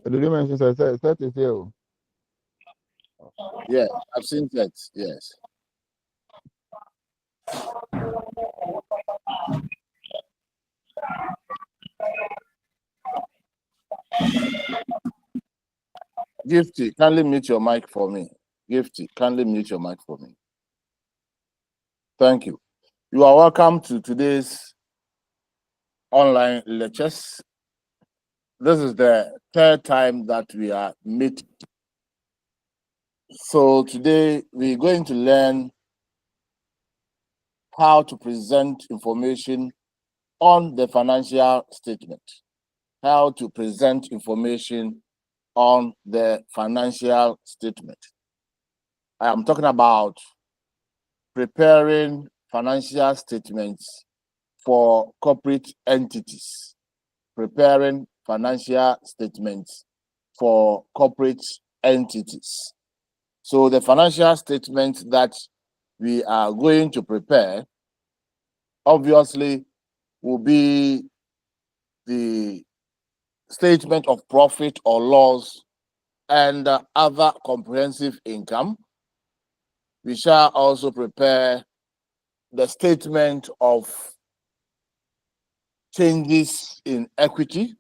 Did you mention set is here? Yeah, I've seen that. Yes. Gifty, kindly mute your mic for me. Gifty, kindly mute your mic for me. Thank you. You are welcome to today's online lectures. This is the third time that we are meeting. So today we're going to learn how to present information on the financial statement. How to present information on the financial statement. I am talking about preparing financial statements for corporate entities. Preparing financial statements for corporate entities. So the financial statement that we are going to prepare obviously will be the statement of profit or loss and other comprehensive income. We shall also prepare the statement of changes in equity,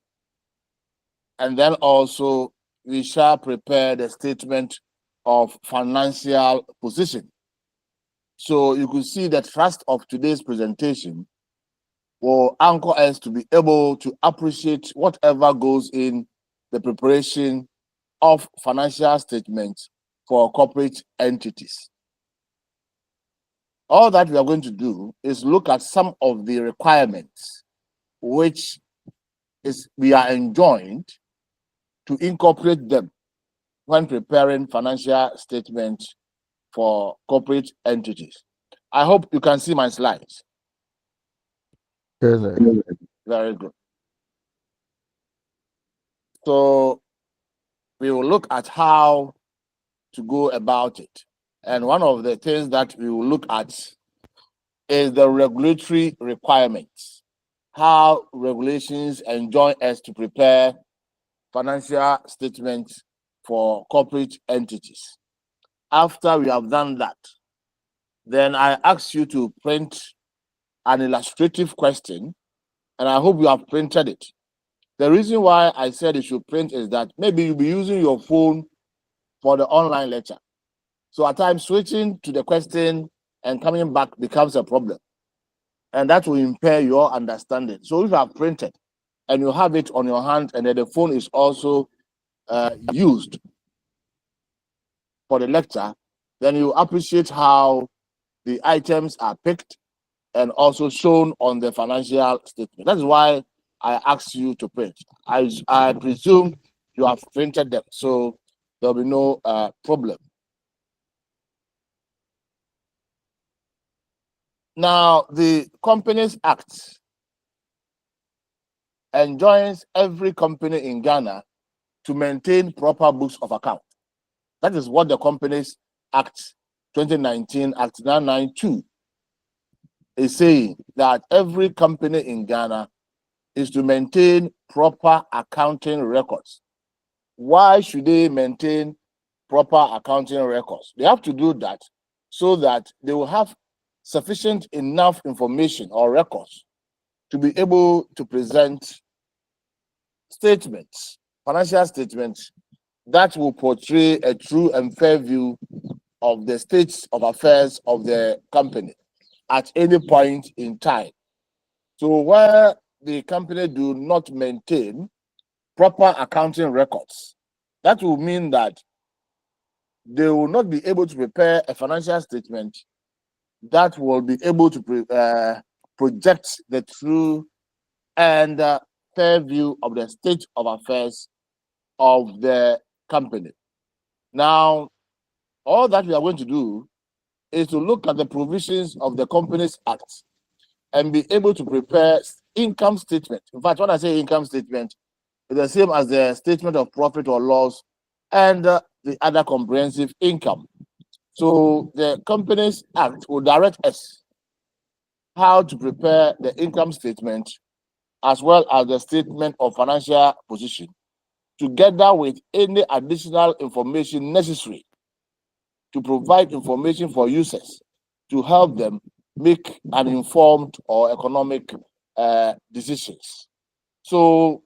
and then also we shall prepare the statement of financial position. So you could see the thrust of today's presentation will anchor us to be able to appreciate whatever goes in the preparation of financial statements for corporate entities. All that we are going to do is look at some of the requirements which we are enjoined to incorporate them when preparing financial statements for corporate entities. I hope you can see my slides. Yes, sir. Very good. So we will look at how to go about it. And one of the things that we will look at is the regulatory requirements, how regulations enjoin us to prepare financial statements for corporate entities. After we have done that, then I ask you to print an illustrative question, and I hope you have printed it. The reason why I said you should print is that maybe you'll be using your phone for the online lecture. So at times switching to the question and coming back becomes a problem. And that will impair your understanding. So if you have printed and you have it on your hand and then the phone is also used for the lecture, then you appreciate how the items are picked and also shown on the financial statement. That's why I asked you to print. I presume you have printed them, so there'll be no problem. Now, the Companies Act enjoins every company in Ghana to maintain proper books of account. That is what the Companies Act 2019, Act 992, is saying, that every company in Ghana is to maintain proper accounting records. Why should they maintain proper accounting records? They have to do that so that they will have sufficient enough information or records to be able to present statements, financial statements, that will portray a true and fair view of the state of affairs of the company at any point in time. So where the company do not maintain proper accounting records, that will mean that they will not be able to prepare a financial statement that will be able to project the true and fair view of the state of affairs of the company. Now, all that we are going to do is to look at the provisions of the Companies Act and be able to prepare income statement. In fact, when I say income statement, it's the same as the statement of profit or loss and the other comprehensive income. So the Companies Act will direct us how to prepare the income statement as well as the statement of financial position together with any additional information necessary to provide information for users to help them make an informed or economic decisions. So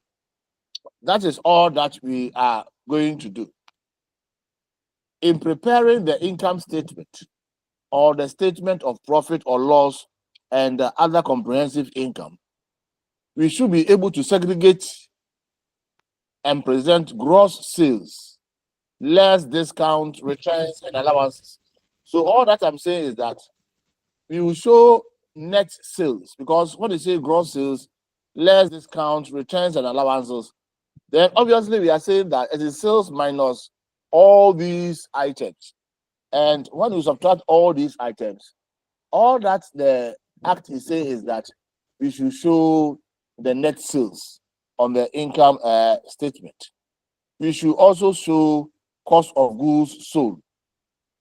that is all that we are going to do. In preparing the income statement or the statement of profit or loss and other comprehensive income, we should be able to segregate and present gross sales, less discount, returns, and allowances. So all that I'm saying is that we will show net sales, because when you say gross sales, less discount, returns, and allowances, then obviously we are saying that it is sales minus all these items. And when you subtract all these items, all that the act is saying is that we should show the net sales on the income statement. We should also show cost of goods sold.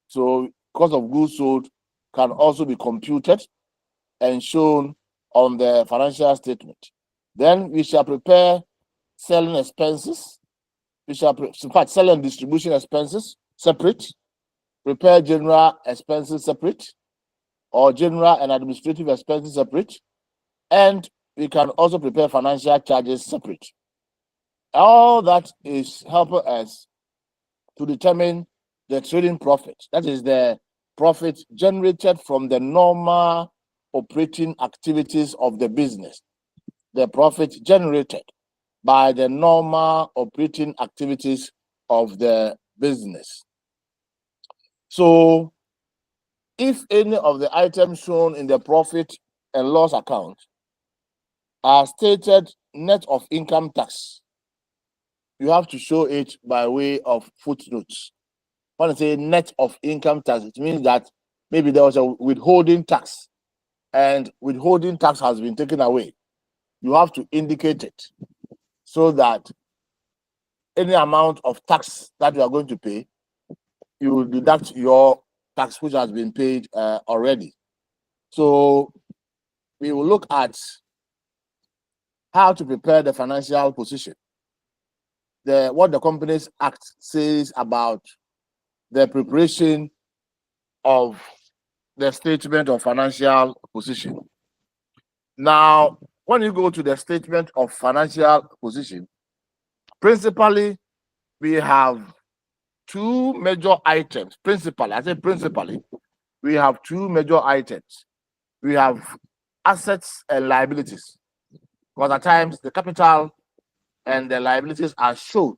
So cost of goods sold can also be computed and shown on the financial statement. Then we shall prepare selling expenses. We shall, in fact, selling and distribution expenses separate, prepare general expenses separate, or general and administrative expenses separate, and we can also prepare financial charges separate. All that is helping us to determine the trading profit. That is the profit generated from the normal operating activities of the business. The profit generated by the normal operating activities of the business. So if any of the items shown in the profit and loss account are stated net of income tax, you have to show it by way of footnotes. When I say net of income tax, it means that maybe there was a withholding tax and withholding tax has been taken away. You have to indicate it so that any amount of tax that you are going to pay, you will deduct your tax which has been paid already. So we will look at how to prepare the financial position. What the Companies Act says about the preparation of the statement of financial position. Now, when you go to the statement of financial position, principally, we have two major items. Principally, I say principally, we have two major items. We have assets and liabilities. Because at times, the capital and the liabilities are shown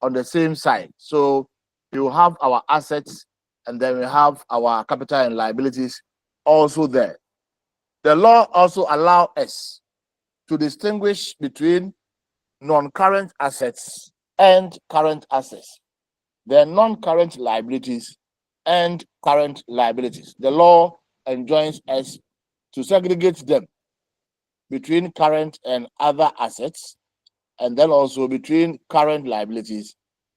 on the same side. So you have our assets and then we have our capital and liabilities also there. The law also allows us to distinguish between non-current assets and current assets. There are non-current liabilities and current liabilities. The law enjoins us to segregate them between current and other assets, and then also between current liabilities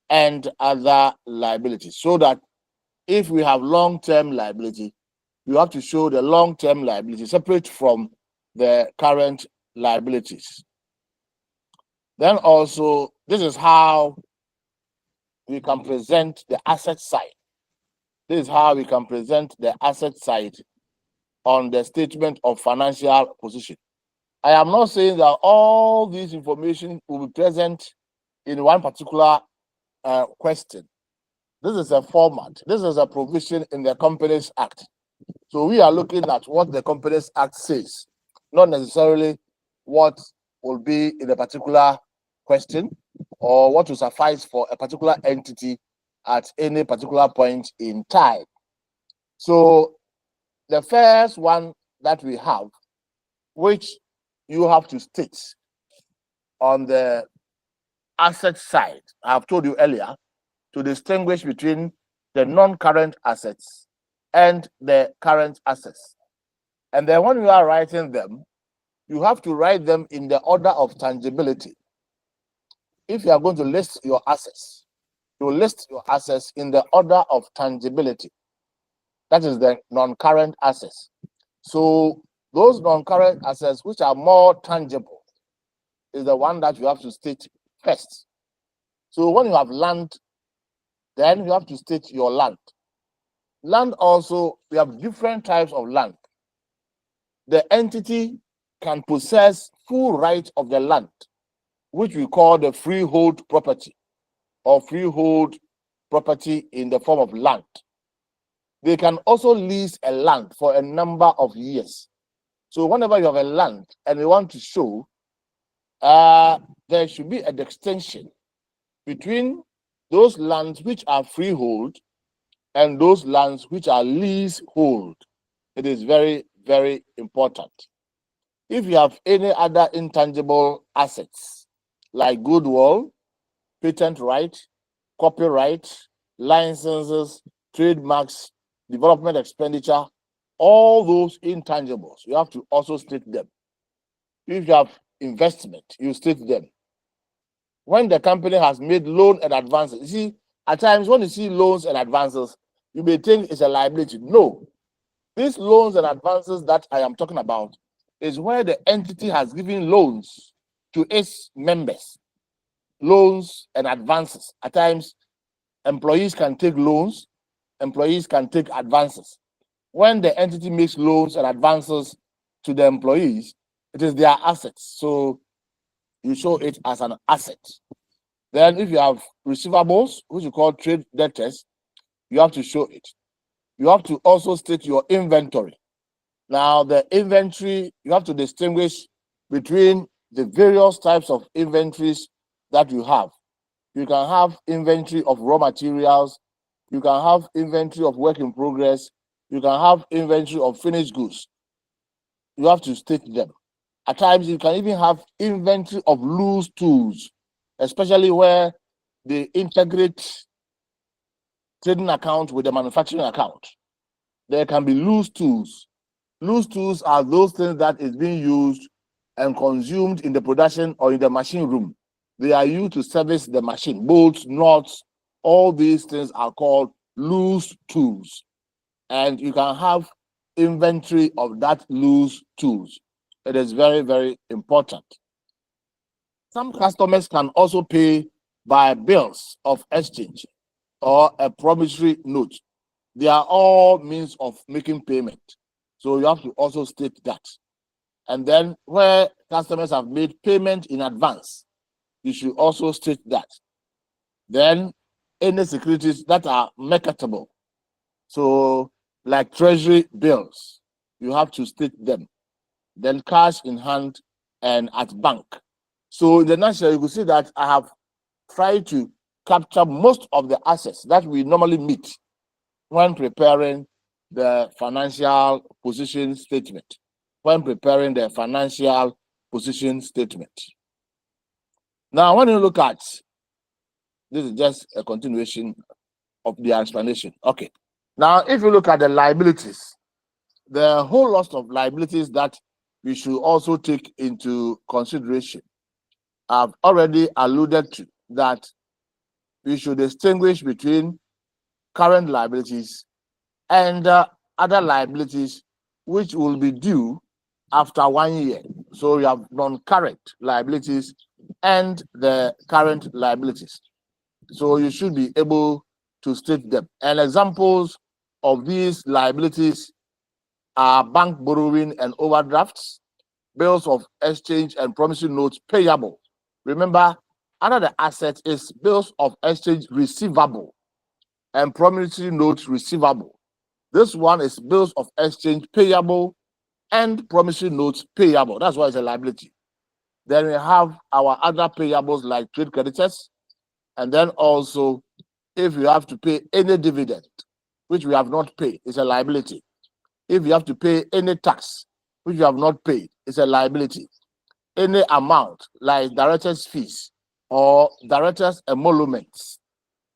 and other liabilities, so that if we have long-term liability, you have to show the long-term liability separate from the current liabilities. Then also, this is how we can present the asset side. This is how we can present the asset side on the statement of financial position. I am not saying that all this information will be present in one particular question. This is a format. This is a provision in the Companies Act. So we are looking at what the Companies Act says, not necessarily what will be in a particular question or what will suffice for a particular entity at any particular point in time. So the first one that we have, which you have to state on the asset side, I have told you earlier, to distinguish between the non-current assets and the current assets. And then when you are writing them, you have to write them in the order of tangibility. If you are going to list your assets, you list your assets in the order of tangibility. That is the non-current assets. So those non-current assets which are more tangible is the one that you have to state first. So when you have land, then you have to state your land. Land also, we have different types of land. The entity can possess full right of the land, which we call the freehold property or freehold property in the form of land. They can also lease a land for a number of years. So whenever you have a land and you want to show, there should be a distinction between those lands which are freehold and those lands which are leasehold. It is very, very important. If you have any other intangible assets like goodwill, patent right, copyright, licenses, trademarks, development expenditure, all those intangibles, you have to also state them. If you have investment, you state them. When the company has made loan and advances, you see, at times when you see loans and advances, you may think it's a liability. No, these loans and advances that I am talking about is where the entity has given loans to its members, loans and advances. At times, employees can take loans, employees can take advances. When the entity makes loans and advances to the employees, it is their assets. So you show it as an asset. Then if you have receivables, which you call trade debtors, you have to show it. You have to also state your inventory. Now, the inventory, you have to distinguish between the various types of inventories that you have. You can have inventory of raw materials. You can have inventory of work in progress. You can have inventory of finished goods. You have to state them. At times, you can even have inventory of loose tools, especially where they integrate trading account with the manufacturing account. There can be loose tools. Loose tools are those things that is being used and consumed in the production or in the machine room. They are used to service the machine. Bolts, nuts, all these things are called loose tools. And you can have inventory of that loose tools. It is very, very important. Some customers can also pay by bills of exchange or a promissory note. They are all means of making payment. So you have to also state that. And then where customers have made payment in advance, you should also state that. Then any securities that are marketable, so like treasury bills, you have to state them. Then cash in hand and at bank. So in the nutshell, you can see that I have tried to capture most of the assets that we normally meet when preparing the financial position statement. When preparing the financial position statement. Now, when you look at this, is just a continuation of the explanation. Okay. Now, if you look at the liabilities, the whole lot of liabilities that we should also take into consideration. I've already alluded to that we should distinguish between current liabilities and other liabilities which will be due after 1 year. So you have non-current liabilities and the current liabilities. So you should be able to state them. And examples of these liabilities are bank borrowing and overdrafts, bills of exchange and promissory notes payable. Remember, another asset is bills of exchange receivable and promissory notes receivable. This one is bills of exchange payable and promissory notes payable. That's why it's a liability. Then we have our other payables like trade creditors. And then also, if you have to pay any dividend, which we have not paid, it's a liability. If you have to pay any tax, which you have not paid, it's a liability. Any amount like directors' fees or directors' emoluments,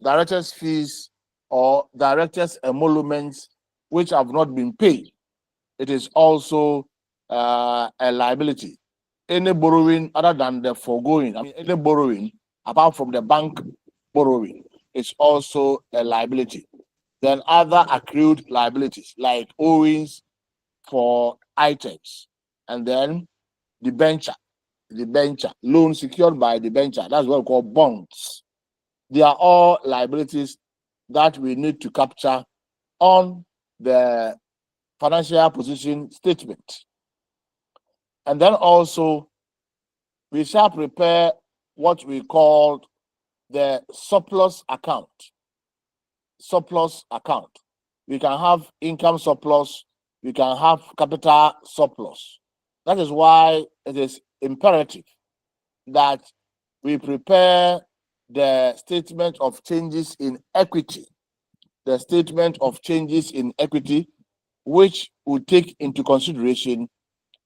directors' fees or directors' emoluments which have not been paid, it is also a liability. Any borrowing other than the foregoing, any borrowing apart from the bank borrowing is also a liability. Then other accrued liabilities like owings for items, and then debenture, loan secured by debenture. That's what we call bonds. They are all liabilities that we need to capture on the financial position statement. And then also, we shall prepare what we call the surplus account. Surplus account. We can have income surplus, we can have capital surplus. That is why it is imperative that we prepare the statement of changes in equity, the statement of changes in equity, which will take into consideration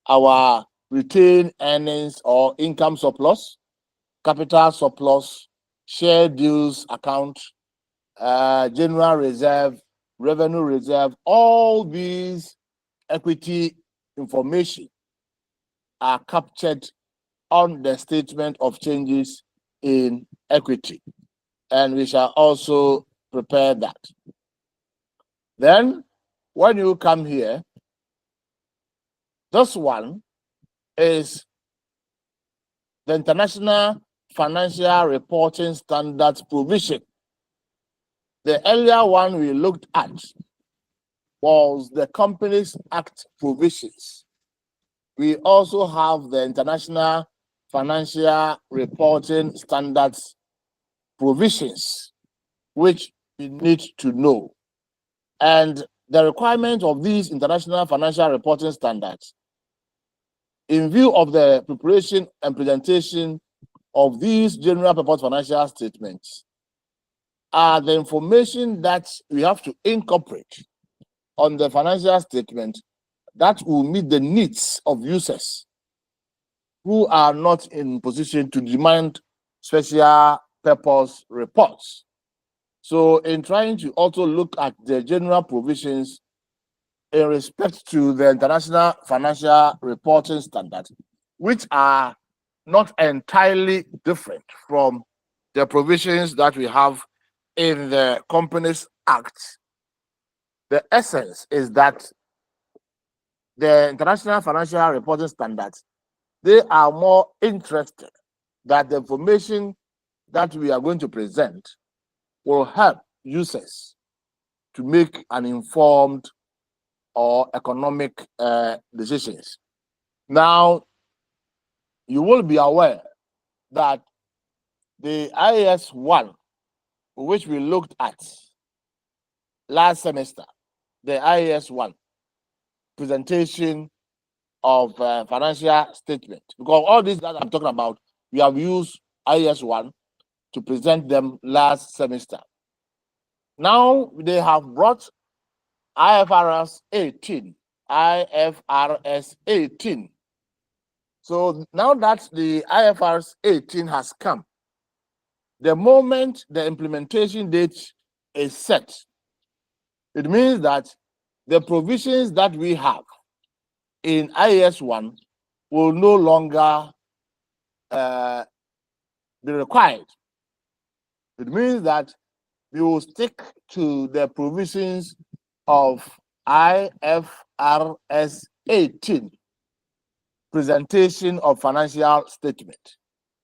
our retained earnings or income surplus, capital surplus, share deals account, general reserve, revenue reserve. All these equity information are captured on the statement of changes in equity, and we shall also prepare that. Then, when you come here, this one is the International Financial Reporting Standards provision. The earlier one we looked at was the Companies Act provisions. We also have the International Financial Reporting Standards provisions, which we need to know. And the requirement of these international financial reporting standards, in view of the preparation and presentation of these general purpose financial statements, are the information that we have to incorporate on the financial statement that will meet the needs of users who are not in position to demand special purpose reports. So in trying to also look at the general provisions in respect to the International Financial Reporting Standards, which are not entirely different from the provisions that we have in the Companies Act, the essence is that the International Financial Reporting Standards, they are more interested that the information that we are going to present will help users to make an informed or economic decisions. Now, you will be aware that the IAS 1, which we looked at last semester, the IAS 1 presentation of financial statement, because all these that I'm talking about, we have used IAS 1 to present them last semester. Now they have brought IFRS 18, IFRS 18. So now that the IFRS 18 has come, the moment the implementation date is set, it means that the provisions that we have in IAS 1 will no longer be required. It means that we will stick to the provisions of IFRS 18, presentation of financial statement.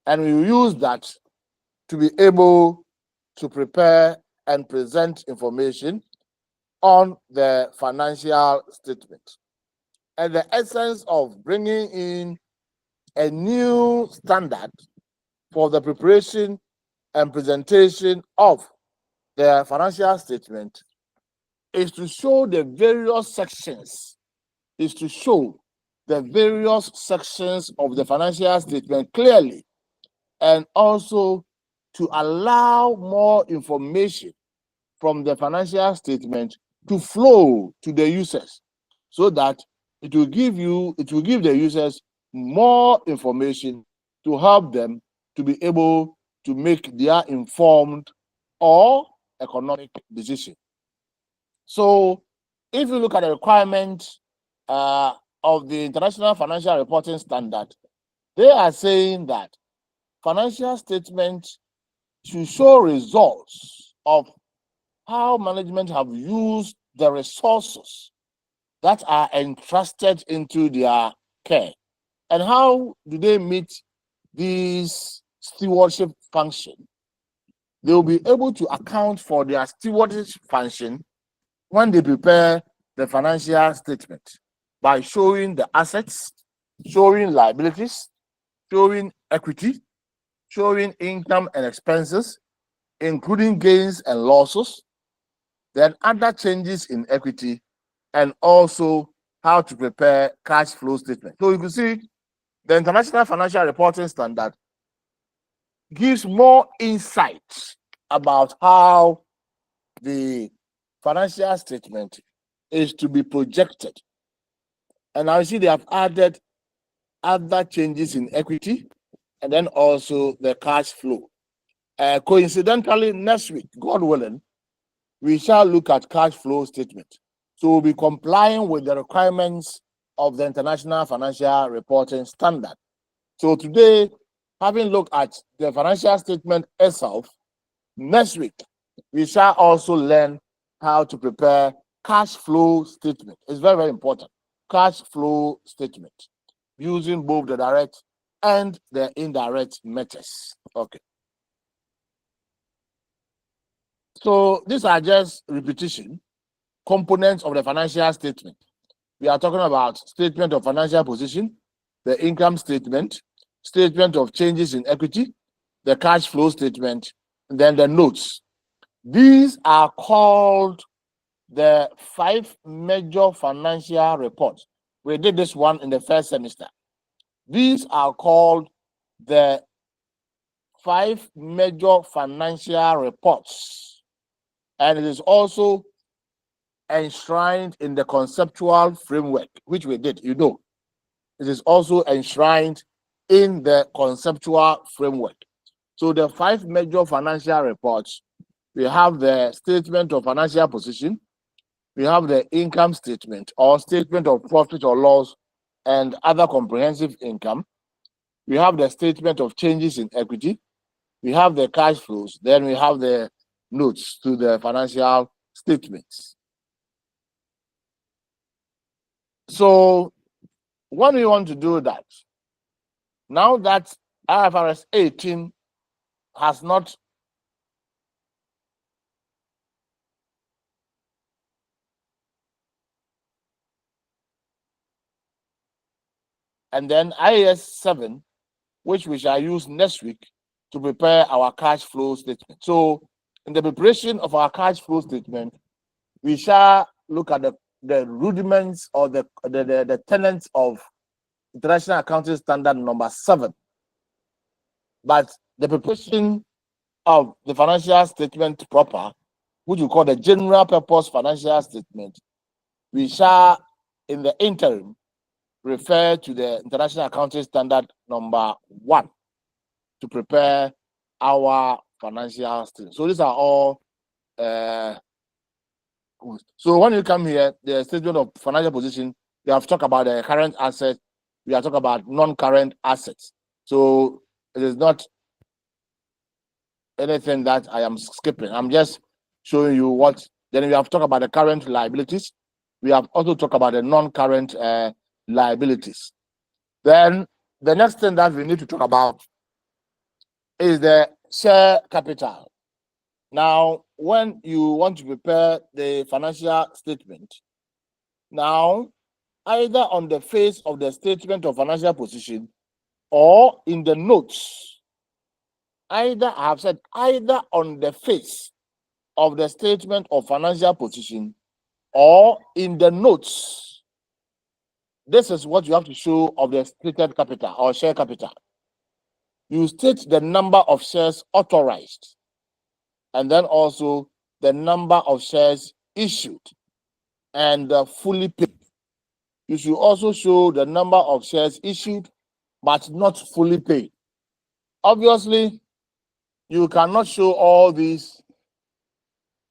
And we will use that to be able to prepare and present information on the financial statement. And the essence of bringing in a new standard for the preparation and presentation of the financial statement is to show the various sections, of the financial statement clearly, and also to allow more information from the financial statement to flow to the users, so that it will give the users more information to help them to be able to make their informed or economic decision. So if you look at the requirements of the International Financial Reporting Standard, they are saying that financial statements should show results of how management have used the resources that are entrusted into their care, and how do they meet these stewardship function they will be able to account for their stewardship function when they prepare the financial statement by showing the assets, showing liabilities, showing equity, showing income and expenses, including gains and losses, then other changes in equity, and also how to prepare cash flow statement. So you can see the International Financial Reporting Standard gives more insight about how the financial statement is to be projected. And now you see they have added other changes in equity and then also the cash flow. Coincidentally, next week, God willing, we shall look at cash flow statement. So we'll be complying with the requirements of the International Financial Reporting Standard. So today, having looked at the financial statement itself, next week, we shall also learn how to prepare cash flow statement. It's very, very important. Cash flow statement using both the direct and the indirect methods. Okay. So these are just repetition components of the financial statement. We are talking about statement of financial position, the income statement, statement of changes in equity, the cash flow statement, and then the notes. These are called the 5 major financial reports. We did this one in the first semester. These are called the 5 major financial reports. And it is also enshrined in the conceptual framework, which we did, you know. It is also enshrined in the conceptual framework. So the 5 major financial reports, we have the statement of financial position, we have the income statement or statement of profit or loss and other comprehensive income. We have the statement of changes in equity. We have the cash flows. Then we have the notes to the financial statements. So when we want to do that, now that IFRS 18 has not and then IAS 7, which we shall use next week to prepare our cash flow statement. So in the preparation of our cash flow statement, we shall look at the rudiments or the tenets of International Accounting Standard number 7. But the preparation of the financial statement proper, which we call the general purpose financial statement, we shall, in the interim, refer to the International Accounting Standard number 1 to prepare our financial statement. So these are all. So when you come here, the statement of financial position, we have talked about the current assets. We have talked about non-current assets. So it is not anything that I am skipping. I'm just showing you what. Then we have talked about the current liabilities. We have also talked about the non-current liabilities. Then the next thing that we need to talk about is the share capital. Now, when you want to prepare the financial statement, now either on the face of the statement of financial position or in the notes, either I have said either on the face of the statement of financial position or in the notes, this is what you have to show of the stated capital or share capital. You state the number of shares authorized and then also the number of shares issued and fully paid. You should also show the number of shares issued but not fully paid. Obviously, you cannot show all these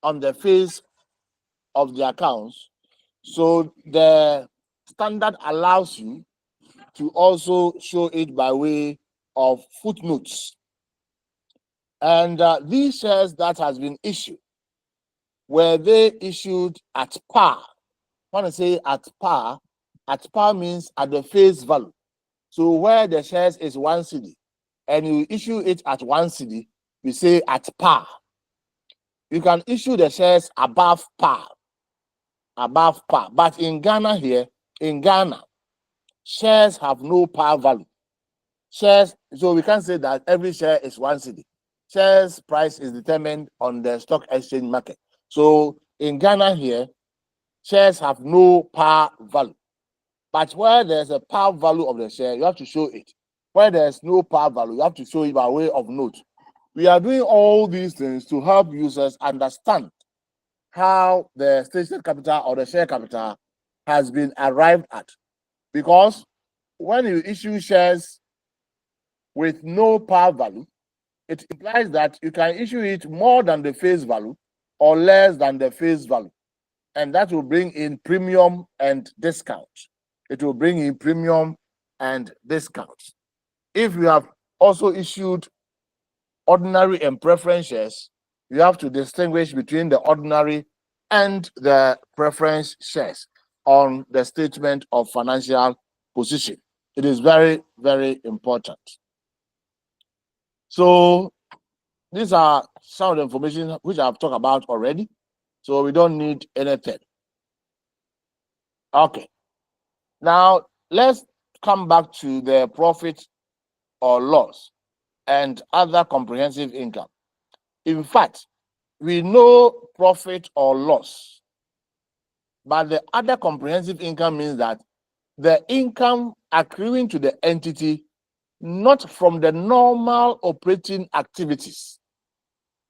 on the face of the accounts. So the standard allows you to also show it by way of footnotes. And these shares that has been issued, were they issued at par? When I say at par means at the face value. So where the shares is 1 cedi and you issue it at 1 cedi, we say at par. you can issue the shares above par. Above par. But in Ghana here, in Ghana, shares have no par value. Shares, so we can't say that every share is 1 cedi. Shares price is determined on the stock exchange market. So in Ghana here, shares have no par value. But where there's a par value of the share, you have to show it. Where there's no par value, you have to show it by way of note. We are doing all these things to help users understand how the stated capital or the share capital has been arrived at. Because when you issue shares with no par value, it implies that you can issue it more than the face value or less than the face value. And that will bring in premium and discount. It will bring in premium and discounts. If you have also issued ordinary and preference shares, you have to distinguish between the ordinary and the preference shares on the statement of financial position. It is very, very important. So these are some of the information which I've talked about already. So we don't need anything. Okay. Now let's come back to the profit or loss and other comprehensive income. In fact, we know profit or loss, but the other comprehensive income means that the income accruing to the entity not from the normal operating activities.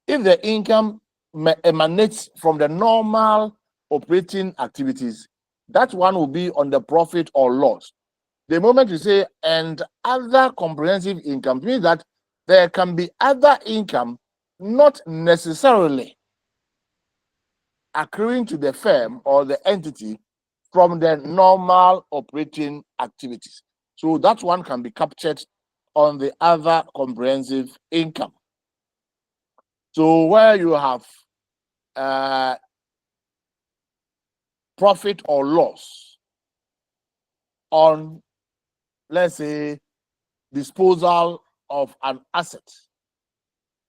If the income emanates from the normal operating activities, that one will be on the profit or loss. The moment you say and other comprehensive income means that there can be other income not necessarily accruing to the firm or the entity from the normal operating activities. So that one can be captured on the other comprehensive income. So where you have profit or loss on, let's say, disposal of an asset,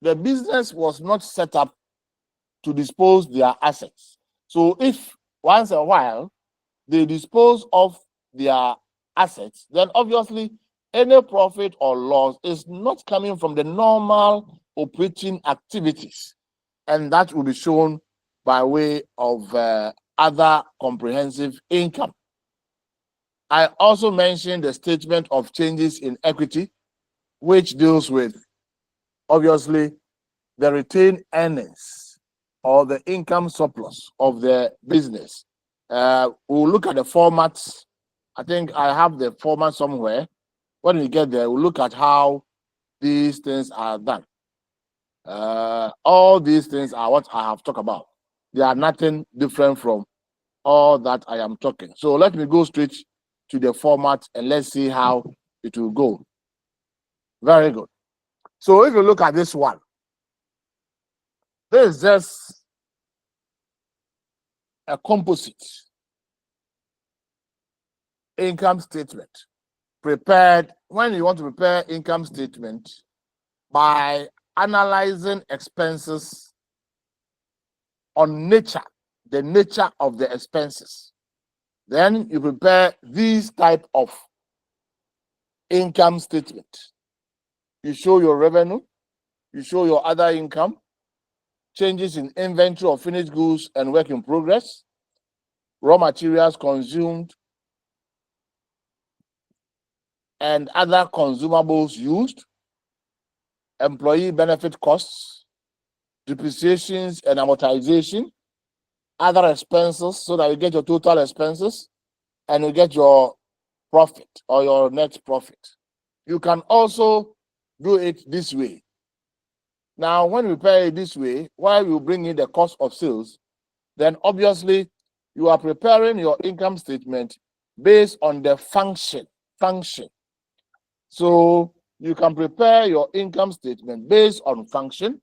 the business was not set up to dispose their assets. So if once a while they dispose of their assets, then obviously any profit or loss is not coming from the normal operating activities, and that will be shown by way of other comprehensive income. I also mentioned the statement of changes in equity, which deals with obviously the retained earnings or the income surplus of the business. We'll look at the formats. I think I have the format somewhere. When we get there, we'll look at how these things are done. All these things are what I have talked about. They are nothing different from all that I am talking. So let me go straight to the format and let's see how it will go. Very good. So if you look at this one, this is just a composite income statement prepared. When you want to prepare income statement by analyzing expenses on nature, the nature of the expenses, then you prepare these type of income statement. You show your revenue, you show your other income, changes in inventory of finished goods and work in progress, raw materials consumed, and other consumables used, employee benefit costs, depreciations and amortization, other expenses, so that you get your total expenses and you get your profit or your net profit. You can also do it this way. Now, when we prepare it this way, while you bring in the cost of sales, then obviously you are preparing your income statement based on the function. So you can prepare your income statement based on function.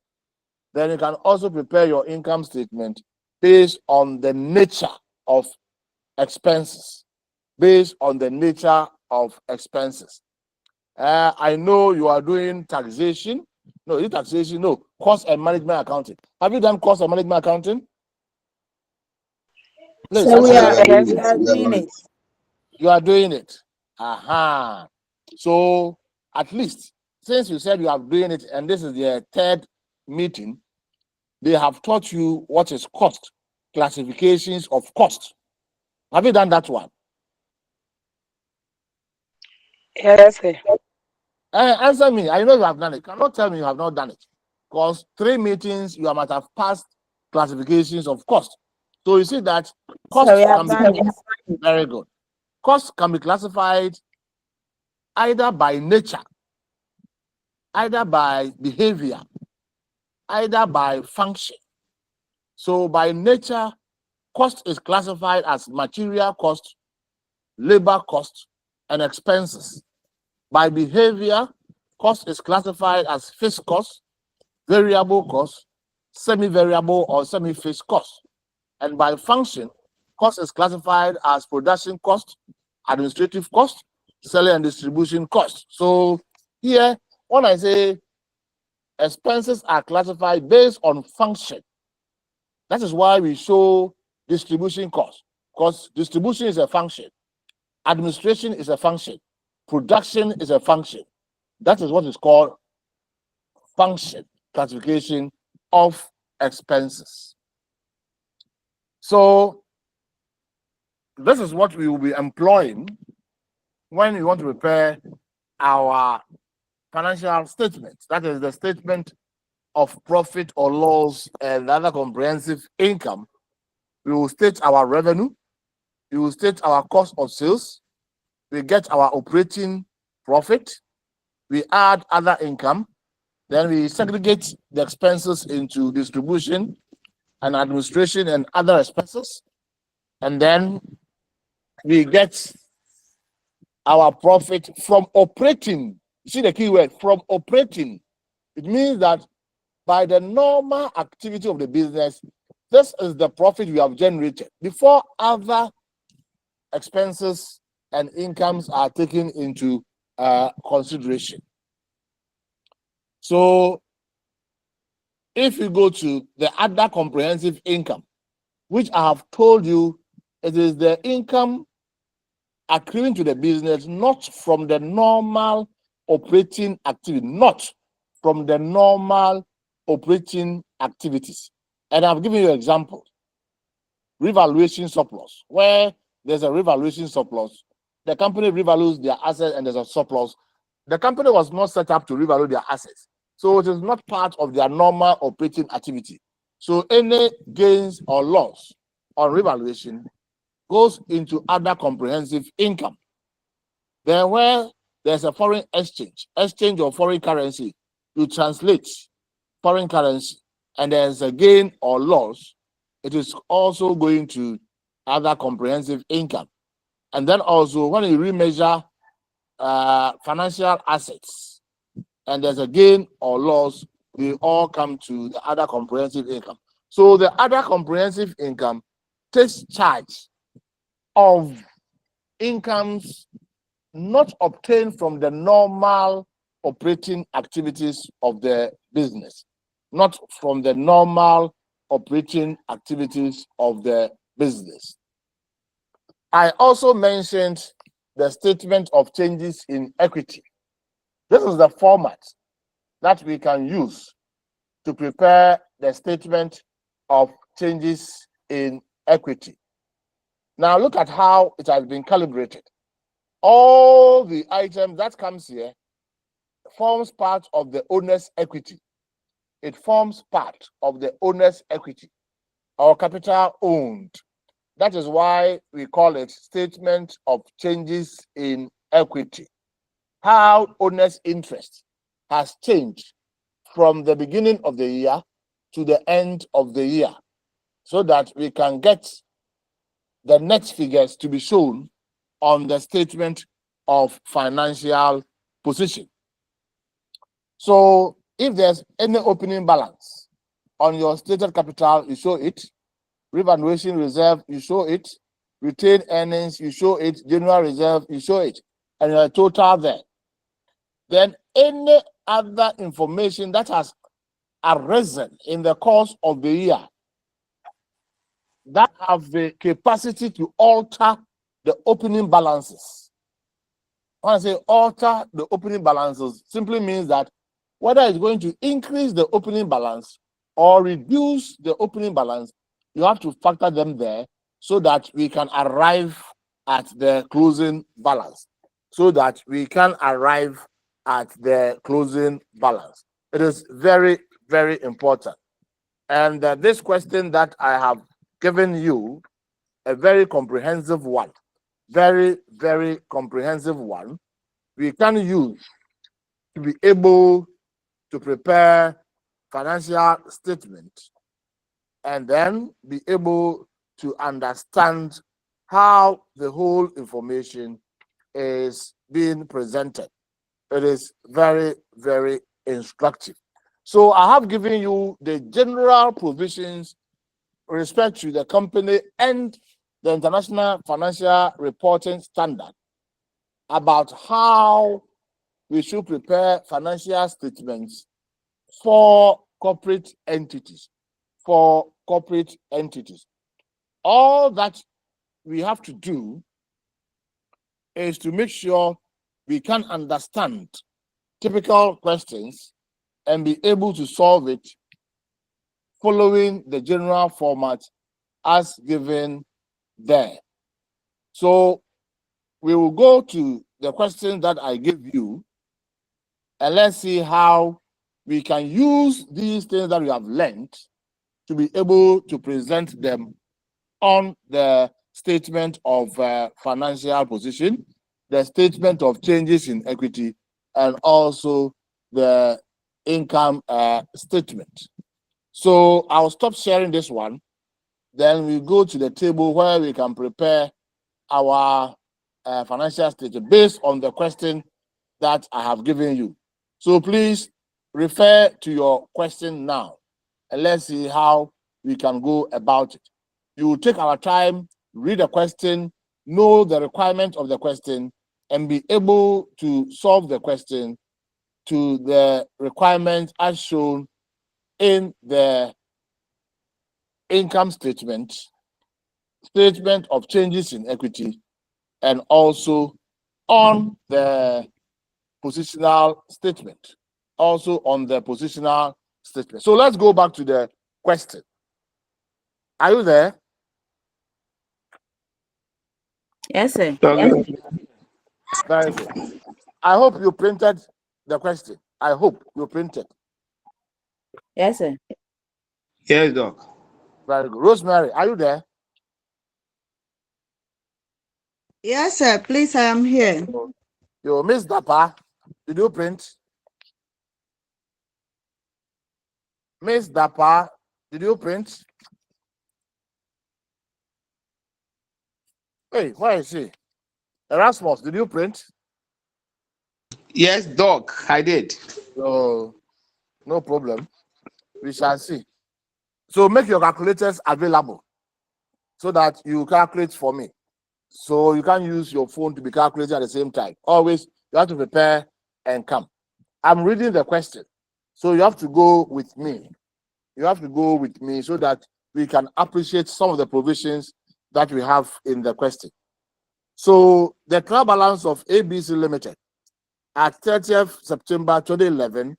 Then you can also prepare your income statement based on the nature of expenses. Based on the nature of expenses. I know you are doing taxation, No, is it taxation? No, cost and management accounting. Have you done cost and management accounting? Please So we answer are me. yes, we are doing it. You are doing it. Aha. So at least since you said you are doing it, and this is the third meeting, they have taught you what is cost, classifications of cost. Have you done that one? Yes, sir. Answer me. I know you have done it. Cannot tell me you have not done it. Because 3 meetings you might have passed classifications of cost. So you see that So we cost have can be done it. very good. Cost can be classified either by nature, either by behavior, either by function. So by nature, cost is classified as material cost, labor cost, and expenses. By behavior, cost is classified as fixed cost, variable cost, semi-variable or semi-fixed cost. And by function, cost is classified as production cost, administrative cost, selling and distribution cost. So here, when I say expenses are classified based on function, that is why we show distribution cost, because distribution is a function, administration is a function, production is a function. That is what is called function classification of expenses. So this is what we will be employing when we want to prepare our financial statements. That is the statement of profit or loss and other comprehensive income. We will state our revenue, we will state our cost of sales, we get our operating profit, we add other income, then we segregate the expenses into distribution and administration and other expenses, and then we get our profit from operating. You see the key word, from operating. It means that by the normal activity of the business, this is the profit we have generated before other expenses and incomes are taken into consideration. So if you go to the other comprehensive income, which I have told you, it is the income accruing to the business, not from the normal operating activity, not from the normal operating activities. And I've given you examples. Revaluation surplus, where there's a revaluation surplus, the company revalues their assets and there's a surplus. The company was not set up to revalue their assets, so it is not part of their normal operating activity. So any gains or loss on revaluation goes into other comprehensive income. Then where there's a foreign exchange of foreign currency, you translate foreign currency and there's a gain or loss, it is also going to other comprehensive income. And then also when you remeasure financial assets and there's a gain or loss, they all come to the other comprehensive income. So the other comprehensive income takes charge of incomes not obtained from the normal operating activities of the business, not from the normal operating activities of the business. I also mentioned the statement of changes in equity. This is the format that we can use to prepare the statement of changes in equity. Now look at how it has been calibrated. All the items that comes here forms part of the owner's equity. It forms part of the owner's equity or capital owned. That is why we call it statement of changes in equity. How owner's interest has changed from the beginning of the year to the end of the year, so that we can get the net figures to be shown on the statement of financial position. So if there's any opening balance on your stated capital, you show it. Revaluation reserve, you show it. Retained earnings, you show it. General reserve, you show it. And your total there. Then any other information that has arisen in the course of the year that have the capacity to alter the opening balances. When I say alter the opening balances, simply means that whether it's going to increase the opening balance or reduce the opening balance, you have to factor them there so that we can arrive at the closing balance. So that we can arrive at the closing balance. It is very, very important. And this question that I have given you, a very comprehensive one, very, very comprehensive one, we can use to be able to prepare financial statement and then be able to understand how the whole information is being presented. It is very, very instructive. So I have given you the general provisions with respect to the company and the International Financial Reporting Standard about how we should prepare financial statements for corporate entities. For corporate entities. All that we have to do is to make sure we can understand typical questions and be able to solve it following the general format as given there. So we will go to the questions that I gave you and let's see how we can use these things that we have learned to be able to present them on the statement of financial position, the statement of changes in equity, and also the income statement. So I'll stop sharing this one. Then we go to the table where we can prepare our financial statement based on the question that I have given you. So please refer to your question now and let's see how we can go about it. You will take our time, read the question, know the requirement of the question, and be able to solve the question to the requirement as shown in the income statement, statement of changes in equity, and also on the positional statement. Also on the positional statement. So let's go back to the question. Are you there? Yes, sir. Very good. I hope you printed the question. I hope you printed. Yes, sir. Yes, Doc. Very good. Rosemary, are you there? Yes, sir. Please, I am here. You Miss Dapa, did you print? Miss Dapa, did you print? Hey, where is she? Erasmus, did you print? Yes, Doc, I did. So, no problem. We shall see. So make your calculators available so that you calculate for me. So you can't use your phone to be calculating at the same time. Always, you have to prepare and come. I'm reading the question. So you have to go with me. You have to go with me so that we can appreciate some of the provisions that we have in the question. So the trial balance of ABC Limited at 30th September 2011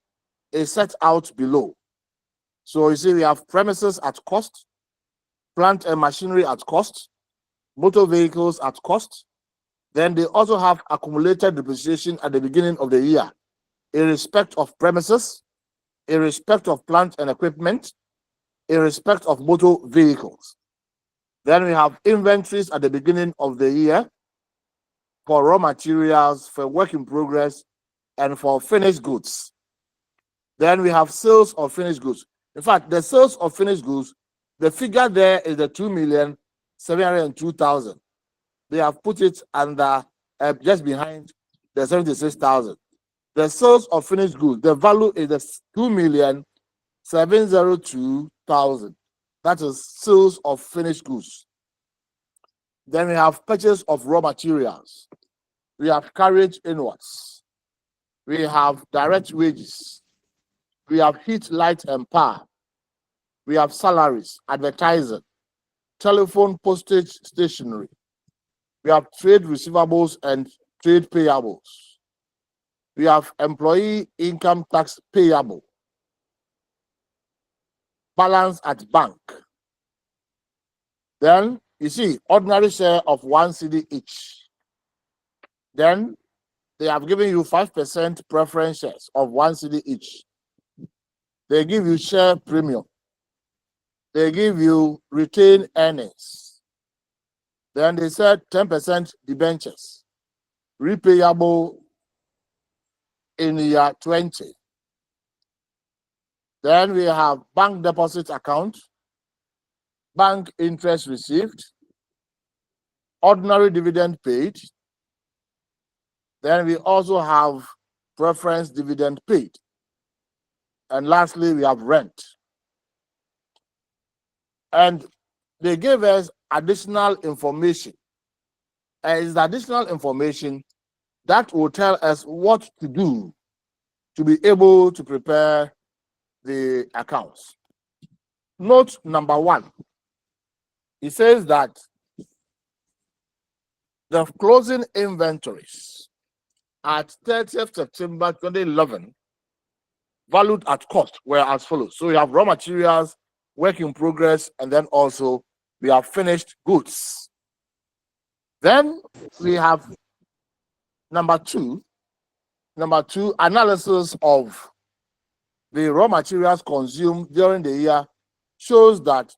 is set out below. So you see, we have premises at cost, plant and machinery at cost, motor vehicles at cost. Then they also have accumulated depreciation at the beginning of the year, in respect of premises, in respect of plant and equipment, in respect of motor vehicles. Then we have inventories at the beginning of the year for raw materials, for work in progress, and for finished goods. Then we have sales of finished goods. In fact, the sales of finished goods, the figure there is the 2,702,000. They have put it under just behind the 76,000. The sales of finished goods, the value is the 2,702,000. That is sales of finished goods. Then we have purchase of raw materials. We have carriage inwards. we have direct wages, we have heat, light, and power, we have salaries, advertising, telephone, postage, stationery, we have trade receivables and trade payables, we have employee income tax payable, balance at bank. Then you see ordinary share of 1 cedi each. Then they have given you 5% preference shares of 1 cedi each. They give you share premium. They give you retained earnings. Then they said 10% debentures, repayable in year 20. Then we have bank deposit account, bank interest received, ordinary dividend paid. Then we also have preference dividend paid. And lastly, we have rent. And they gave us additional information. And it's additional information that will tell us what to do to be able to prepare the accounts. Note number 1. It says that the closing inventories at 30th September 2011 valued at cost were as follows. So we have raw materials, work in progress, and then also we have finished goods. Then we have number two, analysis of the raw materials consumed during the year shows that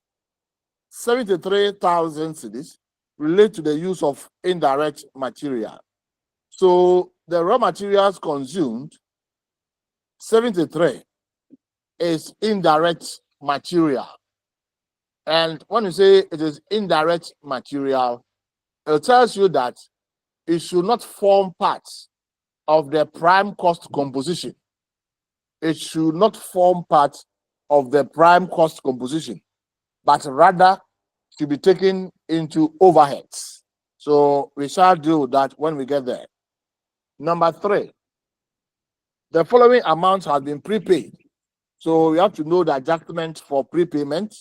73,000 cedis relate to the use of indirect material. So the raw materials consumed, 73 is indirect material. And when you say it is indirect material, it tells you that it should not form part of the prime cost composition. It should not form part of the prime cost composition, but rather should be taken into overheads. So we shall do that when we get there. Number 3, the following amounts have been prepaid. So we have to know the adjustment for prepayment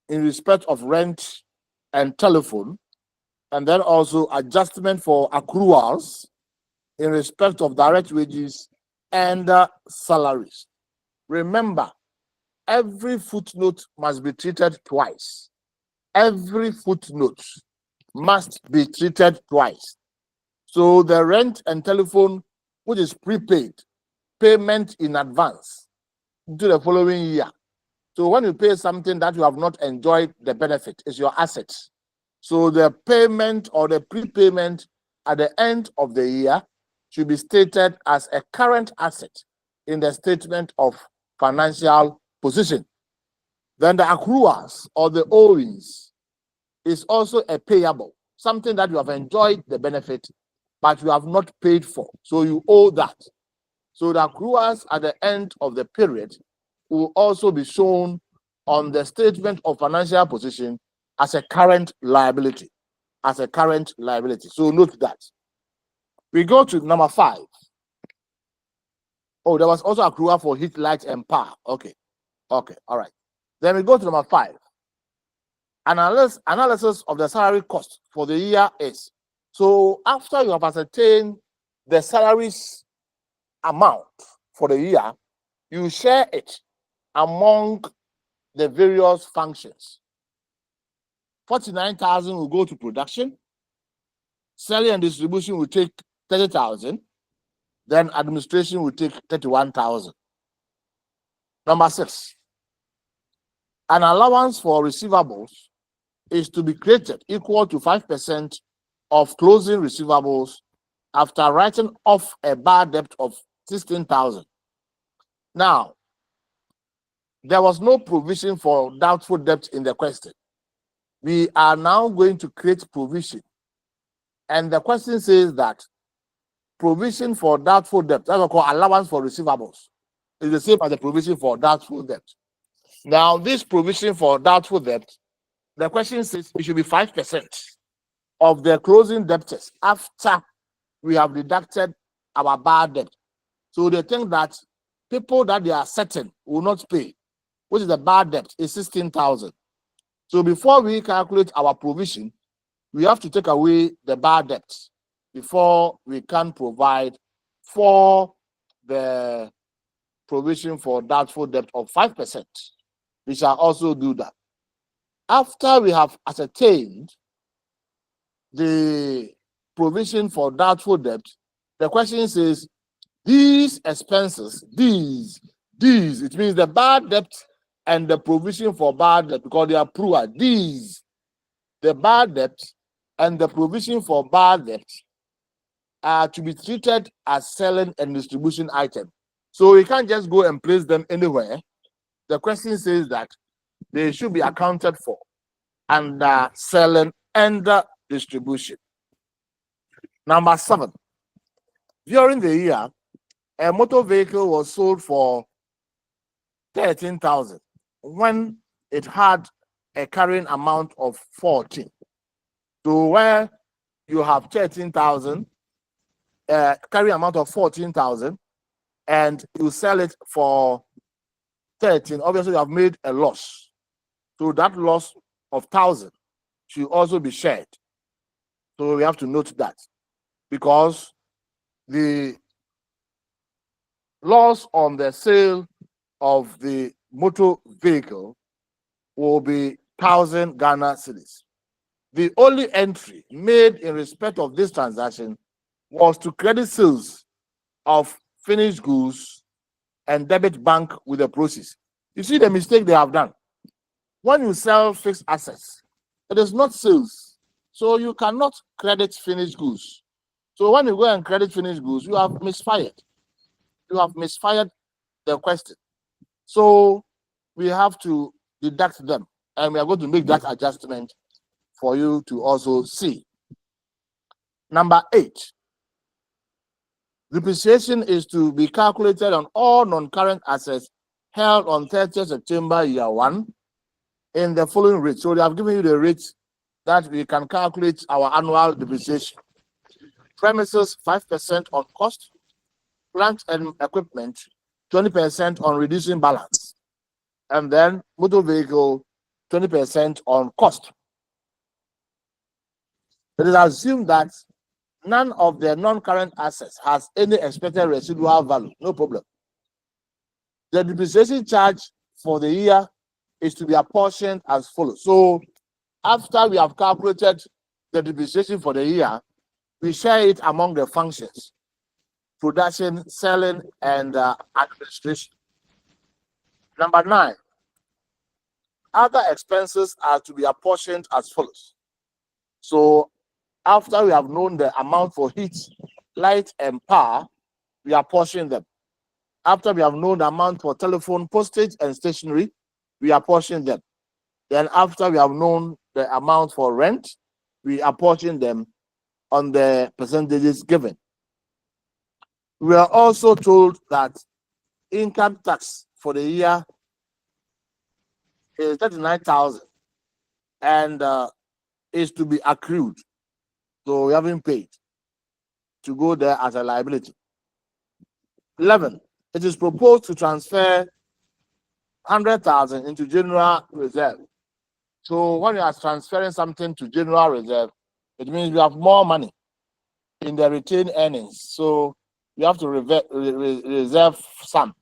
in respect of rent and telephone, and then also adjustment for accruals in respect of direct wages and salaries. Remember, every footnote must be treated twice. Every footnote must be treated twice. So the rent and telephone, which is prepaid, payment in advance to the following year. So when you pay something that you have not enjoyed the benefit, is your asset. So the payment or the prepayment at the end of the year should be stated as a current asset in the statement of financial position. Then the accruals or the owings is also a payable, something that you have enjoyed the benefit, but you have not paid for. So you owe that. So the accruals at the end of the period will also be shown on the statement of financial position as a current liability. As a current liability. So note that. We go to number 5. Oh, there was also accrual for heat, light, and power. Okay. Okay. All right. Then we go to number 5. Analysis of the salary cost for the year is. So after you have ascertained the salaries amount for the year, you share it among the various functions. 49,000 will go to production. Selling and distribution will take 30,000. Then administration will take 31,000. Number 6, an allowance for receivables is to be created equal to 5% of closing receivables after writing off a bad debt of 16,000. Now, there was no provision for doubtful debt in the question. We are now going to create provision. And the question says that provision for doubtful debt, that's what we call allowance for receivables, is the same as the provision for doubtful debt. Now, this provision for doubtful debt, the question says it should be 5% of the closing debtors after we have deducted our bad debt. So they think that people that they are certain will not pay, which is the bad debt, is 16,000. So before we calculate our provision, we have to take away the bad debt before we can provide for the provision for doubtful debt of 5%. We shall also do that. After we have ascertained the provision for doubtful debt, the question says, these expenses, these, it means the bad debt and the provision for bad debt, because they are plural, these, the bad debt and the provision for bad debt are to be treated as selling and distribution item. So you can't just go and place them anywhere. The question says that they should be accounted for under selling and distribution. Number 7, during the year, a motor vehicle was sold for 13,000 when it had a carrying amount of 14. So where you have 13,000, carrying amount of 14,000, and you sell it for 13, obviously you have made a loss. So that loss of 1,000 should also be shared. So we have to note that, because the loss on the sale of the motor vehicle will be 1,000 Ghana cedis. The only entry made in respect of this transaction was to credit sales of finished goods and debit bank with the proceeds. You see the mistake they have done. When you sell fixed assets, it is not sales. So you cannot credit finished goods. So when you go and credit finished goods, you have misfired. You have misfired the question. So we have to deduct them, and we are going to make that adjustment for you to also see. Number 8, depreciation is to be calculated on all non-current assets held on 30th September year 1 in the following rate. So they have given you the rates that we can calculate our annual depreciation. Premises 5% on cost, plant and equipment 20% on reducing balance, and then motor vehicle 20% on cost. It is assumed that none of the non-current assets has any expected residual value. No problem. The depreciation charge for the year is to be apportioned as follows. So after we have calculated the depreciation for the year, we share it among the functions: production, selling, and administration. Number 9, other expenses are to be apportioned as follows. So after we have known the amount for heat, light, and power, we apportion them. After we have known the amount for telephone, postage, and stationery, we apportion them. Then after we have known the amount for rent, we apportion them on the percentages given. We are also told that income tax for the year is 39,000 and is to be accrued. So we haven't paid to go there as a liability. 11, it is proposed to transfer 100,000 into general reserve. So when you are transferring something to general reserve, it means we have more money in the retained earnings. So you have to reserve some.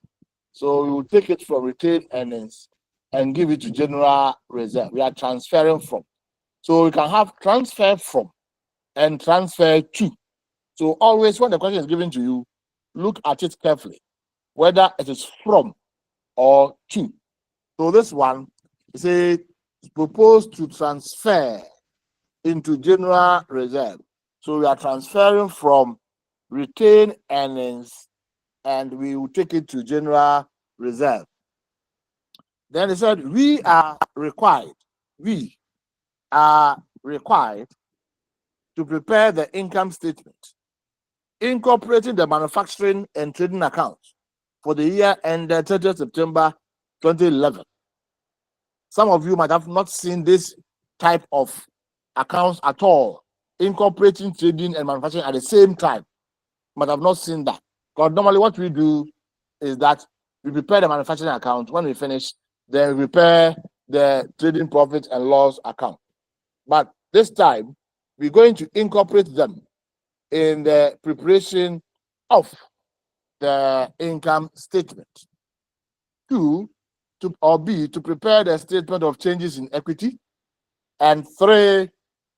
So we will take it from retained earnings and give it to general reserve. We are transferring from. So we can have transfer from and transfer to. So always when the question is given to you, look at it carefully, whether it is from or to. So this one is a proposed to transfer into general reserve. So we are transferring from retained earnings and we will take it to general reserve. Then they said we are required to prepare the income statement incorporating the manufacturing and trading accounts for the year ended 30th September 2011. Some of you might have not seen this type of accounts at all, incorporating trading and manufacturing at the same time. Might have not seen that. Because normally what we do is that we prepare the manufacturing account. When we finish, then we prepare the trading profit and loss account. But this time, we're going to incorporate them in the preparation of the income statement. Two, to prepare the statement of changes in equity. And three,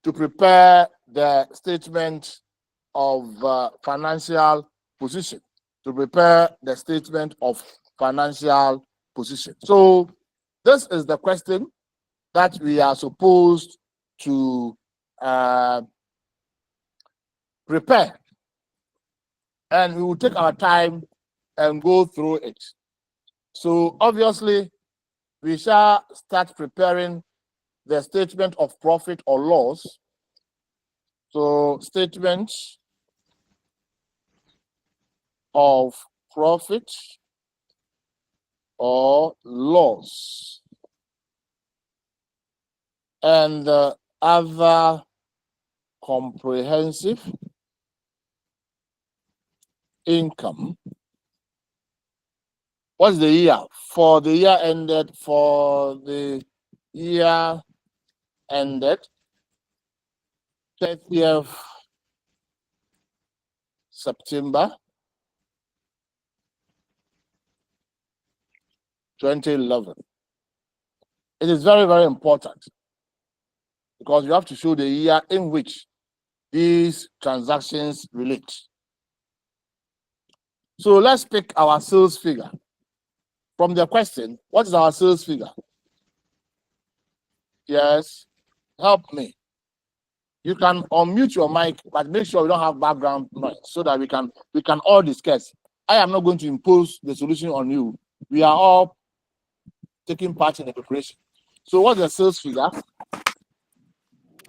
to prepare the statement of financial position. To prepare the statement of financial position. So this is the question that we are supposed to prepare. And we will take our time and go through it. So obviously, we shall start preparing the statement of profit or loss. So statement of profit or loss. And other comprehensive income. What's the year? For the year ended 30th September 2011. It is very, very important because you have to show the year in which these transactions relate. So let's pick our sales figure. From the question, what is our sales figure? Yes, help me. You can unmute your mic, but make sure we don't have background noise so that we can all discuss. I am not going to impose the solution on you. We are all taking part in the preparation. So what's the sales figure?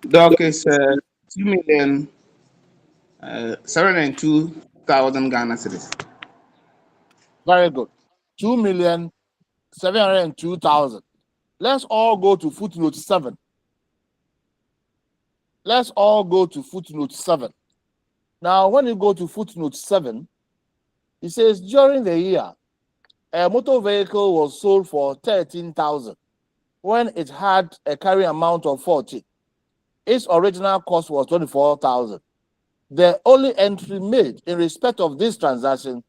Doc is 2,702,000 Ghana cedis. Very good. 2,702,000. Let's all go to footnote 7. Let's all go to footnote 7. Now, when you go to footnote 7, it says during the year, a motor vehicle was sold for 13,000 when it had a carrying amount of 40. Its original cost was 24,000. The only entry made in respect of this transaction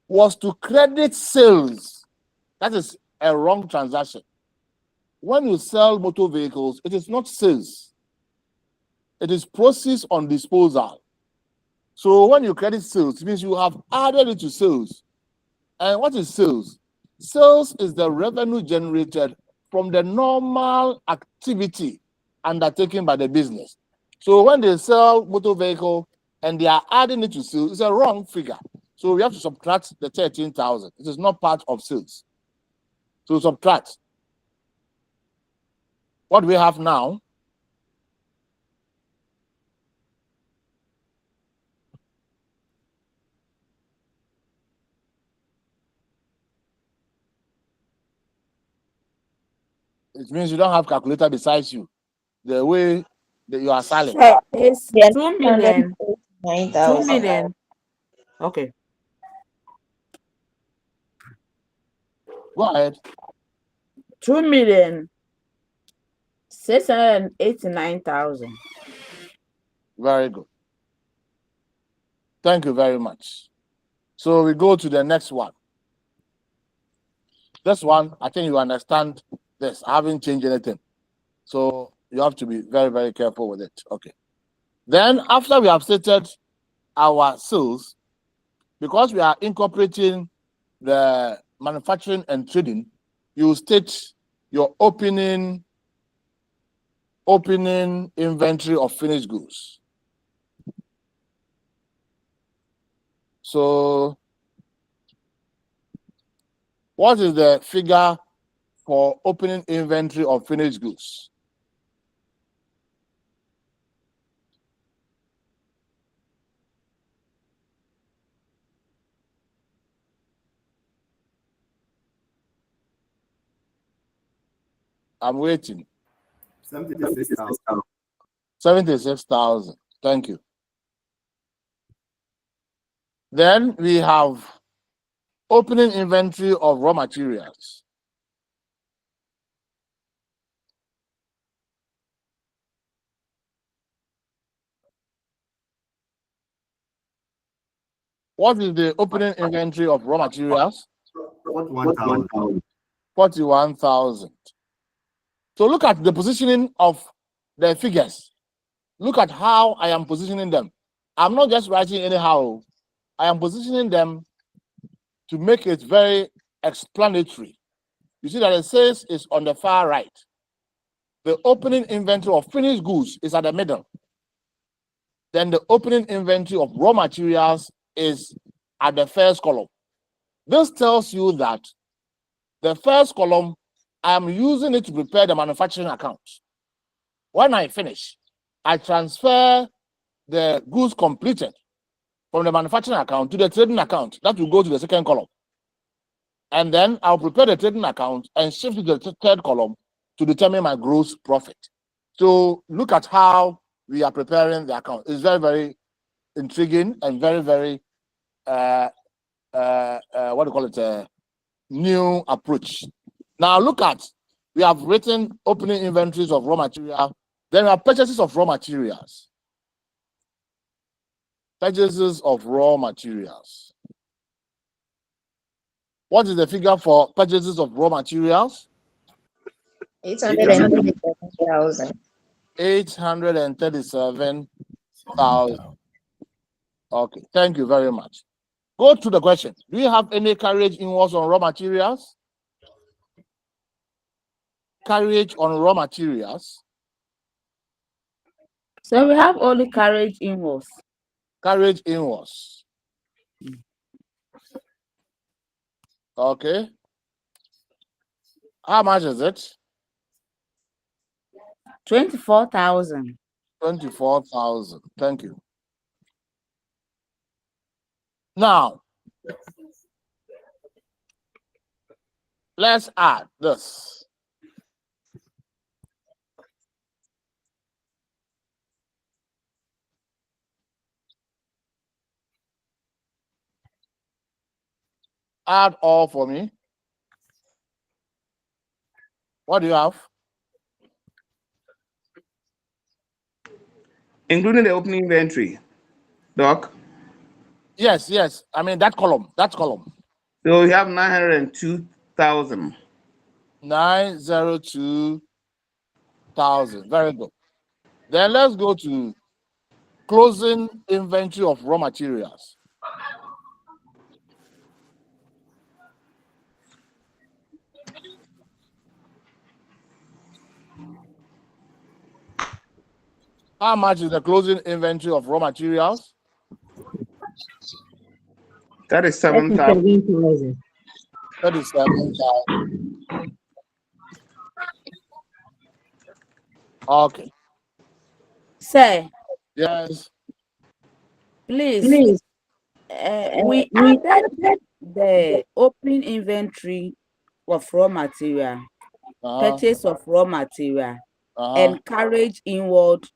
was to credit sales. That is a wrong transaction. When you sell motor vehicles, it is not sales. It is proceeds on disposal. So when you credit sales, it means you have added it to sales. And what is sales? Sales is the revenue generated from the normal activity undertaken by the business. So when they sell motor vehicle and they are adding it to sales, it's a wrong figure. So we have to subtract the 13,000. It is not part of sales. So subtract. What do we have now? It means you don't have calculator besides you. The way that you are silent. It's Yes, 2 million. 2 9,000. million. Okay. Go ahead. 2,689,000. Very good. Thank you very much. So we go to the next one. This one, I think you understand this. I haven't changed anything. So you have to be very, very careful with it. Okay. Then after we have stated our sales, because we are incorporating the manufacturing and trading, you state your opening inventory of finished goods. So what is the figure for opening inventory of finished goods? I'm waiting. 76,000. 76,000. Thank you. Then we have opening inventory of raw materials. What is the opening inventory of raw materials? 41,000. 41,000. So look at the positioning of the figures. Look at how I am positioning them. I'm not just writing anyhow. I am positioning them to make it very explanatory. You see that the sales is on the far right. The opening inventory of finished goods is at the middle. Then the opening inventory of raw materials is at the first column. This tells you that the first column, I am using it to prepare the manufacturing account. When I finish, I transfer the goods completed from the manufacturing account to the trading account. That will go to the second column. And then I'll prepare the trading account and shift it to the third column to determine my gross profit. So look at how we are preparing the account. It's very, very intriguing and very, very, what do you call it, new approach. Now look at, we have written opening inventories of raw material. Then we have purchases of raw materials. Purchases of raw materials. What is the figure for purchases of raw materials? 837,000. 837,000. Okay, thank you very much. Go to the question. Do you have any carriage inwards on raw materials? Carriage on raw materials. So we have only carriage inwards. Carriage inwards. Okay. How much is it? 24,000. 24,000. Thank you. Now, let's add this. Add all for me. What do you have? Including the opening inventory, Doc. Yes, yes. I mean that column. That column. So we have 902,000. 902,000. Very good. Then let's go to closing inventory of raw materials. How much is the closing inventory of raw materials? That is 7,000. 37,000. Okay. Sir, Yes. please, we added the opening inventory of raw material, purchase of raw material, and carriage inward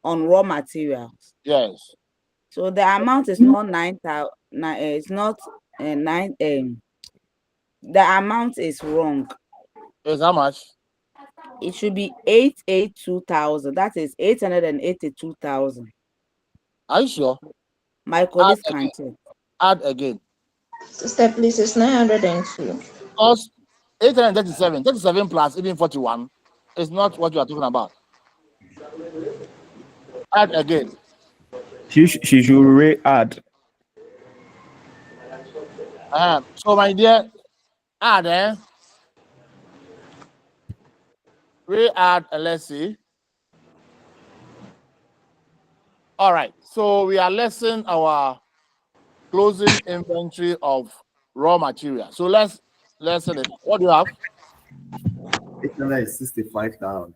on raw materials. Yes. So the amount is not 9,000. It's not 9. The amount is wrong. Is how much? It should be 882,000. That is 882,000. Are you sure? My colleagues can check. Add again. Sister, please, it's 902. Because 837, 37 plus even 41 is not what you are talking about. Add again. She should re-add. So my dear, add re-add, let's see. All right, so we are lessening our closing inventory of raw material. So let's lessen it. What do you have? 865,000.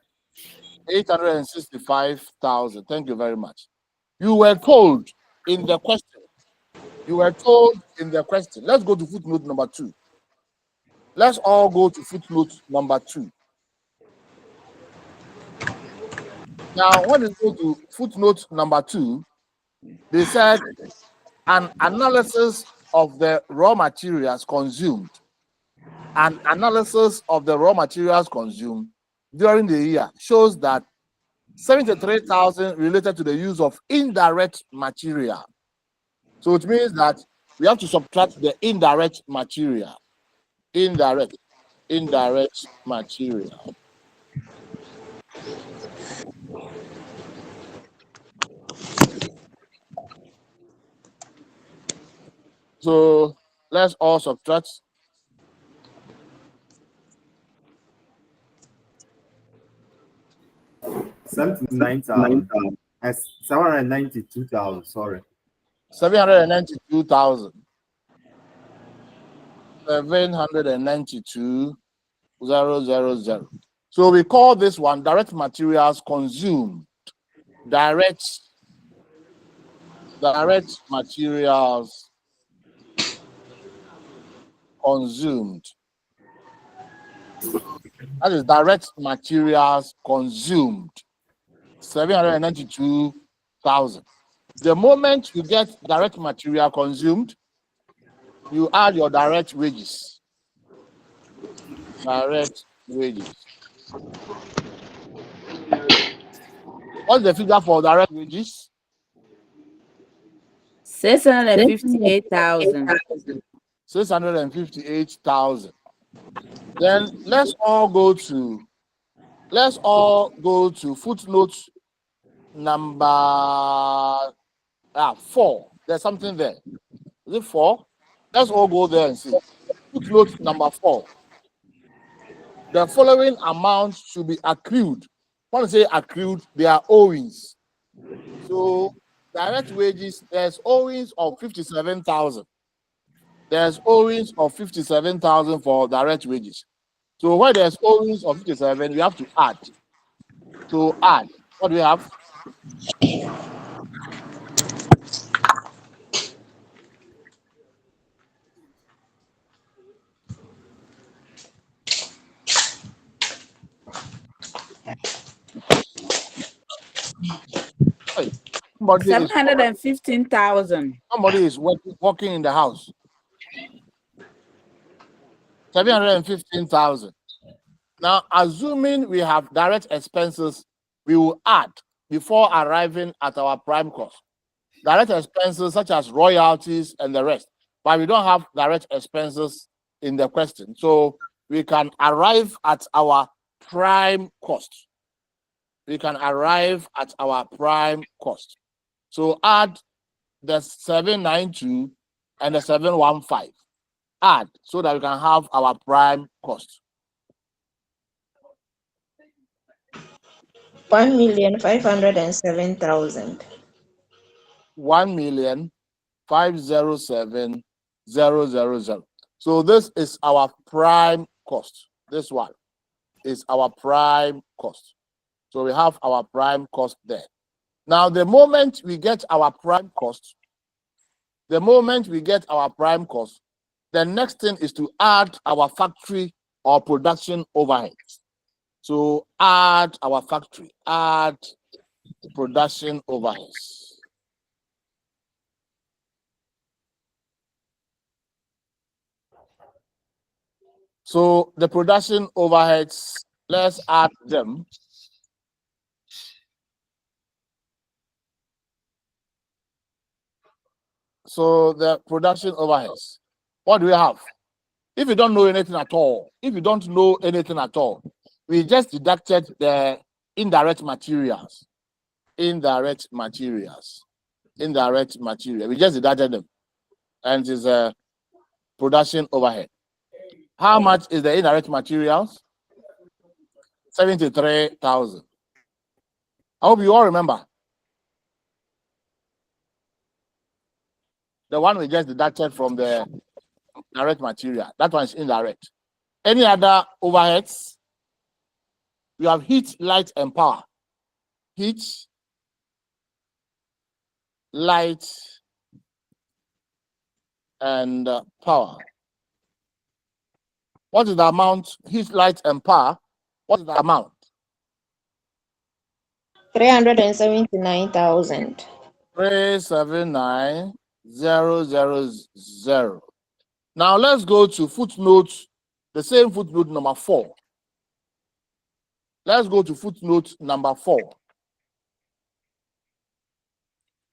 865,000. Thank you very much. You were told in the question. Let's go to footnote number 2. Let's all go to footnote number 2. Now, when you go to footnote number 2, they said An analysis of the raw materials consumed. An analysis of the raw materials consumed during the year shows that 73,000 related to the use of indirect material. So it means that we have to subtract the indirect material. Indirect material. So let's all subtract. $79,000. 792,000. Sorry. 792,000. 792,000. So we call this one direct materials consumed. Direct materials consumed. That is direct materials consumed. 792,000. The moment you get direct material consumed, you add your direct wages. Direct wages. What's the figure for direct wages? 658,000. 658,000. Then let's all go to footnote number 4. There's something there. Is it 4? Let's all go there and see. Footnote number 4. The following amounts should be accrued. When I say accrued, they are owings. So direct wages, there's owings of 57,000. There's owings of 57,000 for direct wages. So where there's owings of 57, we have to add. To add, what do we have? Somebody 715,000. Somebody is working in the house. 715,000. Now, assuming we have direct expenses, we will add before arriving at our prime cost. Direct expenses such as royalties and the rest, but we don't have direct expenses in the question. So we can arrive at our prime cost. We can arrive at our prime cost. So add the 792 and the 715. Add so that we can have our prime cost. 1,507,000. 1,507,000. So this is our prime cost. This one is our prime cost. So we have our prime cost there. Now, the moment we get our prime cost, the next thing is to add our factory or production overheads. So add our factory, add production overheads. So the production overheads, let's add them. So the production overheads, what do we have? If you don't know anything at all, we just deducted the indirect materials. We just deducted them. And it's a production overhead. How much is the indirect materials? 73,000. I hope you all remember. The one we just deducted from the direct material. That one is indirect. Any other overheads? We have heat, light, and power. Heat, light, and power. What is the amount? Heat, light, and power. What is the amount? 379,000. 379,000. 000. Now let's go to footnote, the same footnote number 4. Let's go to footnote number 4.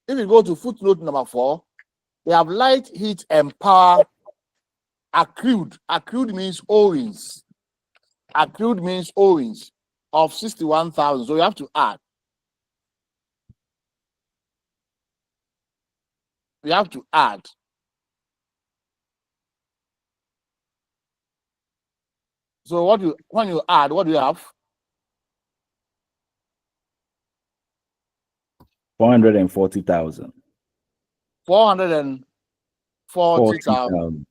If you go to footnote number 4, they have light, heat, and power accrued. Accrued means owings. Accrued means owings of 61,000. So you have to add. You have to add. So when you add, what do you have? 440,000. 440,000.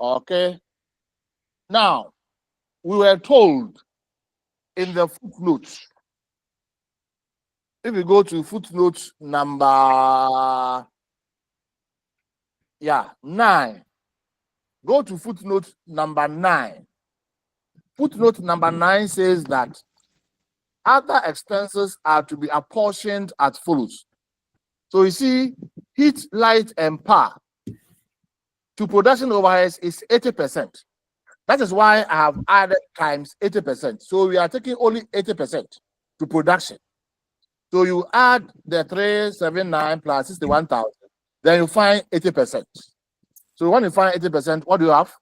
Okay. Now, we were told in the footnote, if you go to footnote number 9, go to footnote number 9. Footnote number 9 says that other expenses are to be apportioned as follows. So you see, heat, light, and power to production overheads is 80%. That is why I have added times 80%. So we are taking only 80% to production. So you add the 379 plus 61,000, then you find 80%. So when you find 80%, what do you have?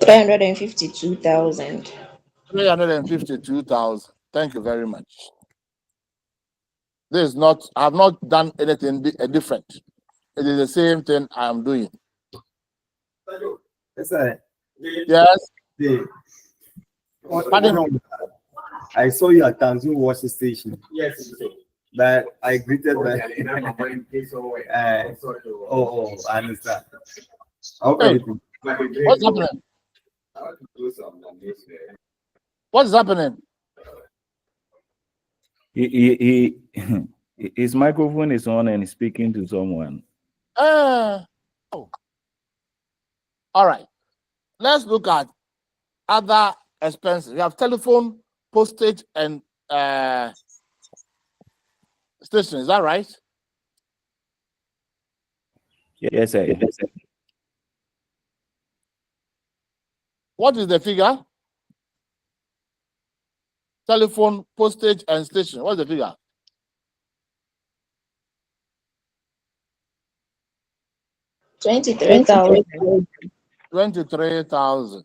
352,000. 352,000. Thank you very much. This is not, I have not done anything different. It is the same thing I am doing. Yes. Pardon? I saw you at Tanzania Wash Station. Yes. But I greeted them. I understand. Hey, what's happening? What's happening? His microphone is on and he's speaking to someone. Oh. All right. Let's look at other expenses. We have telephone, postage, and station. Is that right? Yes, sir. What is the figure? Telephone, postage, and station. What's the figure? $23,000. 23,000.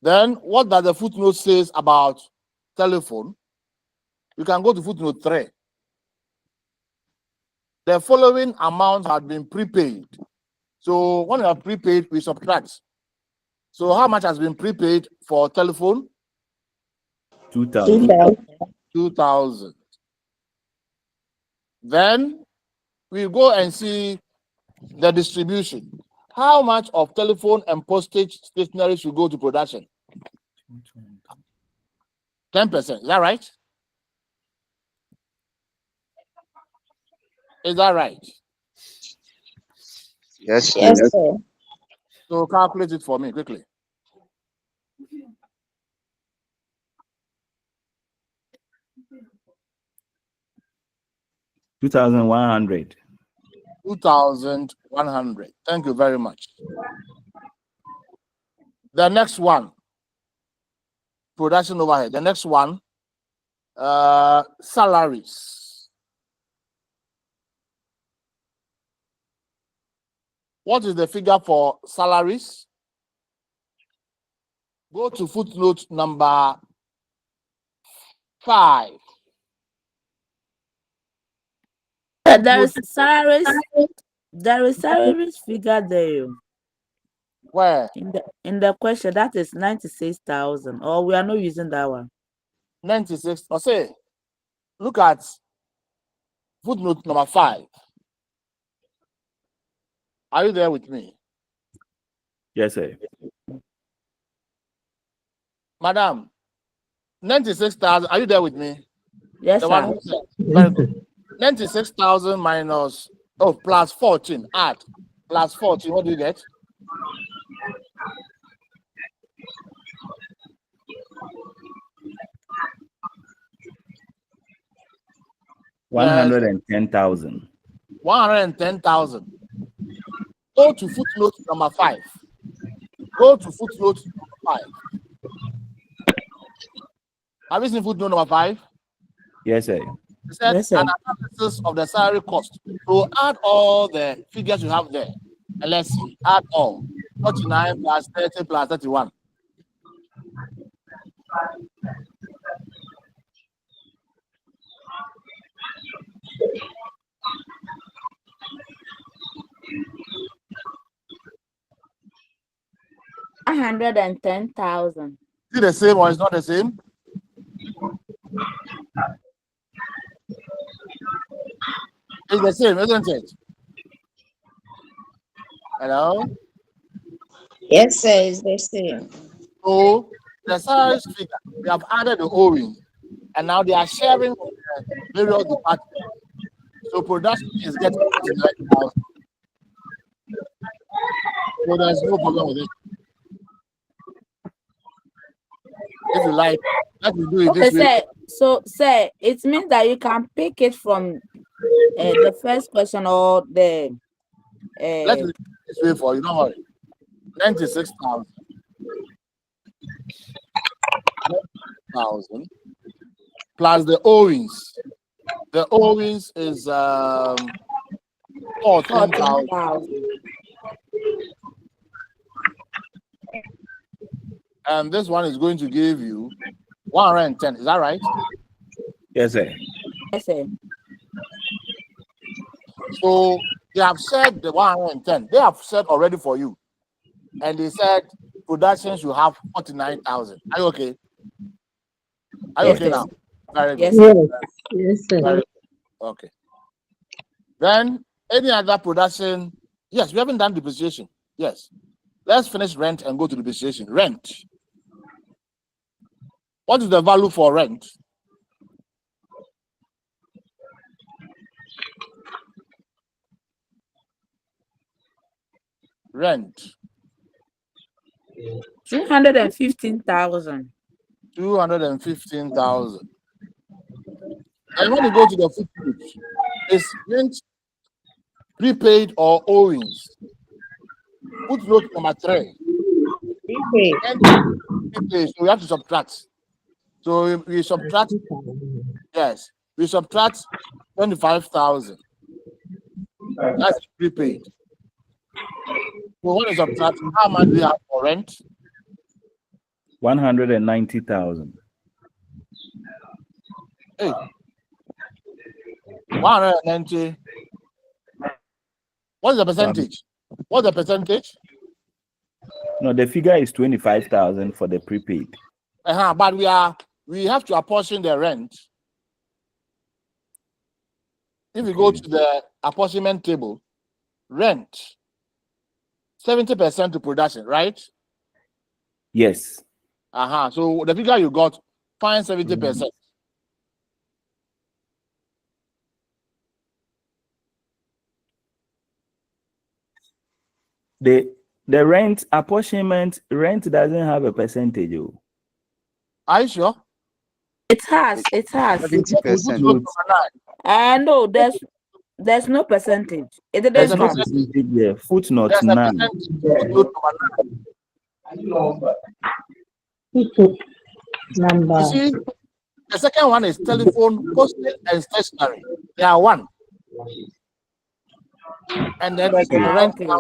Then what does the footnote says about telephone? You can go to footnote 3. The following amount had been prepaid. So when you have prepaid, we subtract. So how much has been prepaid for telephone? 2,000. 2,000. Then we go and see the distribution. How much of telephone and postage stationery should go to production? 10%. Is that right? Is that right? Yes, sir. So calculate it for me quickly. $2,100. 2,100. Thank you very much. The next one, production overhead. The next one, salaries. What is the figure for salaries? Go to footnote number 5. There is salaries. There is salaries figure there. Where? In the question, that is 96,000. Or we are not using that one. 96. Or say, look at footnote number 5. Are you there with me? Yes, sir. Madam, 96,000. Are you there with me? Yes, The sir. one who said, very good. 96,000 minus, plus 14. Add. Plus 14. What do you get? 110,000. 110,000. Go to footnote number 5. Go to footnote number 5. Have you seen footnote number 5? Yes, sir. It said Yes, sir. an analysis of the salary cost. So add all the figures you have there. And let's see. Add all. 49 plus 30 plus 31. $110,000. Is it the same or it's not the same? It's the same, isn't it? Hello? Yes, sir, it's the same. So the salary figure, we have added the owing, and now they are sharing with the various departments. So production is getting 49,000. So there's no problem with it. If you like, let me do it Okay, this way. sir. So, sir, it means that you can pick it from the first question or the. Let me do it this way for you. Don't worry. 96,000. 90,000 plus the owings. The owings is 14,000. 14,000. And this one is going to give you 110. Is that right? Yes, sir. Yes, sir. So they have said the 110. They have said already for you. And they said production should have 49,000. Are you okay? Are you Yes, okay sir. now? Very Yes, good. sir. Yes, sir. Very good. Okay. Then any other production? Yes, we haven't done depreciation. Yes. Let's finish rent and go to depreciation. Rent. What is the value for rent? Rent. 215,000. 215,000. And when you go to the footnote, is rent prepaid or owings? Footnote number 3. Prepaid. Rent prepaid, so we have to subtract. So we subtract, yes, we subtract 25,000. That's prepaid. So when you subtract, how much do you have for rent? 190,000. Hey, 190. What's the percentage? What's the percentage? No, the figure is 25,000 for the prepaid. But we have to apportion the rent. If you go to the apportionment table, rent 70% to production, right? Yes. So the figure you got, find 70%. The rent apportionment, rent doesn't have a percentage. Oh. Are you sure? It has. It has. 70%. No, there's no percentage. It There's didn't a come. Percentage there. Footnote There's a 9. percentage. Footnote number 9. You see, the second one is telephone, postage, and stationery. They are one. And then there's the rent. Okay.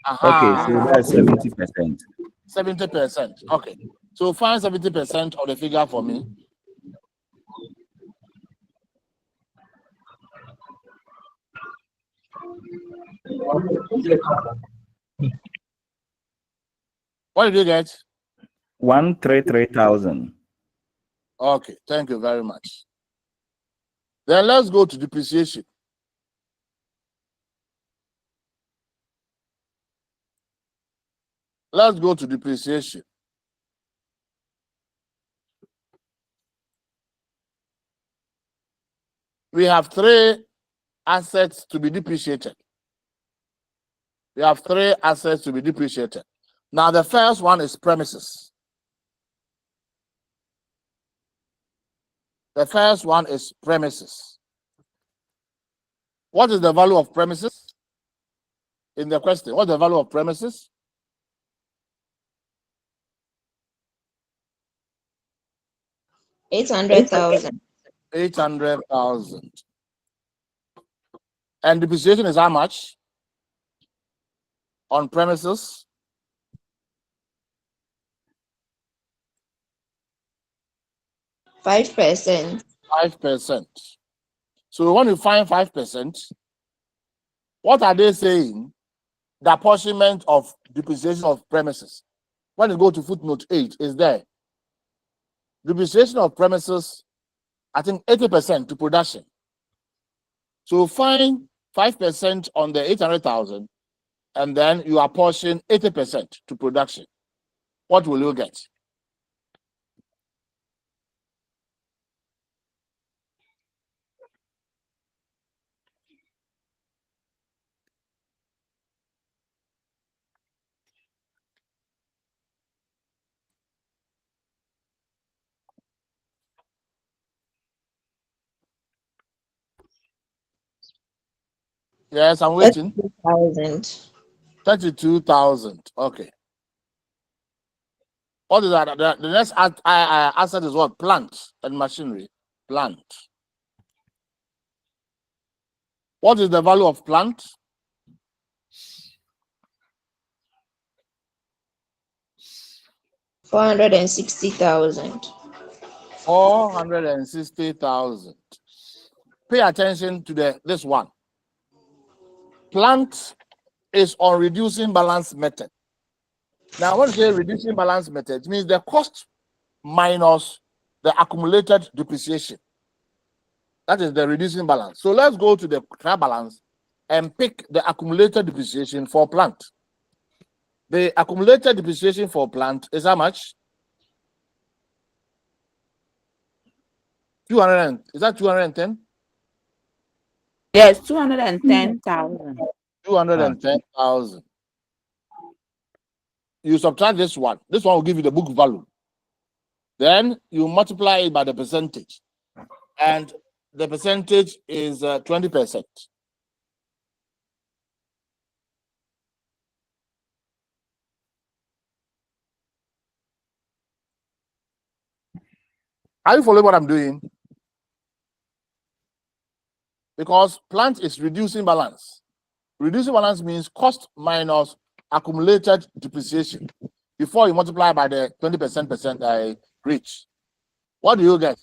Okay, so that's 70%. 70%. Okay. So find 70% of the figure for me. What did you get? 133,000. Okay, thank you very much. Then let's go to depreciation. Let's go to depreciation. We have 3 assets to be depreciated. We have 3 assets to be depreciated. Now, the first one is premises. The first one is premises. What is the value of premises? In the question, what's the value of premises? $800,000. 800,000. And depreciation is how much? On premises? 5%. 5%. So when you find 5%, what are they saying? The apportionment of depreciation of premises. When you go to footnote 8, is there. Depreciation of premises, I think 80% to production. So find 5% on the 800,000, and then you apportion 80% to production. What will you get? Yes, I'm waiting. 32,000. 32,000. Okay. What is that? The next asset is what? Plant and machinery. Plant. What is the value of plant? $460,000. 460,000. Pay attention to this one. Plant is on reducing balance method. Now, when you say reducing balance method, it means the cost minus the accumulated depreciation. That is the reducing balance. So let's go to the trial balance and pick the accumulated depreciation for plant. The accumulated depreciation for plant is how much? 200. Is that 210? Yes, 210,000. 210,000. You subtract this one. This one will give you the book value. Then you multiply it by the percentage. And the percentage is 20%. Are you following what I'm doing? Because plant is reducing balance. Reducing balance means cost minus accumulated depreciation before you multiply by the 20% I reach. What do you get?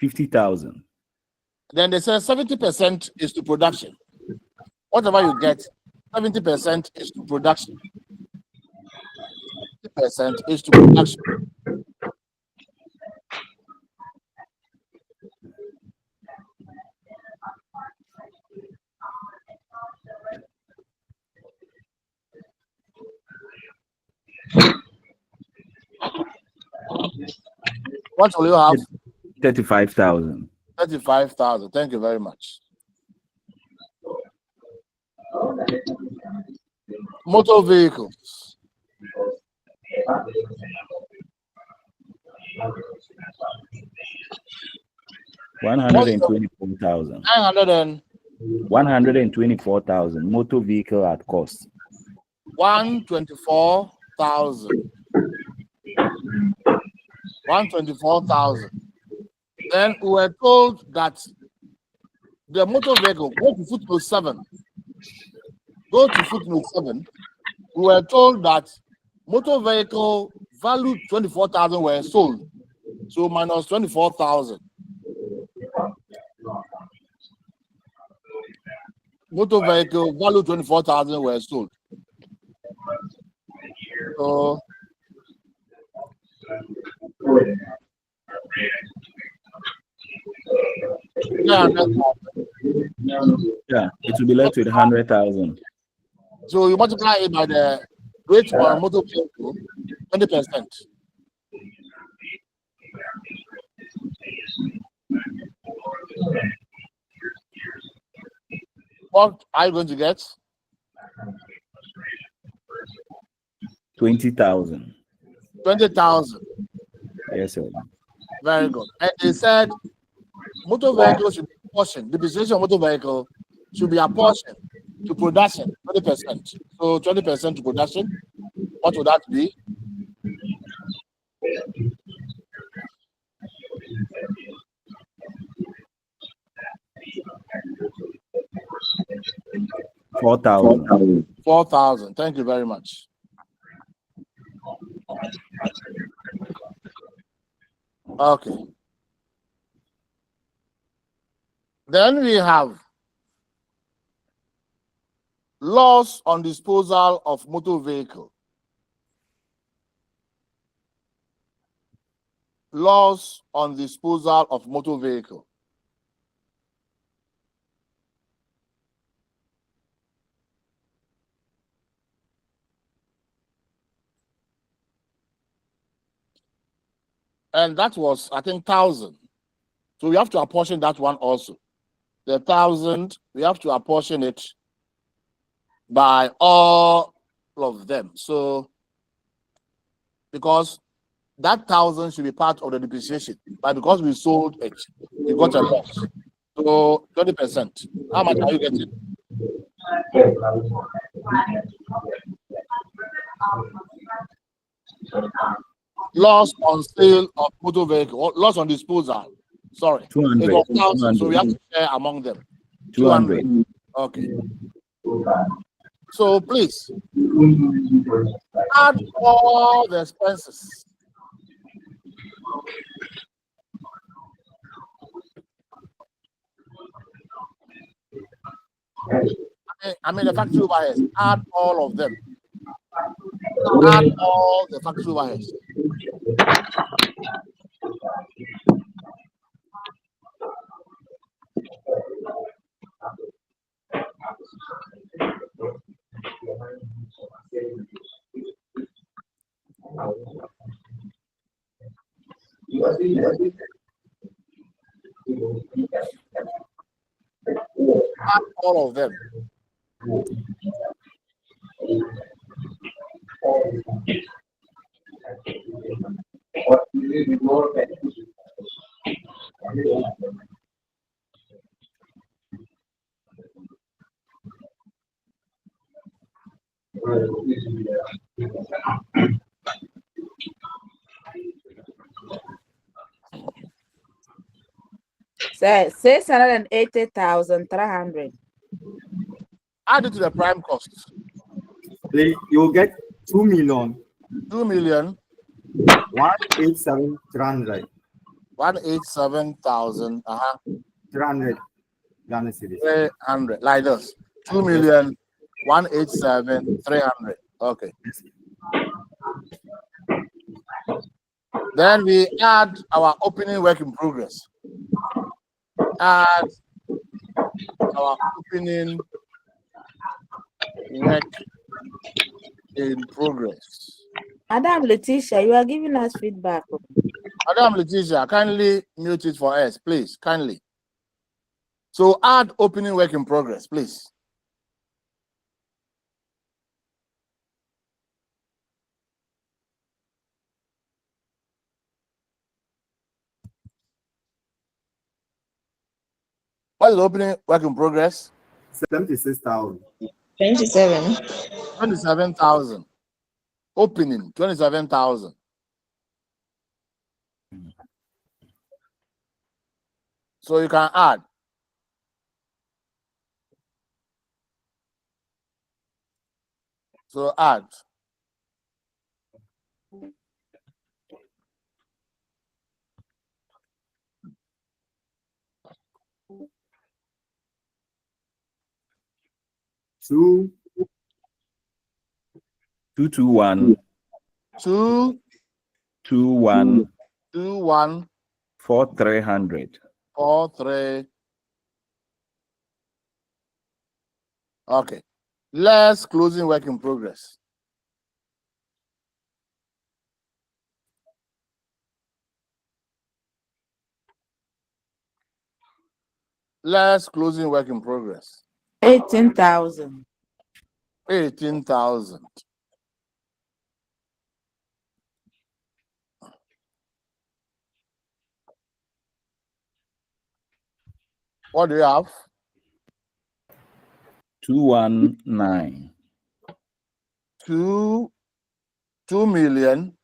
$50,000. Then they say 70% is to production. Whatever you get, 70% is to production. 50% is to production. What will you have? 35,000. 35,000. Thank you very much. Motor vehicles. $124,000. 124,000. Motor vehicle at cost. 124,000. 124,000. Then we were told that the motor vehicle, go to footnote 7. Go to footnote 7. We were told that motor vehicle valued 24,000 were sold. So minus 24,000. Motor vehicle value 24,000 were sold. So yeah, it will be left with 100,000. so you multiply it by the rate on motor vehicle, 20%. What are you going to get? 20,000. 20,000. Yes, sir. Very good. And they said motor vehicle should be apportioned. Depreciation of motor vehicle should be apportioned to production, 20%. So 20% to production. What would that be? $4,000. 4,000. Thank you very much. Okay. Then we have loss on disposal of motor vehicle. Loss on disposal of motor vehicle. And that was, I think, 1,000. So we have to apportion that one also. The 1,000, we have to apportion it by all of them. So, because that 1,000 should be part of the depreciation, but because we sold it, we got a loss. So 20%. How much are you getting? Loss on sale of motor vehicle, or loss on disposal. Sorry, 200. it was 1,000, so we have to share among them. 200. Okay. So please add all the expenses. I mean the factory overheads. Add all of them. Add all the factory overheads. Add all of them. Say 680,300. Add it to the prime cost. Please, you'll get 2 million. 2 million. 187,300. 187,000. 300 Ghana cedis. 300. Like this. 2 million. 187,300. Okay. Then we add our opening work in progress. Add our opening work in progress. Madam Letitia, you are giving us feedback. Madam Letitia, kindly mute it for us, please. Kindly. So add opening work in progress, please. What is the opening work in progress? 76,000. 27. 27,000. Opening 27,000. So you can add. So add. Two. 221. 2, 21. 21, 4300. 43. Okay. Less closing work in progress. Less closing work in progress. 18,000. 18,000. What do you have? 219. 2 million.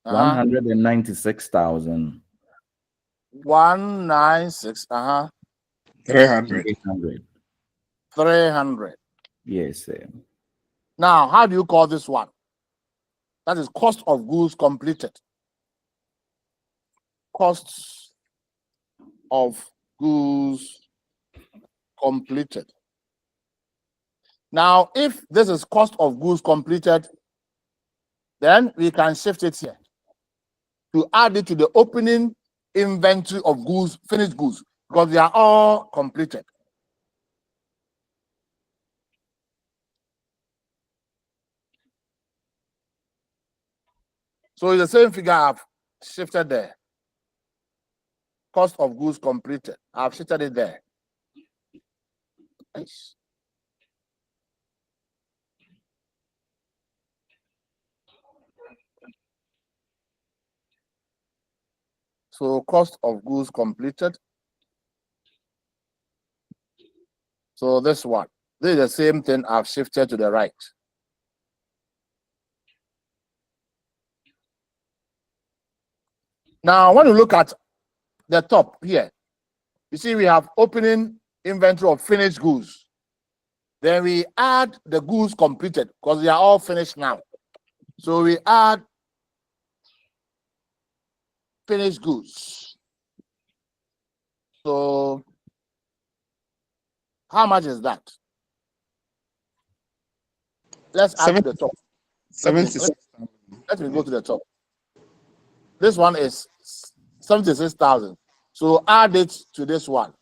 196,000. 196. 300. 800. 300. Yes, sir. Now, how do you call this one? That is cost of goods completed. Costs of goods completed. Now, if this is cost of goods completed, then we can shift it here to add it to the opening inventory of goods, finished goods, because they are all completed. So it's the same figure I've shifted there. Cost of goods completed. I've shifted it there. Nice. So cost of goods completed. So this one. This is the same thing I've shifted to the right. Now, when you look at the top here, you see we have opening inventory of finished goods. Then we add the goods completed because they are all finished now. So we add finished goods. So how much is that? Let's add to the top. 76. Let me go to the top. This one is 76,000. So add it to this one.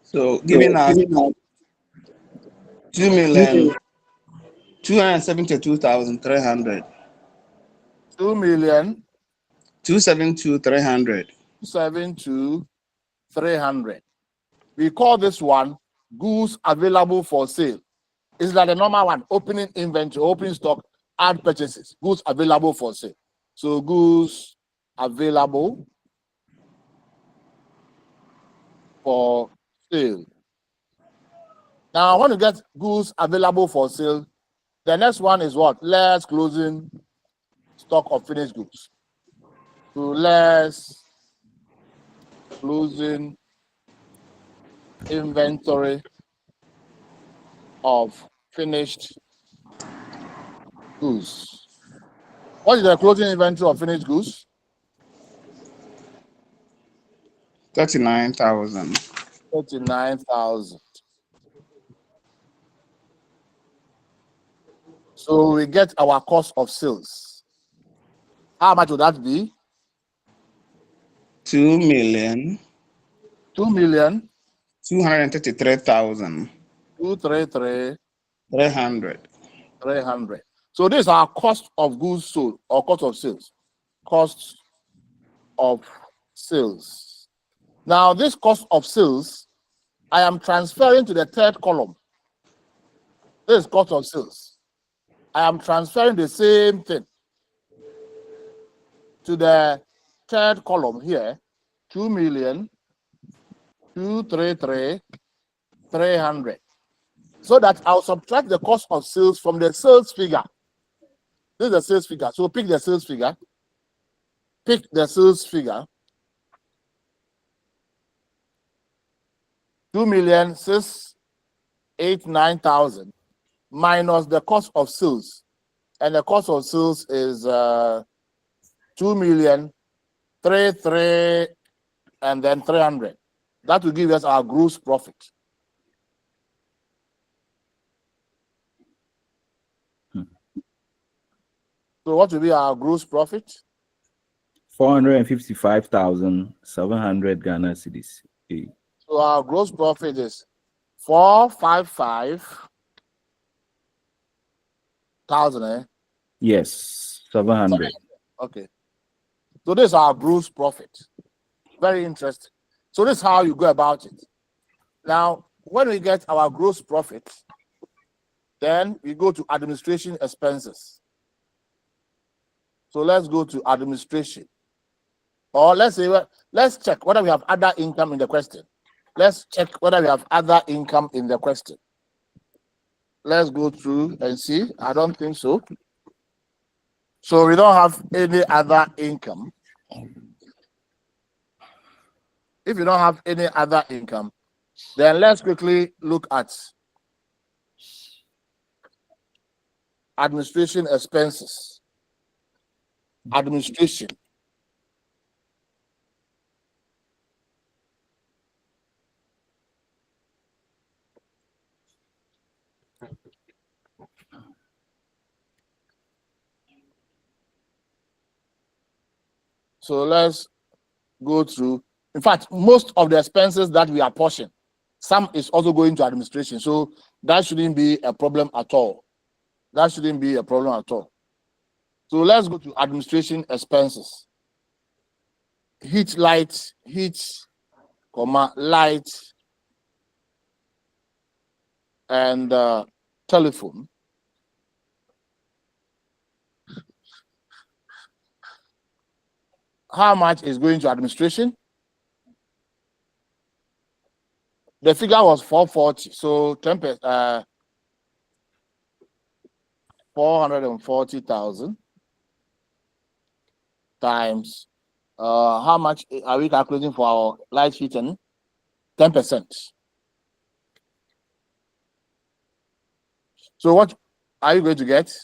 So giving us 2,272,300. 2,000,000. 272,300. 7,2,300. We call this one goods available for sale. It's like the normal one, opening inventory, opening stock, add purchases, goods available for sale. So goods available for sale. Now, I want to get goods available for sale. The next one is what? Less closing stock of finished goods. So less closing inventory of finished goods. What is the closing inventory of finished goods? 39,000. 39,000. So we get our cost of sales. How much would that be? 2,233,300. 2,233,300. So this is our cost of goods sold or cost of sales. Cost of sales. Now this cost of sales, I am transferring to the third column. This is cost of sales. I am transferring the same thing to the third column here, 2,233,300. So that I'll subtract the cost of sales from the sales figure. This is the sales figure. So pick the sales figure. Pick the sales figure. 2,689,000 minus the cost of sales. And the cost of sales is 2,033,000 and then 300. That will give us our gross profit. So what will be our gross profit? 455,700 Ghana cedis. So our gross profit is 455,000. Yes, 700. Okay. So this is our gross profit. Very interesting. So this is how you go about it. Now, when we get our gross profit, then we go to administration expenses. So let's go to administration. Or let's say, let's check whether we have other income in the question. Let's check whether we have other income in the question. Let's go through and see. I don't think so. So we don't have any other income. If you don't have any other income, then let's quickly look at administration expenses. Administration. So let's go through. In fact, most of the expenses that we are portion, some is also going to administration. So that shouldn't be a problem at all. That shouldn't be a problem at all. So let's go to administration expenses. Heat, light, light, and telephone. How much is going to administration? The figure was 440. So 10%, 440,000 times how much are we calculating for our light, heat, and 10%? So what are you going to get?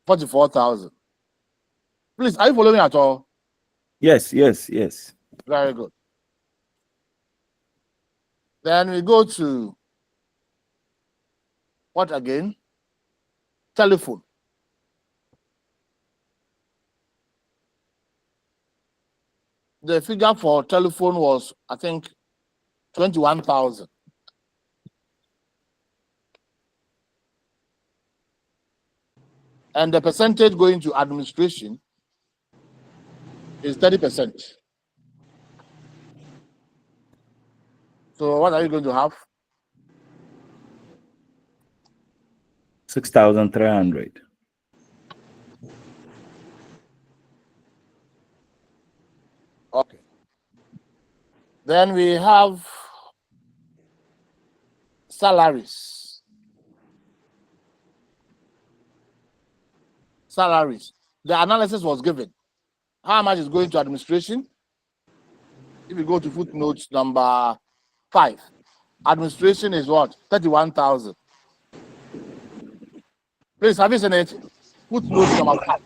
44,000. Please, are you following at all? Yes, yes, yes. Very good. Then we go to what again? Telephone. The figure for telephone was, I think, 21,000. And the percentage going to administration is 30%. So what are you going to have? 6,300. Okay. Then we have salaries. Salaries. The analysis was given. How much is going to administration? If you go to footnote number 5, administration is what? 31,000. Please, have you seen it? Footnote number 5.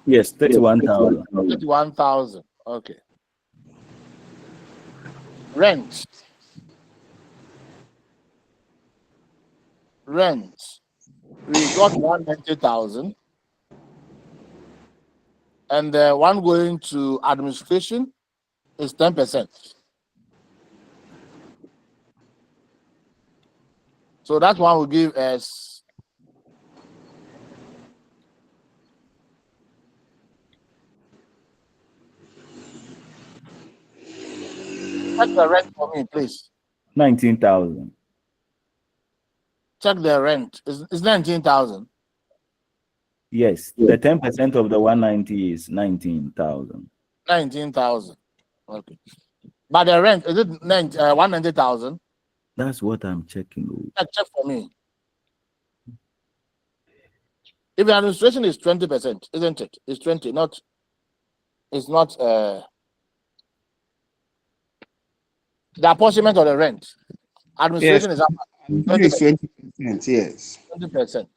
Yes, 31,000. 31,000. Okay. Rent. Rent. We got 190,000. And the one going to administration is 10%. So that one will give us check the rent for me, please. 19,000. Check the rent. It's 19,000. Yes, the 10% of the 190 is 19,000. 19,000. Okay. But the rent, is it 190,000? That's what I'm checking. Check for me. If the administration is 20%, isn't it? It's 20, not, it's not the apportionment of the rent. Administration is up 20%, yes. 20%.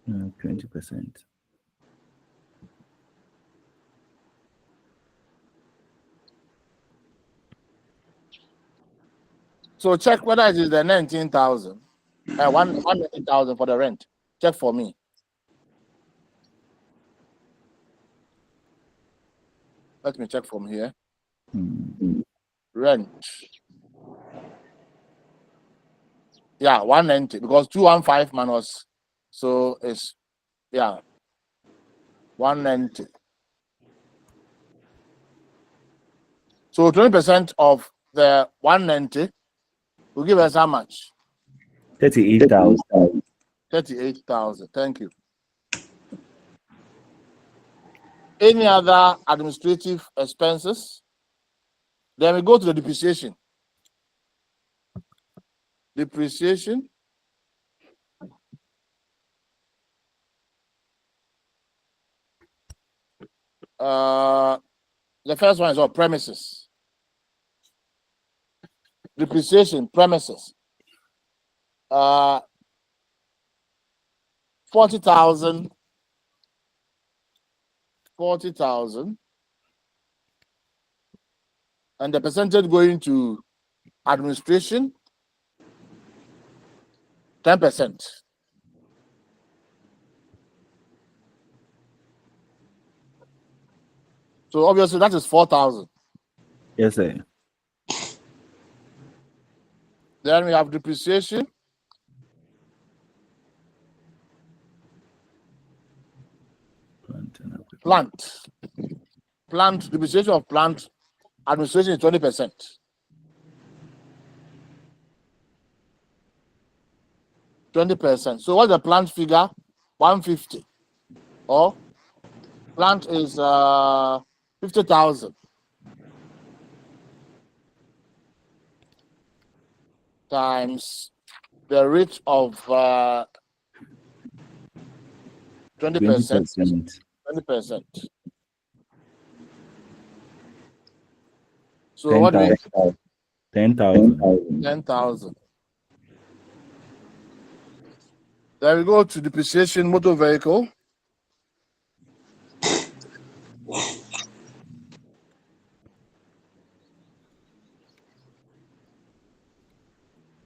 Mm, 20%. So check whether it is the 19,000, 190,000 for the rent. Check for me. Let me check from here. Rent. Yeah, 190 because 215 minus, so it's, yeah, 190. So 20% of the 190 will give us how much? 38,000. 38,000. Thank you. Any other administrative expenses? Then we go to the depreciation. Depreciation. The first one is on premises. Depreciation, premises. 40,000. 40,000. And the percentage going to administration, 10%. So obviously that is 4,000. Yes, sir. Then we have depreciation. Plant. Plant, depreciation of plant, administration is 20%. 20%. So what's the plant figure? 150. Or plant is 50,000 times the rate of 20%. 20%. So what do we 10,000. 10,000. Then we go to depreciation motor vehicle.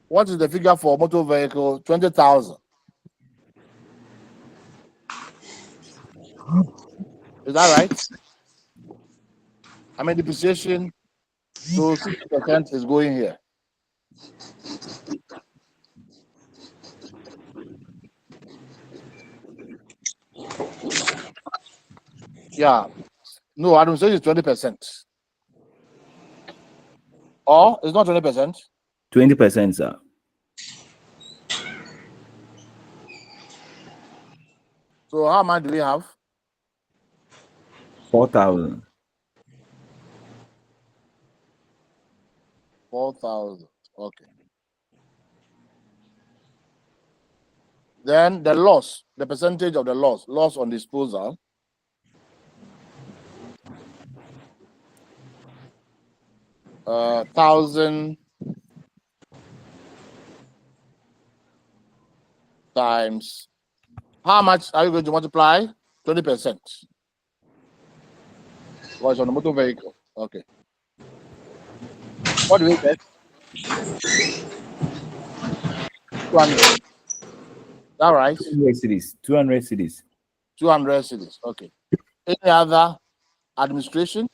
What is the figure for motor vehicle? 20,000. Is that right? I mean depreciation, so 60% is going here. Yeah. No, administration is 20%. Or it's not 20%. 20%, sir. So how much do we have? 4,000. 4,000. Okay. Then the loss, the percentage of the loss on disposal. $1,000 times. How much are you going to multiply? 20%. Was on the motor vehicle. Okay. What do we get? 200. Is that right? 200 cities. 200 cities. 200 cities. Okay. Any other administration?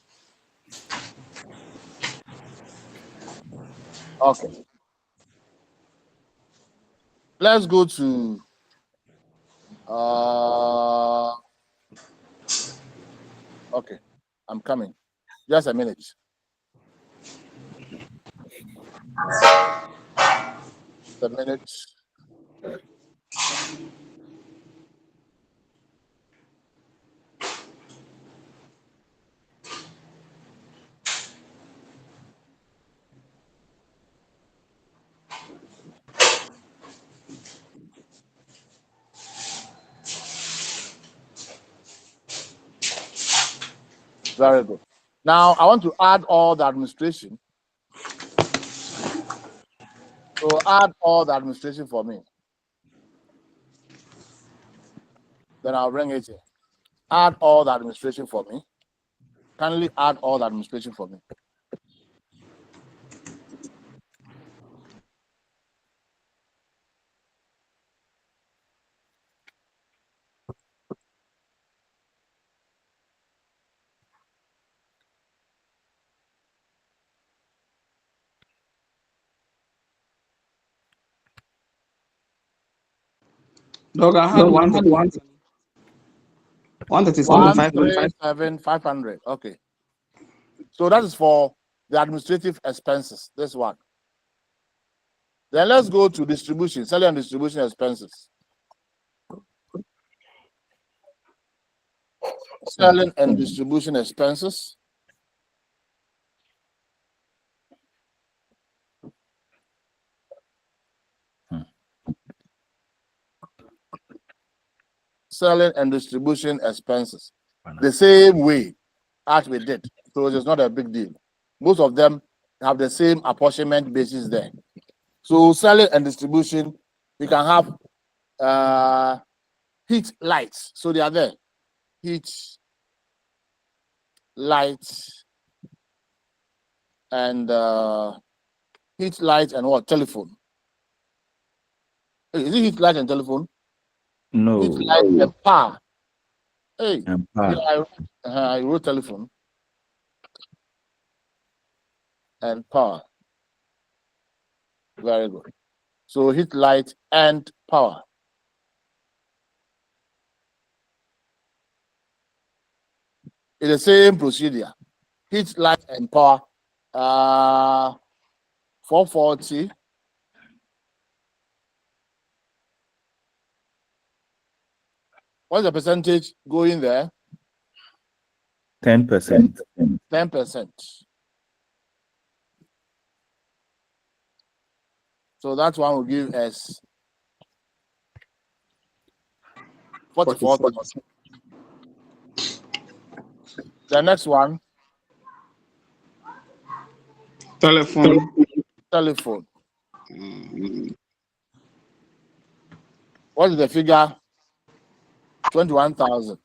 Okay. Let's go to okay. I'm coming. Just a minute. A minute. Very good. Now I want to add all the administration. So add all the administration for me. Then I'll bring it here. Add all the administration for me. Kindly add all the administration for me. Dog, I had 137,500. Okay. So that is for the administrative expenses. This one. Then let's go to distribution, selling and distribution expenses. Selling and distribution expenses. Selling and distribution expenses. The same way as we did. So it's not a big deal. Most of them have the same apportionment basis there. So selling and distribution, we can have heat, lights. So they are there. Heat, lights, and heat, light, and what? Telephone. Hey, is it heat, light, and telephone? No. Heat, light, and power. Hey, And yeah, power. I wrote telephone and power. Very good. So heat, light, and power. It's the same procedure. Heat, light, and power. 440. What's the percentage going there? 10%. 10%. So that one will give us 44,000. The next one, Telephone. telephone. What is the figure? 21,000.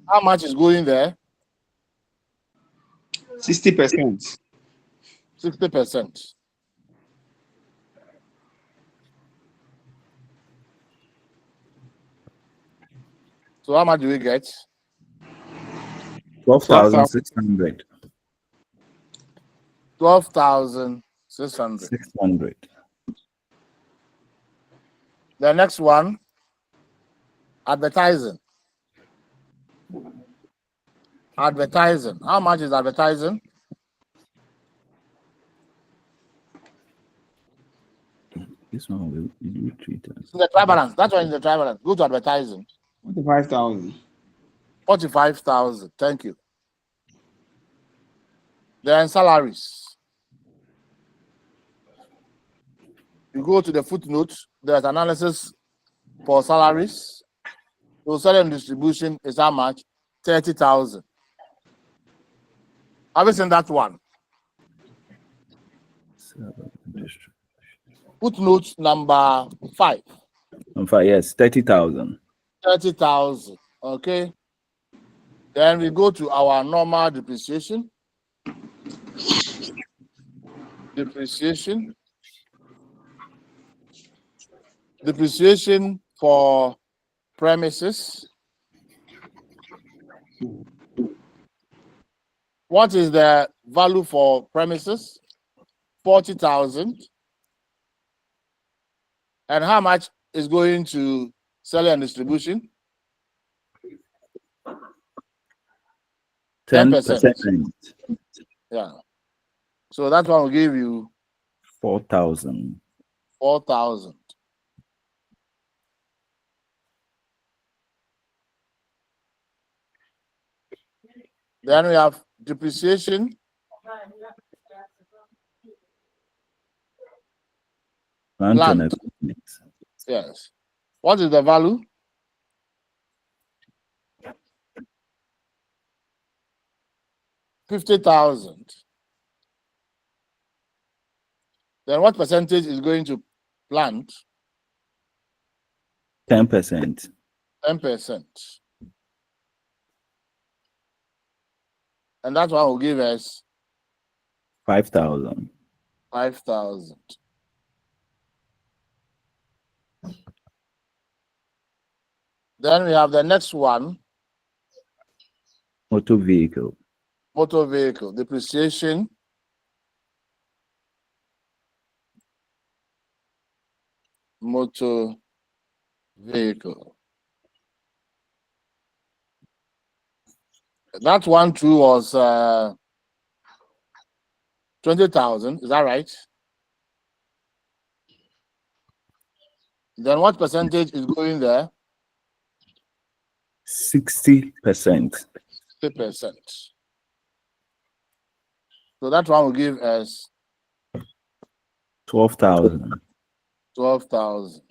How much is going there? 60%. 60%. So how much do we get? 12,600. 12,600. 600. The next one, advertising. Advertising. How much is advertising? This one will you treat us. In the trial balance. That one is the trial balance. Go to advertising. 45,000. 45,000. Thank you. Then salaries. You go to the footnote. There's analysis for salaries. So selling and distribution is how much? 30,000. Have you seen that one? Footnote number 5. Yes, 30,000. 30,000. Okay. Then we go to our normal depreciation. Depreciation. Depreciation for premises. What is the value for premises? 40,000. And how much is going to selling and distribution? 10%. Yeah. So that one will give you 4,000. 4,000. Then we have depreciation. Plant and Land. equipment. Yes. What is the value? 50,000. Then what percentage is going to plant? 10%. 10%. And that one will give us 5,000. 5,000. Then we have the next one, Motor vehicle. motor vehicle, depreciation. Motor vehicle. That one too was 20,000. Is that right? Then what percentage is going there? 60%. 50%. So that one will give us 12,000. 12,000.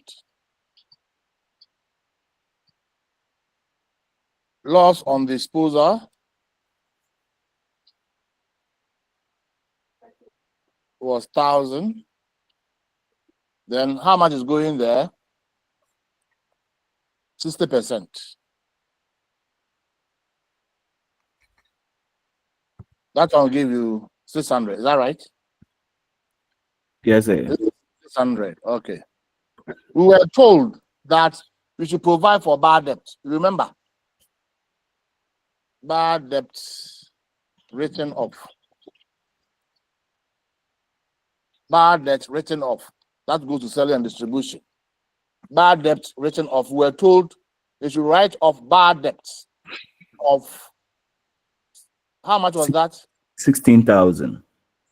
Loss on disposal was 1,000. Then how much is going there? 60%. That one will give you 600. Is that right? Yes, sir. 600. Okay. We were told that we should provide for bad debt. Remember, bad debt written off. Bad debt written off. That goes to selling and distribution. Bad debt written off. We were told they should write off bad debts of how much was that? 16,000.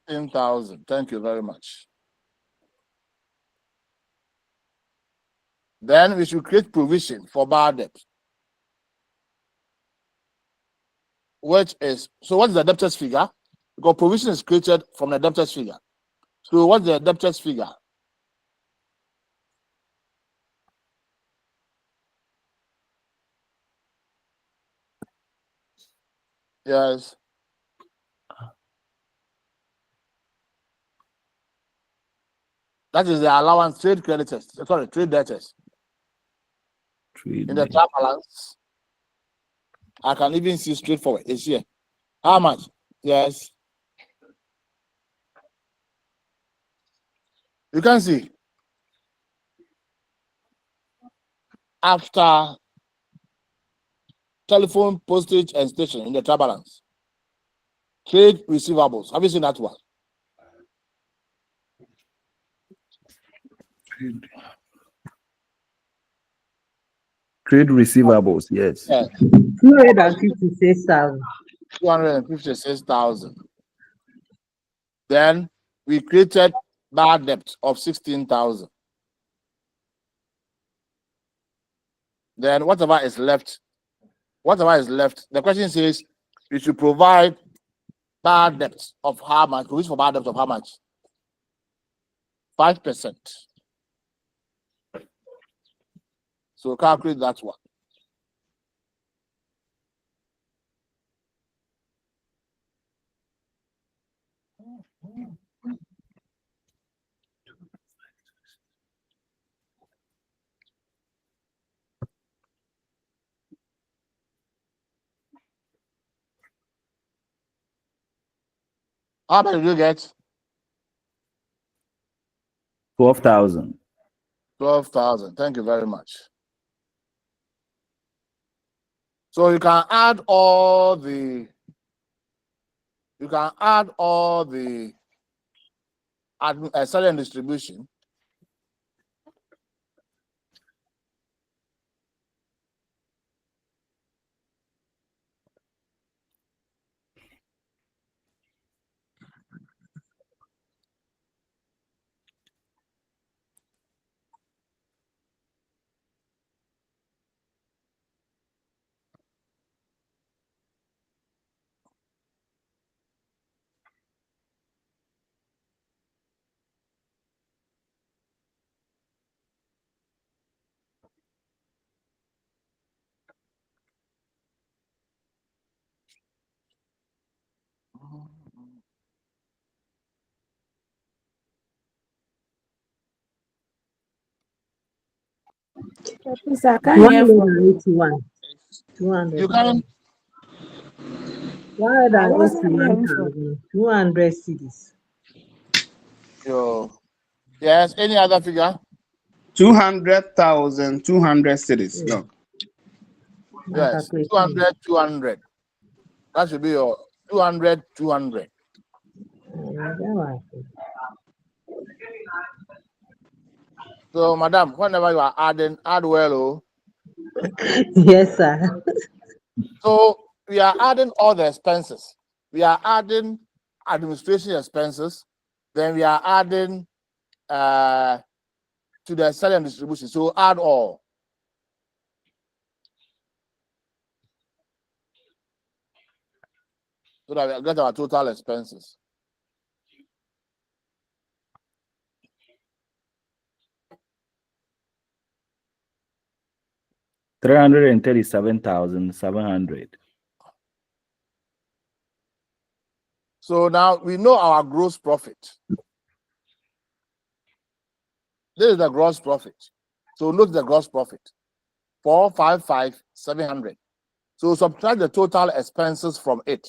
10,000. Thank you very much. Then we should create provision for bad debt. Which is, so what is the debtor's figure? Because provision is created from the debtor's figure. So what's the debtor's figure? Yes. That is the allowance, trade creditors, sorry, trade debtors. In the trial balance, I can even see straightforward. It's here. How much? Yes. You can see. After telephone, postage, and station in the trial balance, trade receivables. Have you seen that one? Trade receivables, yes. Yeah. 256,000. 256,000. Then we created bad debt of 16,000. Then whatever is left, the question says we should provide bad debt of how much? Provision for bad debt of how much? 5%. So calculate that one. How much did you get? 12,000. 12,000. Thank you very much. So you can add all the selling and distribution. Please, I can't hear from you. 181. 200. You can 200 cities. yes, any other figure? 200,000, 200 cities. Look. Yes, 200, 200. That should be your 200, 200. So, madam, whenever you are adding, add well. Oh. Yes, sir. So, we are adding all the expenses. We are adding administration expenses, then we are adding to the selling and distribution. So add all. So that we get our total expenses. $337,700. So now we know our gross profit. This is the gross profit. So note the gross profit. 455,700. So subtract the total expenses from it.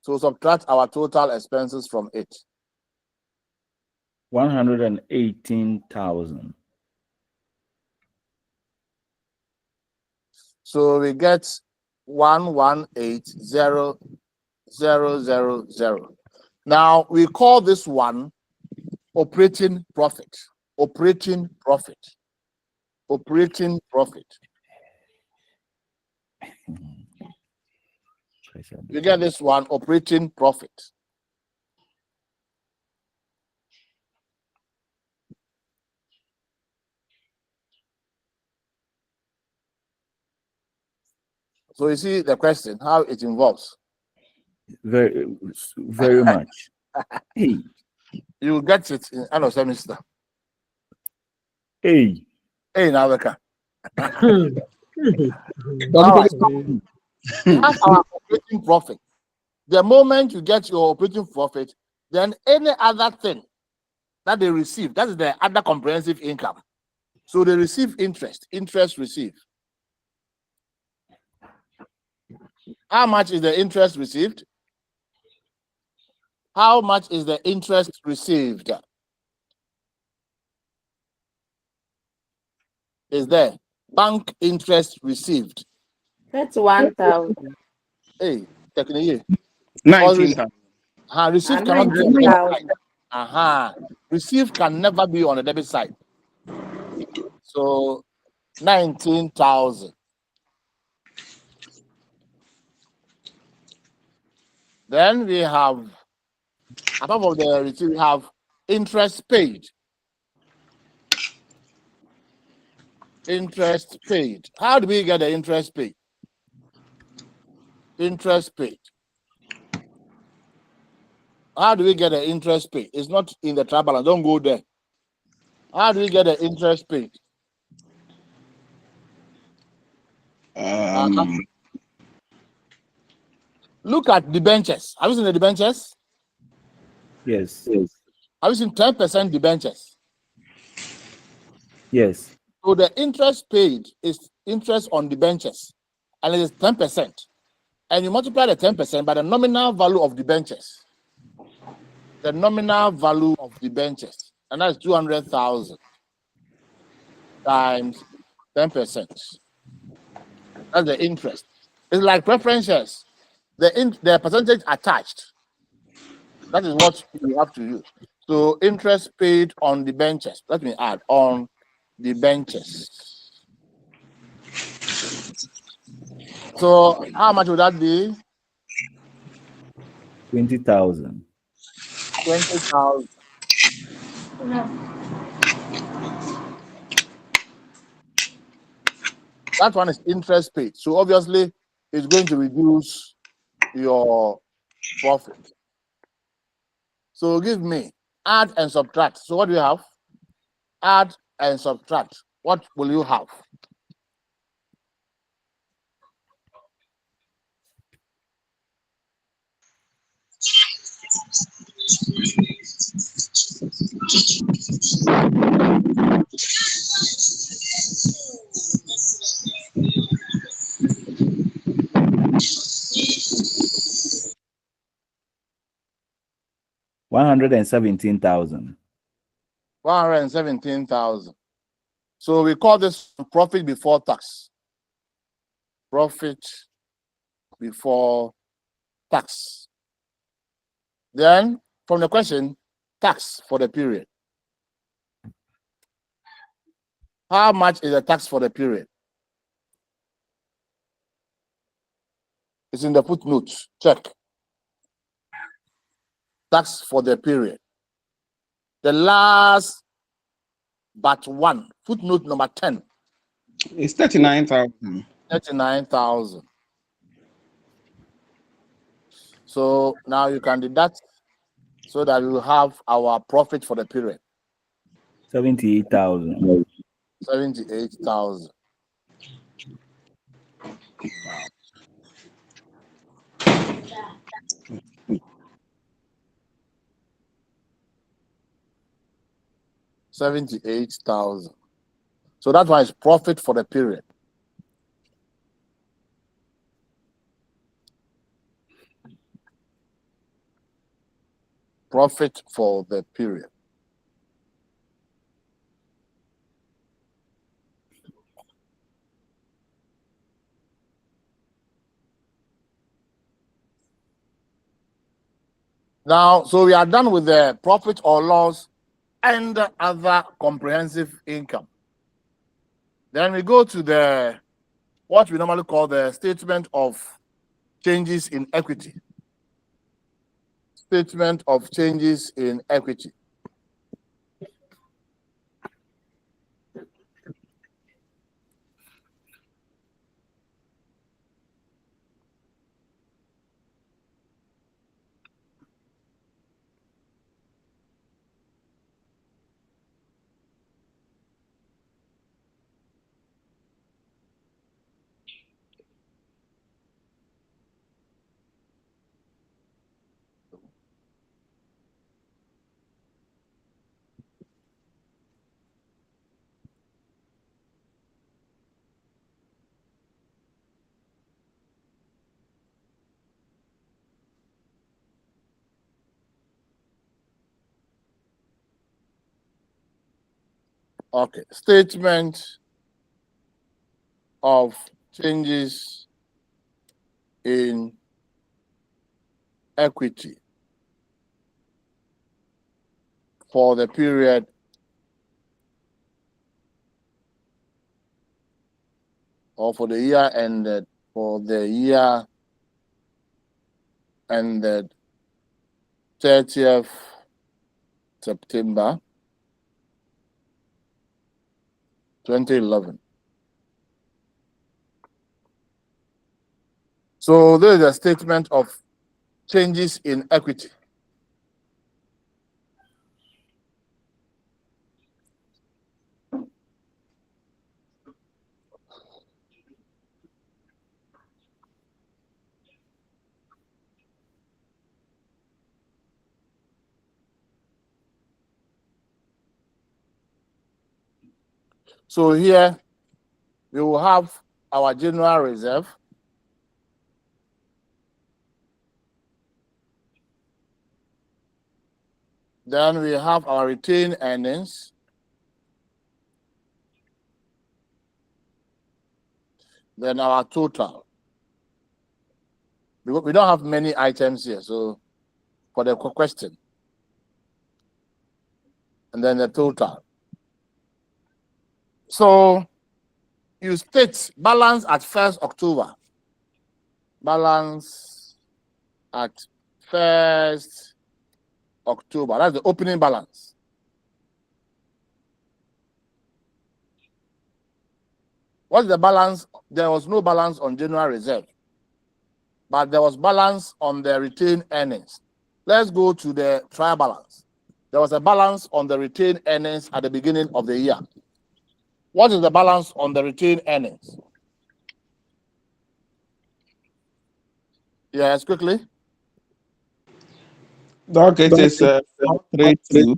So subtract our total expenses from it. 118,000. So we get 118,000. Now we call this one operating profit. Operating profit. Operating profit. You get this one, operating profit. So you see the question, how it involves. Very, very much. Hey, You will get it in end of semester. hey. Hey, now we can. Don't That's our operating profit. The moment you get your operating profit, then any other thing that they receive, that is the other comprehensive income. So they receive interest received. How much is the interest received? How much is the interest received? Is there bank interest received? That's 1,000. Hey, technically, 19,000. receive And cannot be on the debit side. 19,000. Receive can never be on the debit side. So 19,000. Then we have, apart from the receipt, we have interest paid. Interest paid. How do we get the interest paid? Interest paid. How do we get the interest paid? It's not in the trial balance. Don't go there. How do we get the interest paid? Look at debentures. Have you seen the debentures? Yes. Have you seen 10% debentures? Yes. So the interest paid is interest on debentures, and it is 10%. And you multiply the 10% by the nominal value of debentures. The nominal value of debentures, and that's 200,000 times 10%. That's the interest. It's like preferences. The percentage attached. That is what you have to use. So interest paid on debentures. Let me add on debentures. So how much would that be? 20,000. 20,000. That one is interest paid. So obviously, it's going to reduce your profit. So give me add and subtract. So what do you have? Add and subtract. What will you have? $117,000. 117,000. So we call this profit before tax. Profit before tax. Then from the question, tax for the period. How much is the tax for the period? It's in the footnote. Check. tax for the period. The last but one, footnote number 10, It's 39,000. 39,000. So now you can deduct so that we will have our profit for the period. 78,000. 78,000. $78,000. So that one is profit for the period. Profit for the period. Now, so we are done with the profit or loss and other comprehensive income. Then we go to the what we normally call the statement of changes in equity. Statement of changes in equity. Okay, statement of changes in equity for the period or for the year ended, for the year ended 30th September 2011. So there is a statement of changes in equity. So here we will have our general reserve. Then we have our retained earnings. Then our total. We don't have many items here, so for the question. And then the total. So you state balance at 1st October. Balance at 1st October. That's the opening balance. What's the balance? There was no balance on general reserve, but there was balance on the retained earnings. Let's go to the trial balance. There was a balance on the retained earnings at the beginning of the year. What is the balance on the retained earnings? Yes, quickly. Doc, it is 432.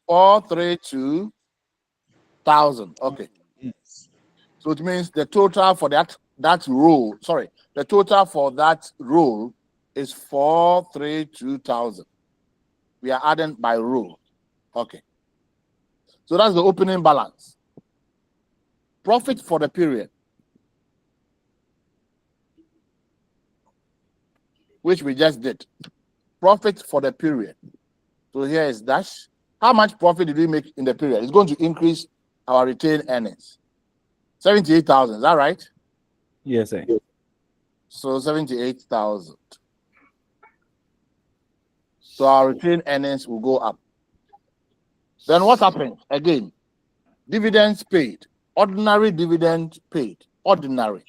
432,000. Okay. Yes. So it means the total for that role, the total for that role is 432,000. We are adding by rule. Okay. So that's the opening balance. Profit for the period, which we just did. Profit for the period. So here is dash. How much profit did we make in the period? It's going to increase our retained earnings. 78,000, is that right? Yes, sir. So 78,000. So our retained earnings will go up. Then what happens? Again, dividends paid, ordinary dividend paid, ordinary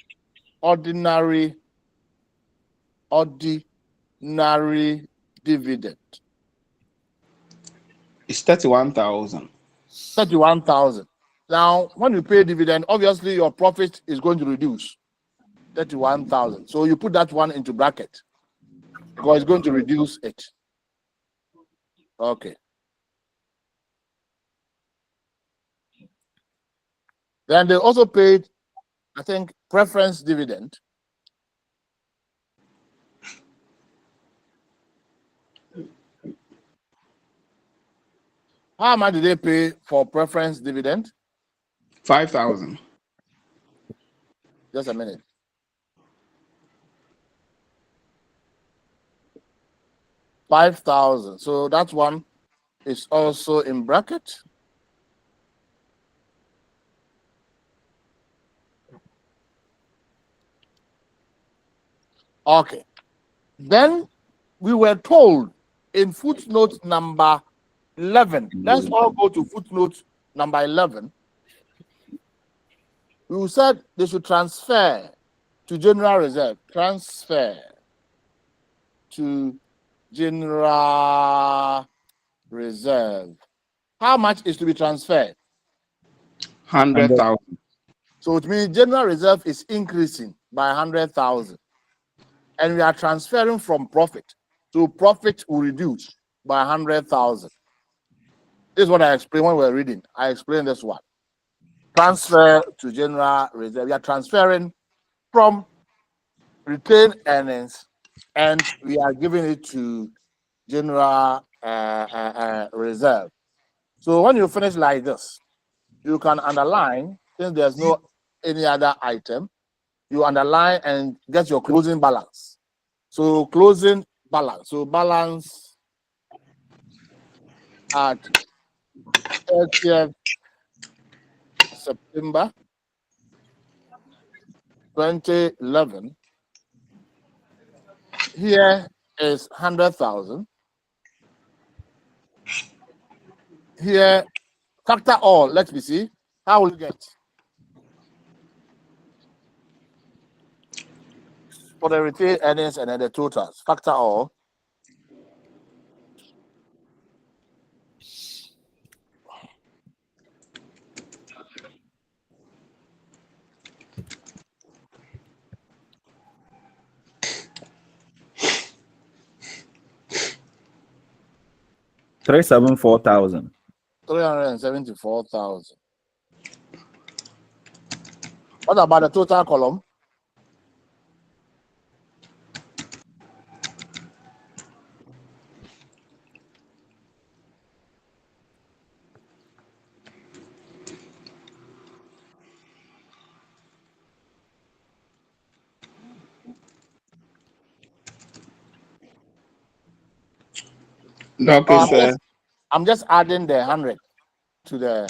dividend, It's 31,000. 31,000. Now, when you pay dividend, obviously your profit is going to reduce 31,000. So you put that one into bracket because it's going to reduce it. Okay. Then they also paid, I think, preference dividend. How much did they pay for preference dividend? 5,000. Just a minute. $5,000. So that one is also in bracket. Okay. Then we were told in footnote number 11. Let's all go to footnote number 11. We said they should transfer to general reserve. Transfer to general reserve. How much is to be transferred? 100,000. So it means general reserve is increasing by 100,000. And we are transferring from profit. So profit will reduce by 100,000. This is what I explained when we were reading. I explained this one. Transfer to general reserve. We are transferring from retained earnings and we are giving it to general reserve. So when you finish like this, you can underline, since there's no any other item, you underline and get your closing balance. So closing balance. So balance at 30th September 2011. Here is 100,000. Here, factor all. Let me see. How will you get? For the retained earnings and then the totals. Factor all. $374,000. 374,000. What about the total column? Doc Oh, is I'm just adding the 100 to the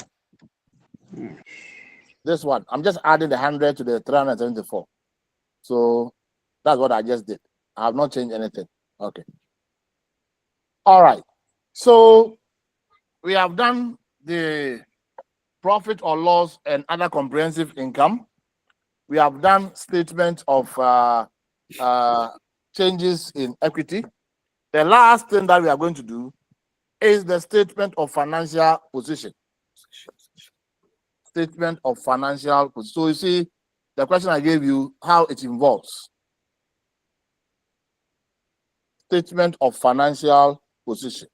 this one. I'm just adding the 100 to the 374. So that's what I just did. I have not changed anything. Okay. All right. So we have done the profit or loss and other comprehensive income. We have done statement of changes in equity. The last thing that we are going to do is the statement of financial position. Statement of financial position. So you see, the question I gave you, how it involves. Statement of financial position.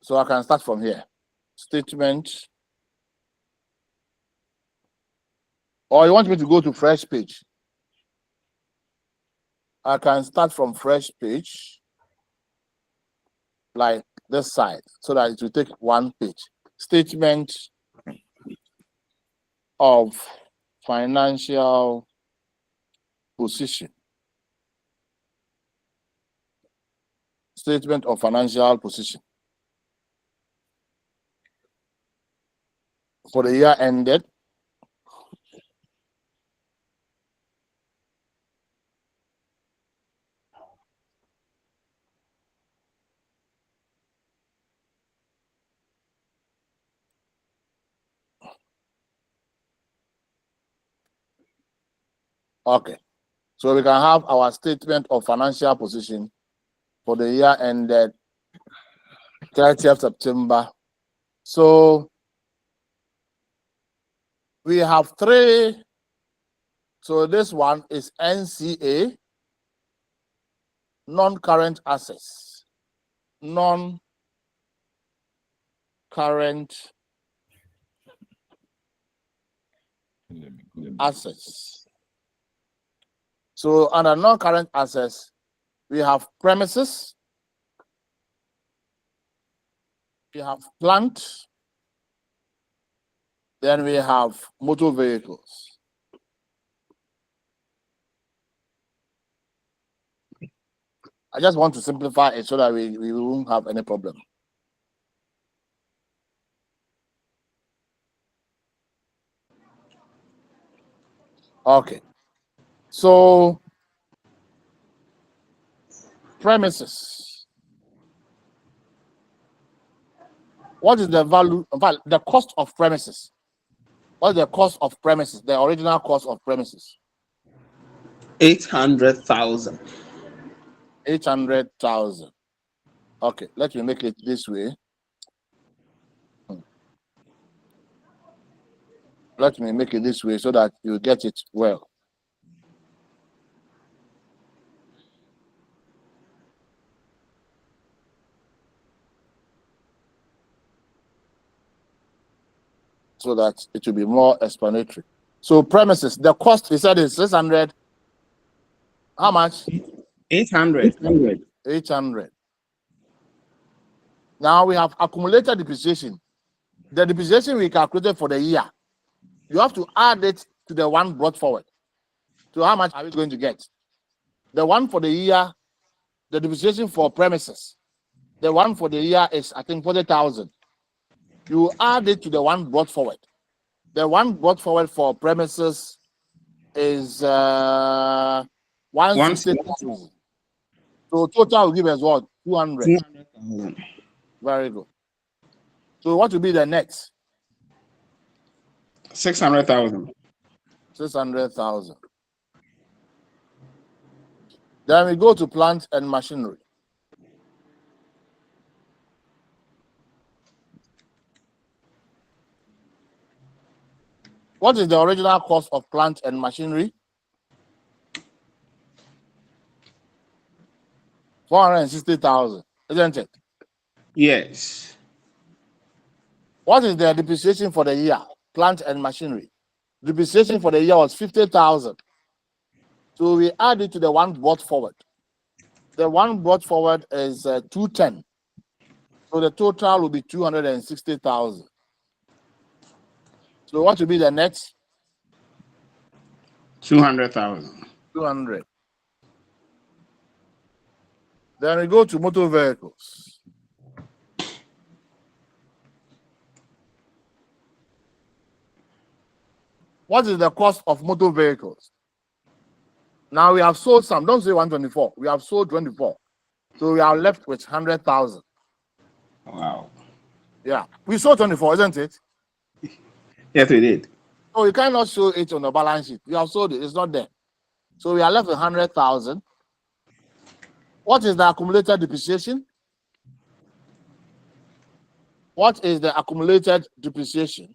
So I can start from here. Statement. Or you want me to go to fresh page? I can start from fresh page, like this side, so that it will take one page. Statement of financial position. Statement of financial position. For the year ended, Okay. So we can have our statement of financial position for the year ended 30th September. So we have three. So this one is NCA, non-current assets. Non-current assets. So under non-current assets, we have premises, we have plant, then we have motor vehicles. I just want to simplify it so that we won't have any problem. Okay. So premises. What is the value? In fact, the cost of premises. What is the cost of premises? The original cost of premises. 800,000. 800,000. Okay, let me make it this way. Let me make it this way so that you get it well. So that it will be more explanatory. So premises, the cost he said is 600. How much? 800. 800. Now we have accumulated depreciation. The depreciation we calculated for the year, you have to add it to the one brought forward. So how much are we going to get? The one for the year, the depreciation for premises, the one for the year is, I think, 40,000. You add it to the one brought forward. The one brought forward for premises is 160,000. So total will give us what? 200. 200,000. Very good. So what will be the next? 600,000. 600,000. Then we go to plant and machinery. What is the original cost of plant and machinery? 460,000, isn't it? Yes. What is the depreciation for the year? Plant and machinery. Depreciation for the year was 50,000. So we add it to the one brought forward. The one brought forward is 210. So the total will be 260,000. So what will be the next? 200,000. 200. Then we go to motor vehicles. What is the cost of motor vehicles? Now we have sold some. Don't say 124. We have sold 24. So we are left with 100,000. Wow. Yeah. We sold 24, isn't it? Yes, we did. Oh, you cannot show it on the balance sheet. You have sold it. It's not there. So we are left with 100,000. What is the accumulated depreciation? What is the accumulated depreciation?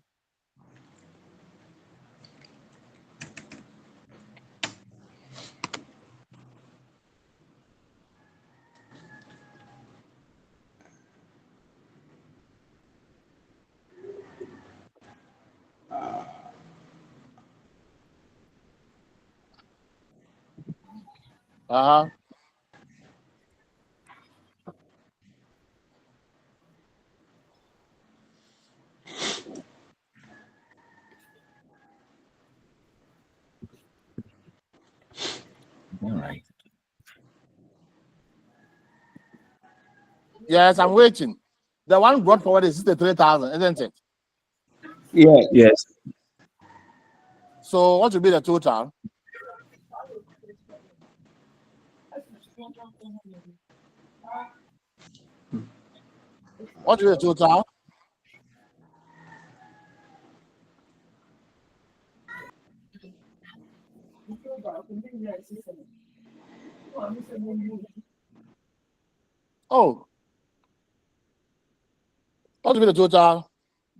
Uh-huh. All right. Yes, I'm waiting. The one brought forward is 63,000, isn't it? Yes. Yes. So what will be the total? What will be the total? Oh, what will be the total?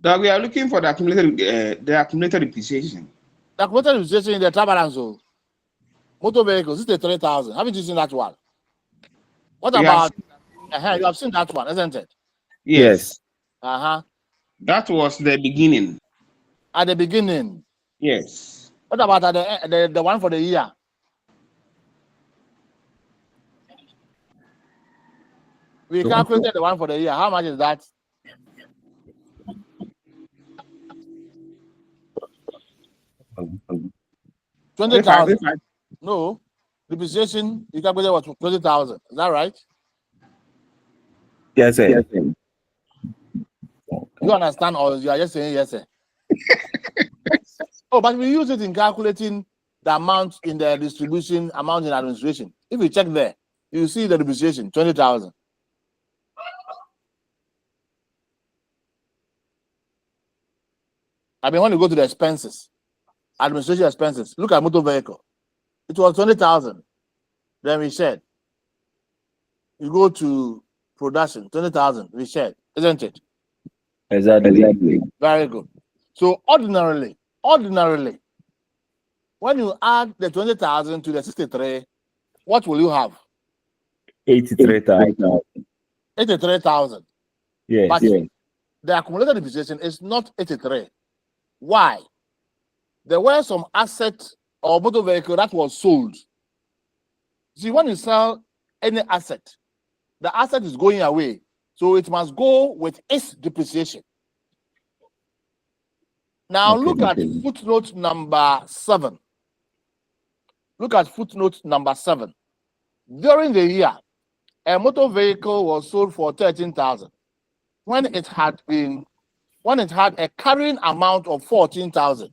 That we are looking for the accumulated depreciation. The accumulated depreciation in the trial balance. So, motor vehicles, 63,000. Haven't you seen that one? What We have about? You have seen that one, isn't it? yes. Uh-huh. That was the beginning. At the beginning. Yes. What about at the one for the year? We calculated the one for the year. How much is that? $20,000. No. Depreciation, you calculated was 20,000. Is that right? Yes, sir. You understand, or you are just saying yes, sir? Oh, but we use it in calculating the amount in the distribution, amount in administration. If you check there, you see the depreciation, 20,000. I mean, when you go to the expenses, administration expenses, look at motor vehicle. It was 20,000. Then we shared. You go to production, 20,000, we shared, isn't it? Exactly. Very good. So ordinarily, when you add the 20,000 to the 63, what will you have? 83,000. 83,000. Yes. But the accumulated depreciation is not 83. Why? There were some asset or motor vehicle that was sold. See, when you sell any asset, the asset is going away. So it must go with its depreciation. Now look at footnote number 7. Look at footnote number 7. During the year, a motor vehicle was sold for 13,000 when it had a carrying amount of 14,000.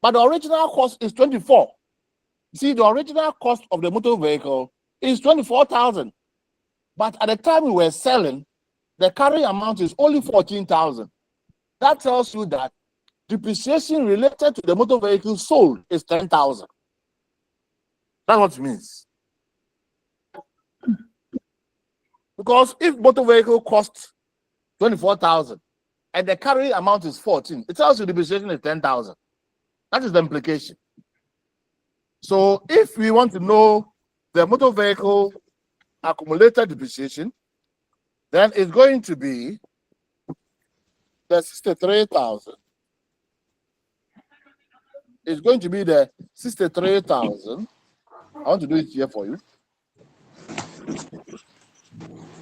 But the original cost is 24. See, the original cost of the motor vehicle is 24,000. But at the time we were selling, the carrying amount is only 14,000. That tells you that depreciation related to the motor vehicle sold is 10,000. That's what it means. Because if motor vehicle costs 24,000 and the carrying amount is 14, it tells you depreciation is 10,000. That is the implication. So if we want to know the motor vehicle accumulated depreciation, then it's going to be the 63,000. It's going to be the 63,000. I want to do it here for you.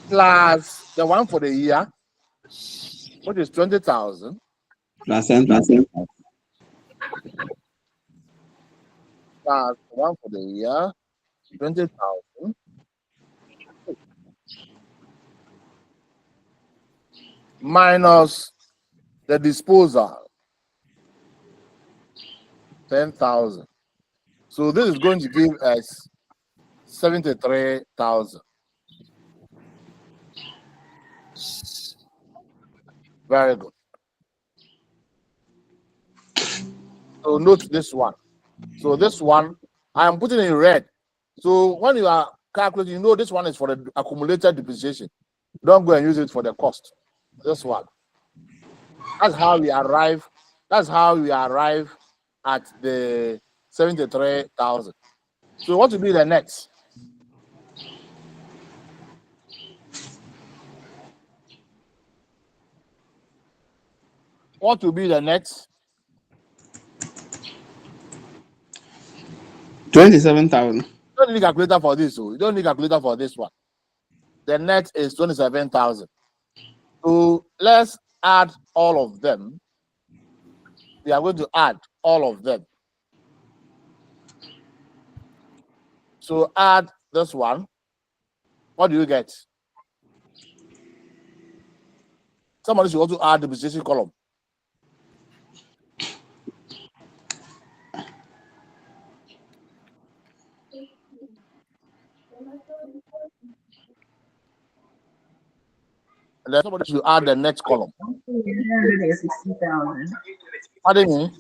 Plus the one for the year, which is 20,000. Plus 10,000. Plus the one for the year, 20,000. Minus the disposal, 10,000. So this is going to give us 73,000. Very good. So note this one. So this one, I am putting in red. So when you are calculating, you know this one is for the accumulated depreciation. Don't go and use it for the cost. This one. That's how we arrive. That's how we arrive at the 73,000. So what will be the next? What will be the next? 27,000. You don't need a calculator for this. So you don't need a calculator for this one. The net is 27,000. So let's add all of them. We are going to add all of them. So add this one. What do you get? Somebody should also add the depreciation column. And then somebody should add the next column. 160,000. Pardon me?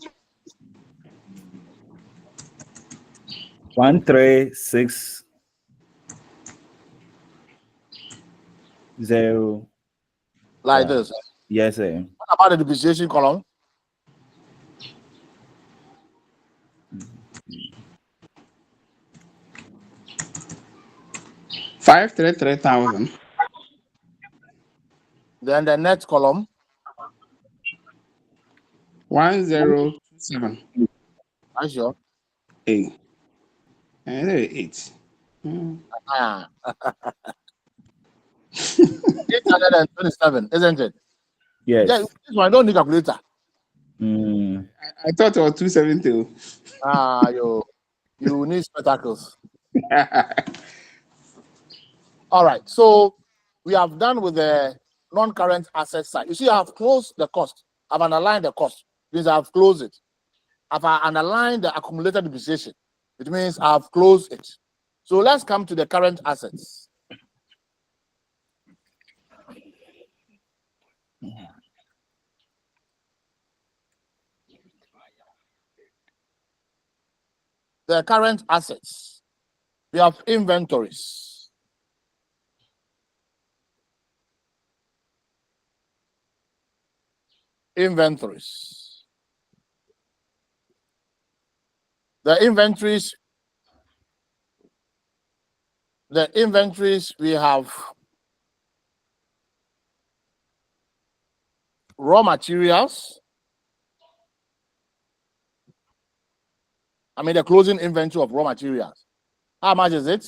1360. Like this. Yes, sir. What about the depreciation column? $533,000. Then the net column. 1027. Are you sure? 8. And 8. Ah. 827, isn't it? Yes. Yeah, this one don't need calculator. I thought it was 270. Ah, you need spectacles. All right, so we have done with the non-current asset side. You see, I have closed the cost. I've underlined the cost. It means I've closed it. I've underlined the accumulated depreciation. It means I've closed it. So let's come to the current assets. The current assets. We have inventories. Inventories. The inventories we have raw materials. I mean, the closing inventory of raw materials. How much is it?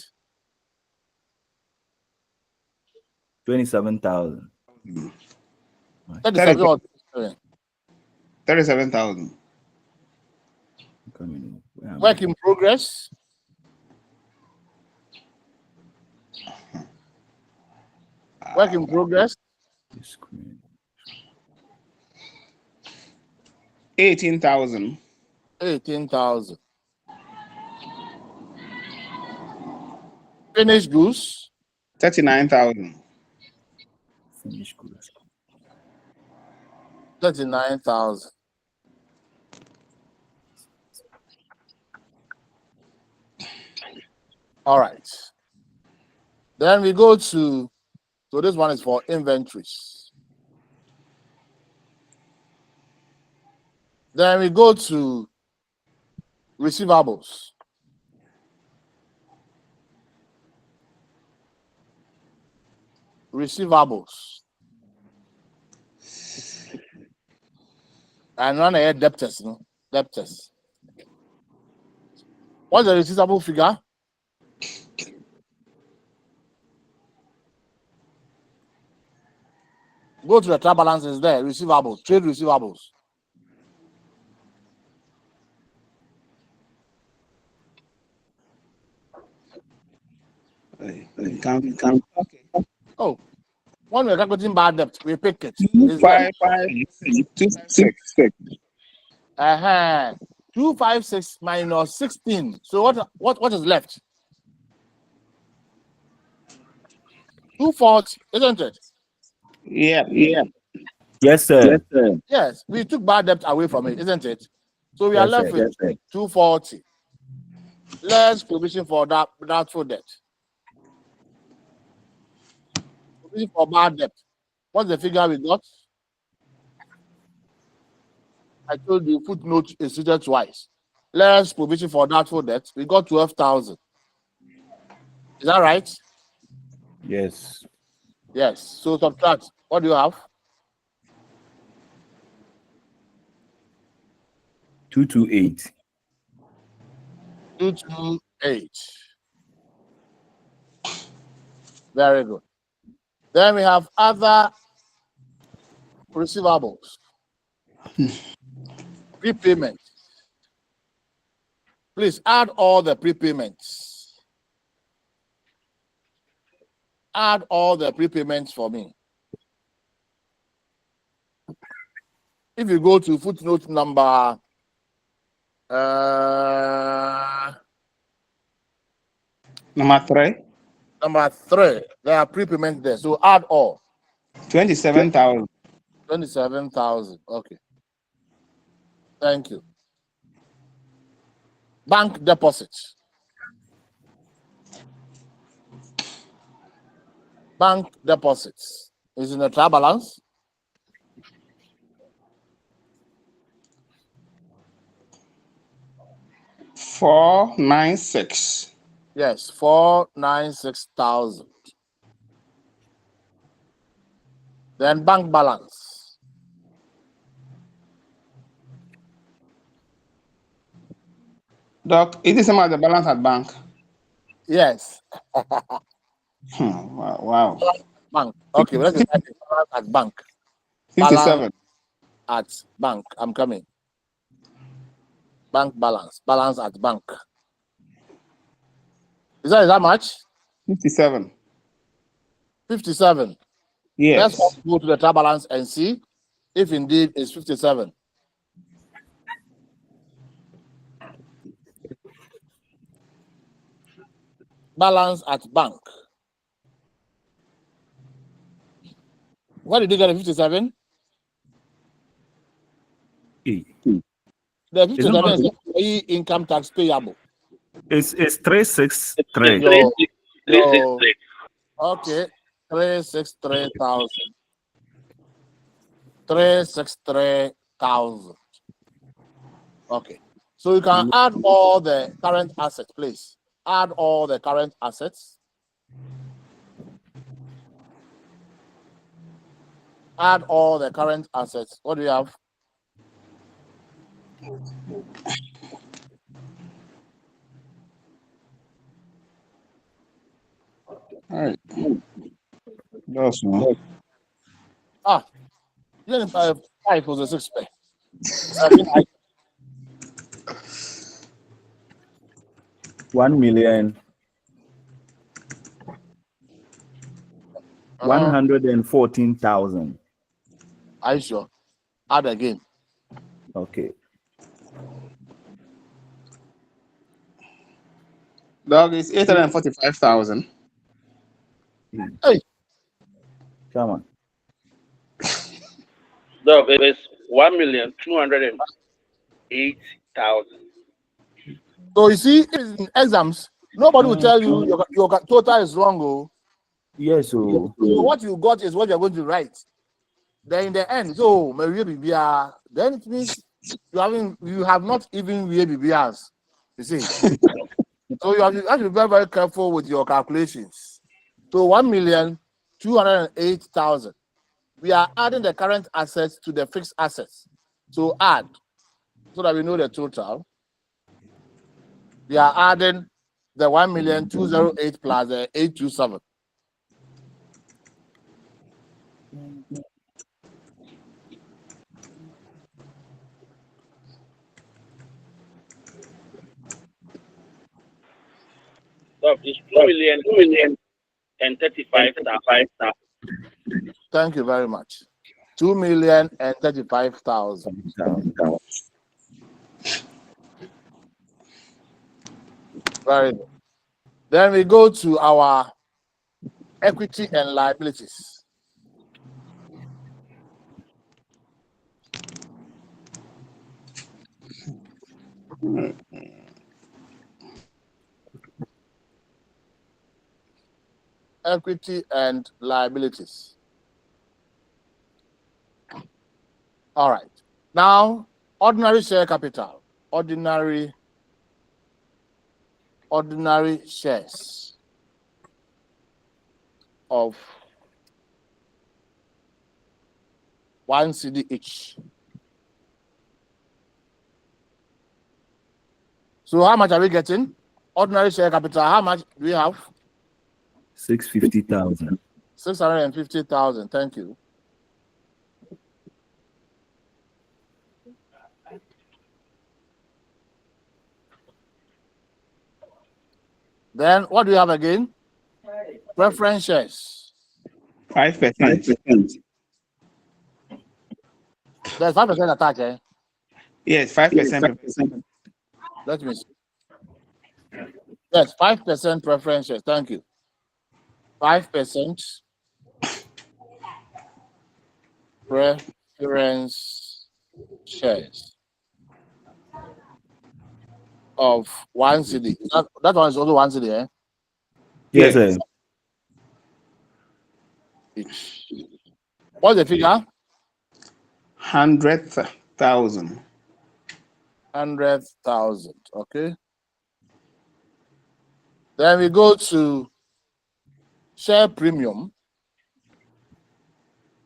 27,000. 37 or 37,000. work in progress. Work in progress. 18,000. 18,000. Finished goods. 39,000. Finished goods. 39,000. All right. Then we go to, so this one is for inventories. Then we go to receivables. Receivables. And run ahead debtors, no? Debtors. What's the receivable figure? Go to the trial balances there, receivables, trade receivables. Okay. Oh, when we're calculating bad debt, we pick it. 256. 256 minus 16. So what is left? 240, isn't it? Yeah. Yes, sir. Yes, we took bad debt away from it, isn't it? So we are Yes, left sir. with 240. Less provision for that doubtful debt. Provision for bad debt. What's the figure we got? I told you footnote is treated twice. Less provision for doubtful debt. We got 12,000. Is that right? Yes. Yes. So subtract. What do you have? 228. 228. Very good. Then we have other receivables. Prepayment. Please add all the prepayments. Add all the prepayments for me. If you go to footnote number Number 3. number 3, there are prepayments there. So add all. 27,000. 27,000. Okay. Thank you. Bank deposits. Bank deposits is in the trial balance. $496,000. Yes, 496,000. Then bank balance. Doc, is this about the balance at bank? Yes, Wow. bank. Okay, let's start the balance at bank. 57. At bank. I'm coming. Bank balance. Balance at bank. Is that much? 57. 57. Let's Yes. go to the trial balance and see if indeed it's 57. Balance at bank. What did you get? 57? E. The 57 not- is employee income tax payable. It's 363. No. Okay. 363,000. 363,000. Okay. So you can add all the current assets, please. Add all the current assets. Add all the current assets. What do you have? All right. That's one. Ah, you need 5 was a 6 pay. 1,140,000. 114,000. Are you sure? Add again. Okay. Dog is 845,000. Hey, Come on. No, it's 1,208,000. so you see, in exams, nobody will tell you your total is wrong. Oh. Yes, oh. So what you got is what you're going to write. Then in the end, so then it means you have not even BBRs. You see. So you have to be very, very careful with your calculations. So 1,208,000. We are adding the current assets to the fixed assets. So add so that we know the total. We are adding the 1,208 plus the 827. So it's 2,035,000. Thank you very much. 2,035,000. Very good. Then we go to our equity and liabilities. Equity and liabilities. All right. Now, ordinary share capital. Ordinary shares of 1 CD each. So how much are we getting? Ordinary share capital, how much do we have? 650,000. 650,000. Thank you. Then what do you have again? Preference shares. 5%. There's 5% attached, eh? Yes, 5%. Let me see. Yes, 5% preference shares. Thank you. 5% preference shares of 1 CD. That one is also 1 CD, eh? Yes, sir. each. What's the figure? 100,000. 100,000. Okay. Then we go to share premium.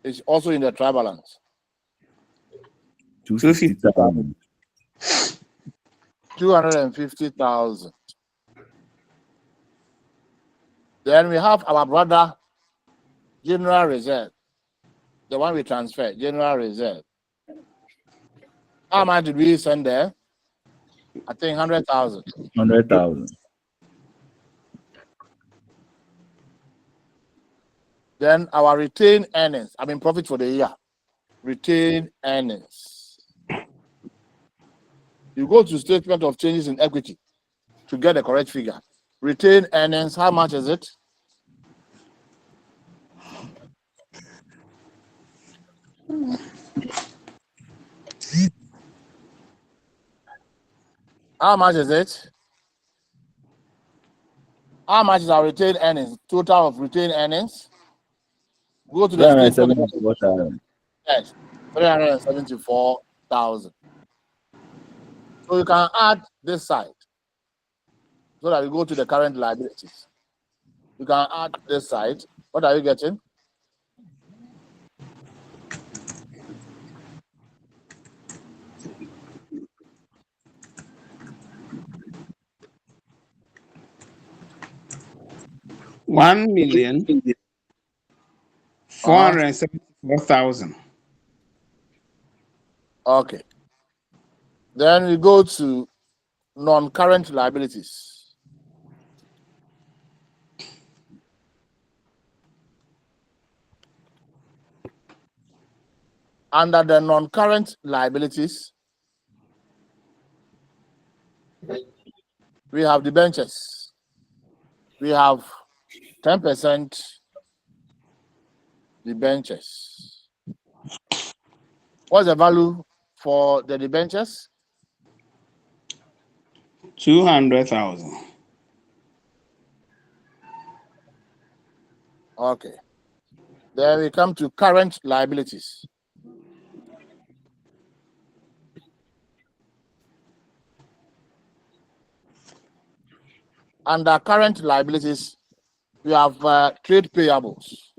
It's also in the trial balance. 250,000. 250,000. Then we have our brother general reserve, the one we transferred, general reserve. How much did we send there? I think 100,000. 100,000. Then our retained earnings, profit for the year. Retained earnings. You go to statement of changes in equity to get the correct figure. Retained earnings, how much is it? How much is it? How much is our retained earnings? Total of retained earnings? Go to the statement. 374,000. Yes, 374,000. So you can add this side so that we go to the current liabilities. You can add this side. What are you getting? $1,474,000. Okay. Then we go to non-current liabilities. Under the non-current liabilities, we have debentures. We have 10% debentures. What's the value for the debentures? 200,000. Okay. Then we come to current liabilities. Under current liabilities, we have trade payables.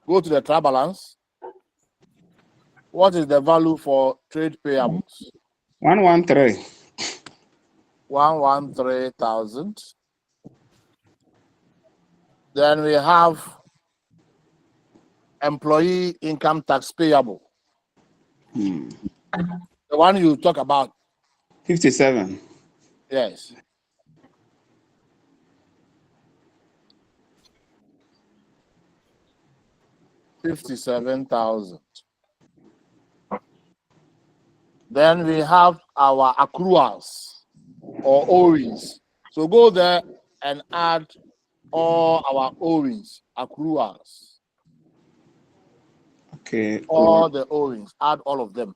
Go to the trial balance. What is the value for trade payables? 113. 113,000. Then we have employee income tax payable. The one you talk about. 57. Yes. $57,000. Then we have our accruals or owings. So go there and add all our owings, accruals. Okay. All the owings, add all of them.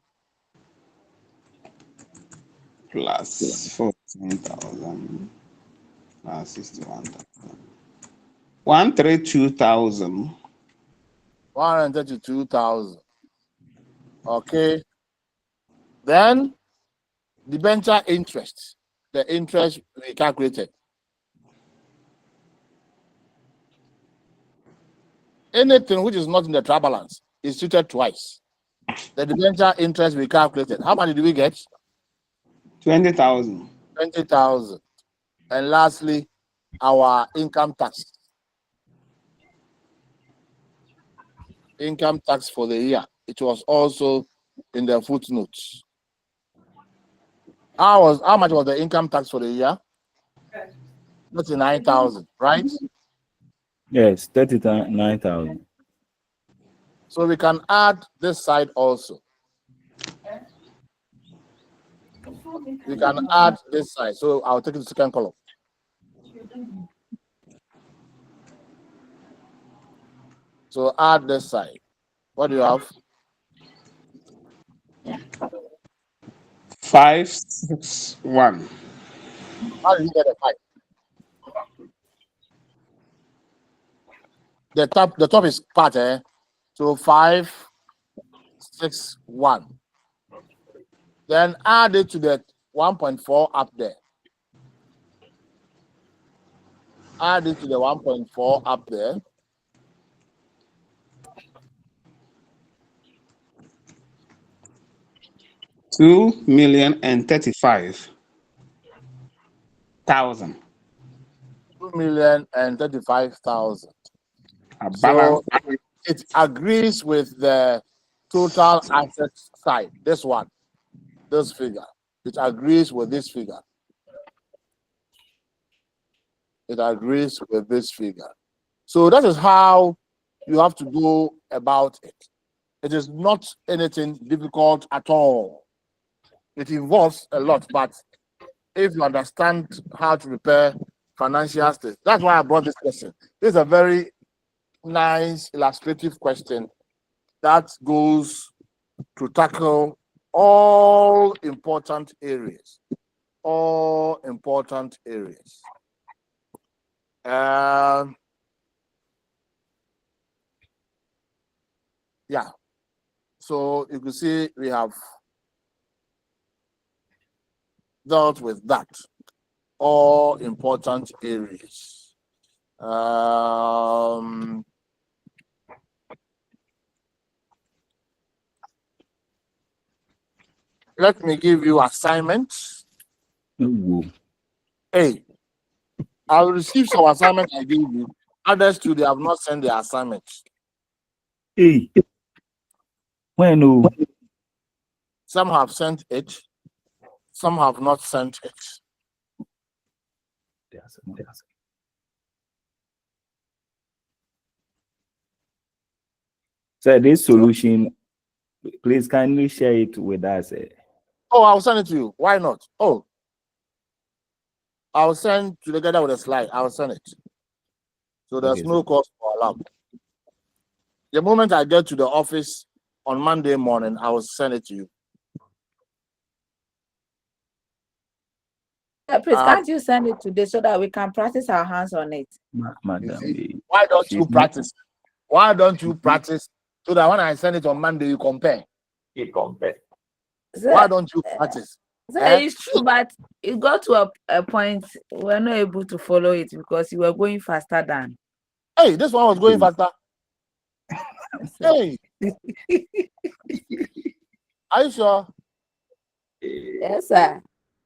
Plus 14,000. Plus 61,000. 132,000. 132,000. Okay. Then debenture interest, the interest we calculated. Anything which is not in the trial balance is treated twice. The debenture interest we calculated. How much did we get? 20,000. 20,000. And lastly, our income tax. Income tax for the year. It was also in the footnotes. How much was the income tax for the year? 39,000, right? Yes, 39,000. So we can add this side also. We can add this side. So I'll take it to the second column. So add this side. What do you have? 561. How did you get a 5? the top is part, so 561. Then add it to the 1.4 up there. Add it to the 1.4 up there. $2,035,000. 2,035,000. A So balance. it agrees with the total assets side. This one, this figure. It agrees with this figure. It agrees with this figure. So that is how you have to go about it. It is not anything difficult at all. It involves a lot, but if you understand how to prepare financial statements, that's why I brought this question. This is a very nice illustrative question that goes to tackle all important areas. All important areas. Yeah. So you can see we have dealt with that. All important areas. Let me give you assignments. Hey, I'll receive some assignments I gave you. Others too, they have not sent their assignments. Hey. When? Some have sent it. Some have not sent it. So this solution, please kindly share it with us. Oh, I'll send it to you. Why not? Oh, I'll send together with a slide. I'll send it. So there's no cost for alarm. The moment I get to the office on Monday morning, I will send it to you. Please, can't you send it today so that we can practice our hands on it? Madam, why don't you practice? Why don't you practice so that when I send it on Monday, you compare? Sir, Why don't you practice? Sir, it's true, but it got to a point we were not able to follow it because you were going faster than. Hey, this one was going faster. Hey, are you sure? Yes, sir.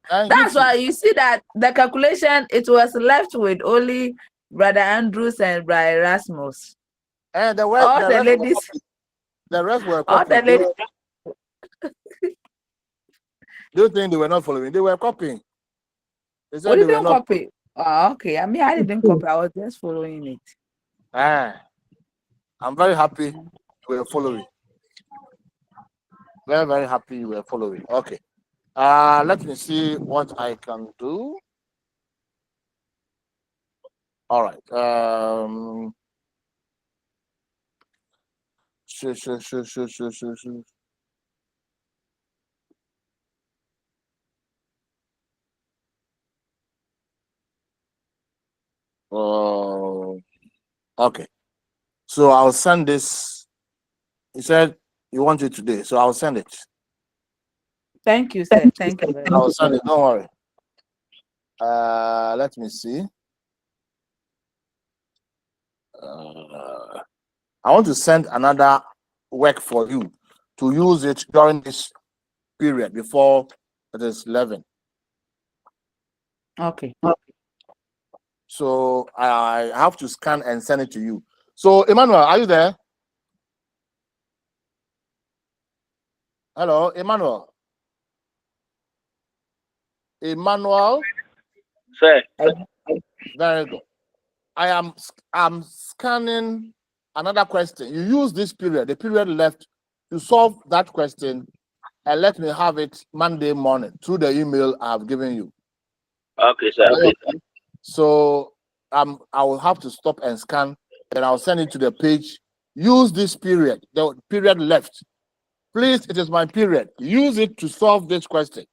That's why you see that the calculation, it was left with only Brother Andrews and Brother Erasmus. And the rest were all the copying. ladies. Do you think they were not following? They were copying. They said We they were didn't not copy. Oh, okay. I mean, I didn't copy. I was just following it. I'm very happy you were following. Very, very happy you were following. Okay. Let me see what I can do. All right. Sure. Okay. So I'll send this. You said you want it today, so I'll send it. Thank you, sir. Thank you very much. I'll send it. Don't worry. Let me see. I want to send another work for you to use it during this period before it is 11. Okay. So I have to scan and send it to you. So Emmanuel, are you there? Hello, Emmanuel. Emmanuel. Sir. Very good. I'm scanning another question. You use this period, the period left, to solve that question, and let me have it Monday morning through the email I've given you. Okay, sir. Okay. So I will have to stop and scan, and I'll send it to the page. Use this period, the period left. Please, it is my period. Use it to solve this question.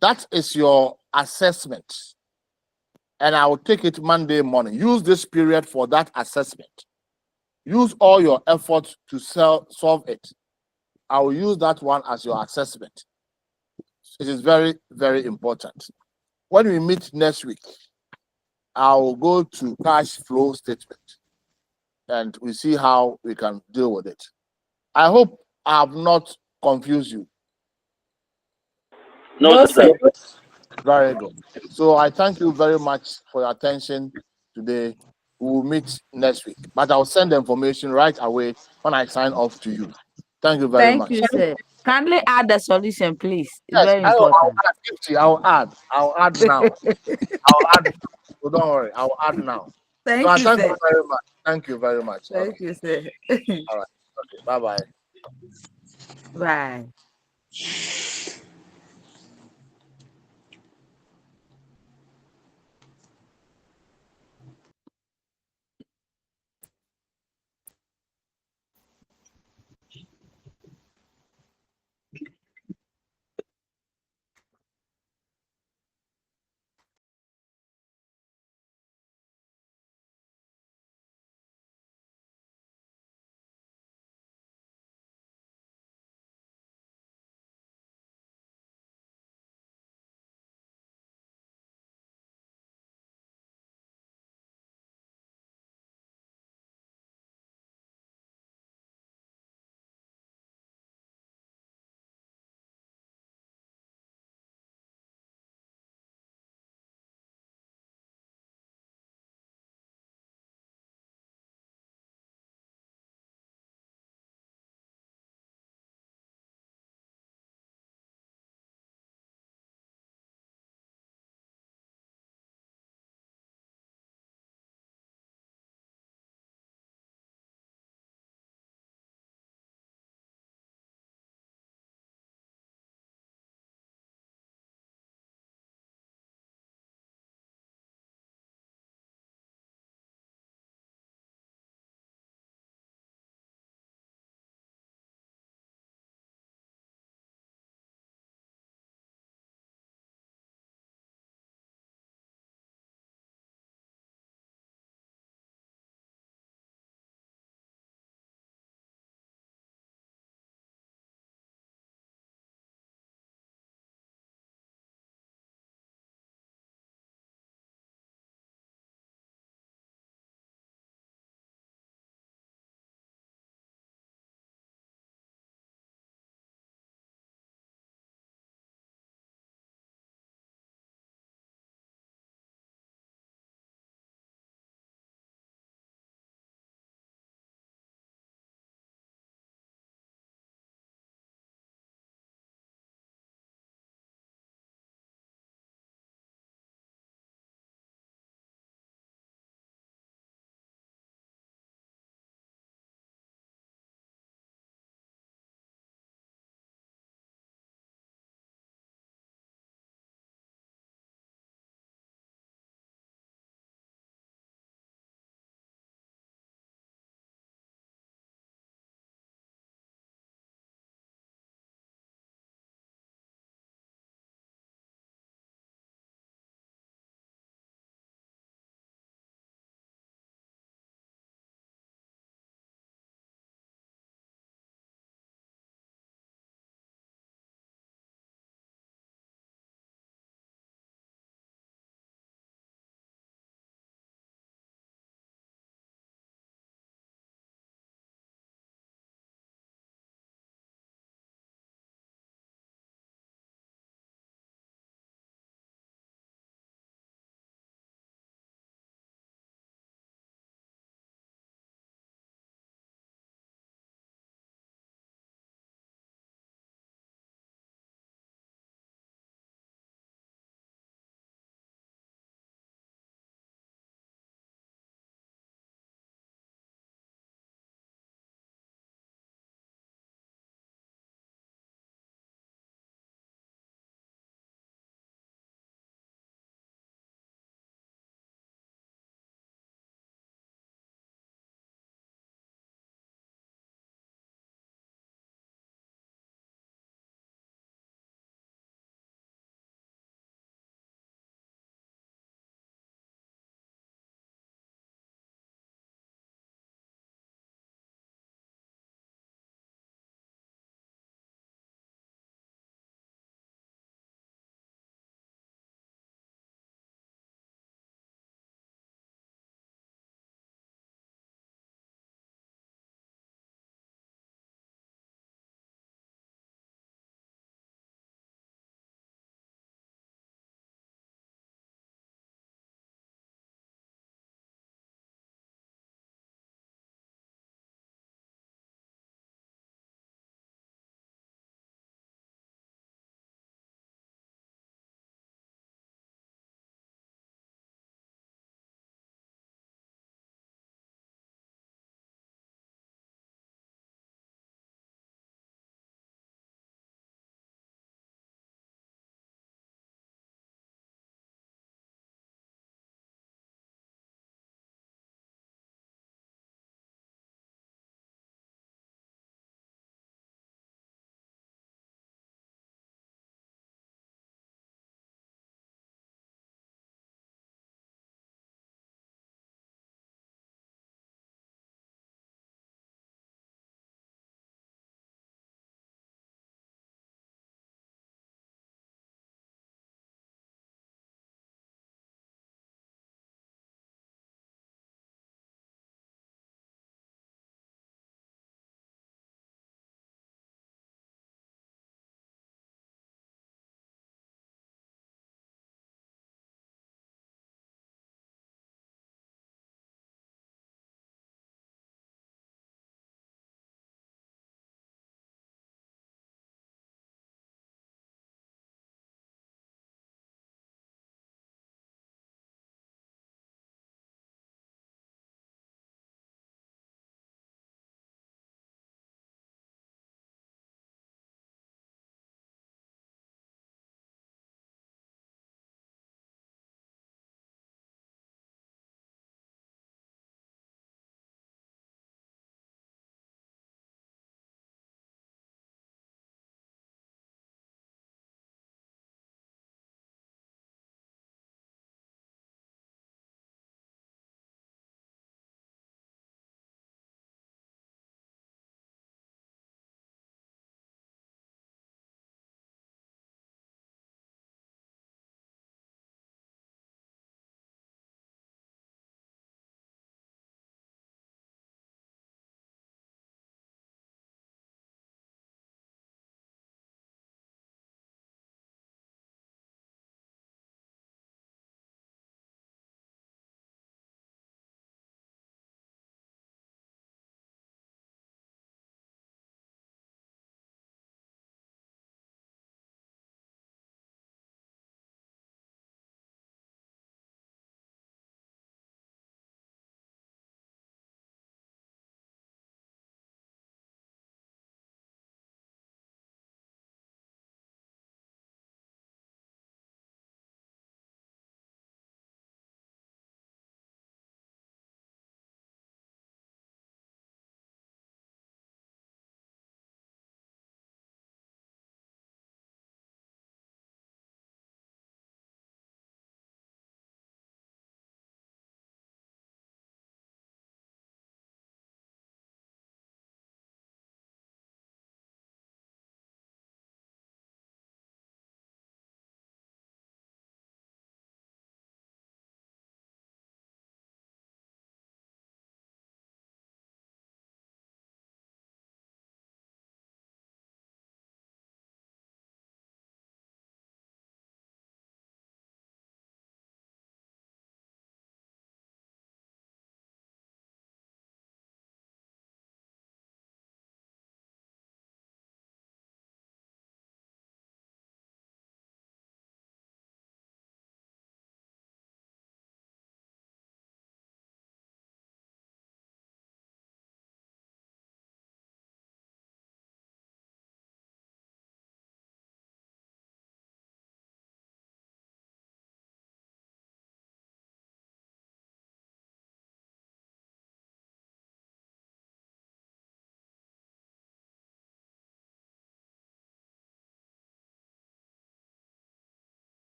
That is your assessment. And I will take it Monday morning. Use this period for that assessment. use all your effort to solve it. I will use that one as your assessment. It is very, very important. When we meet next week, I will go to cash flow statement and we see how we can deal with it. I hope I have not confused you. No, sir. Very good. So I thank you very much for your attention today. We will meet next week, but I'll send the information right away when I sign off to you. Thank you very much. Thank you, sir. Kindly add the solution, please. It's Yes, very I'll important. add 50. I'll add now. I'll add. So don't worry. I'll add now. Thank So you, thank sir. you very much. Thank you very much. Thank you, sir. All right. Okay. Bye-bye. Bye.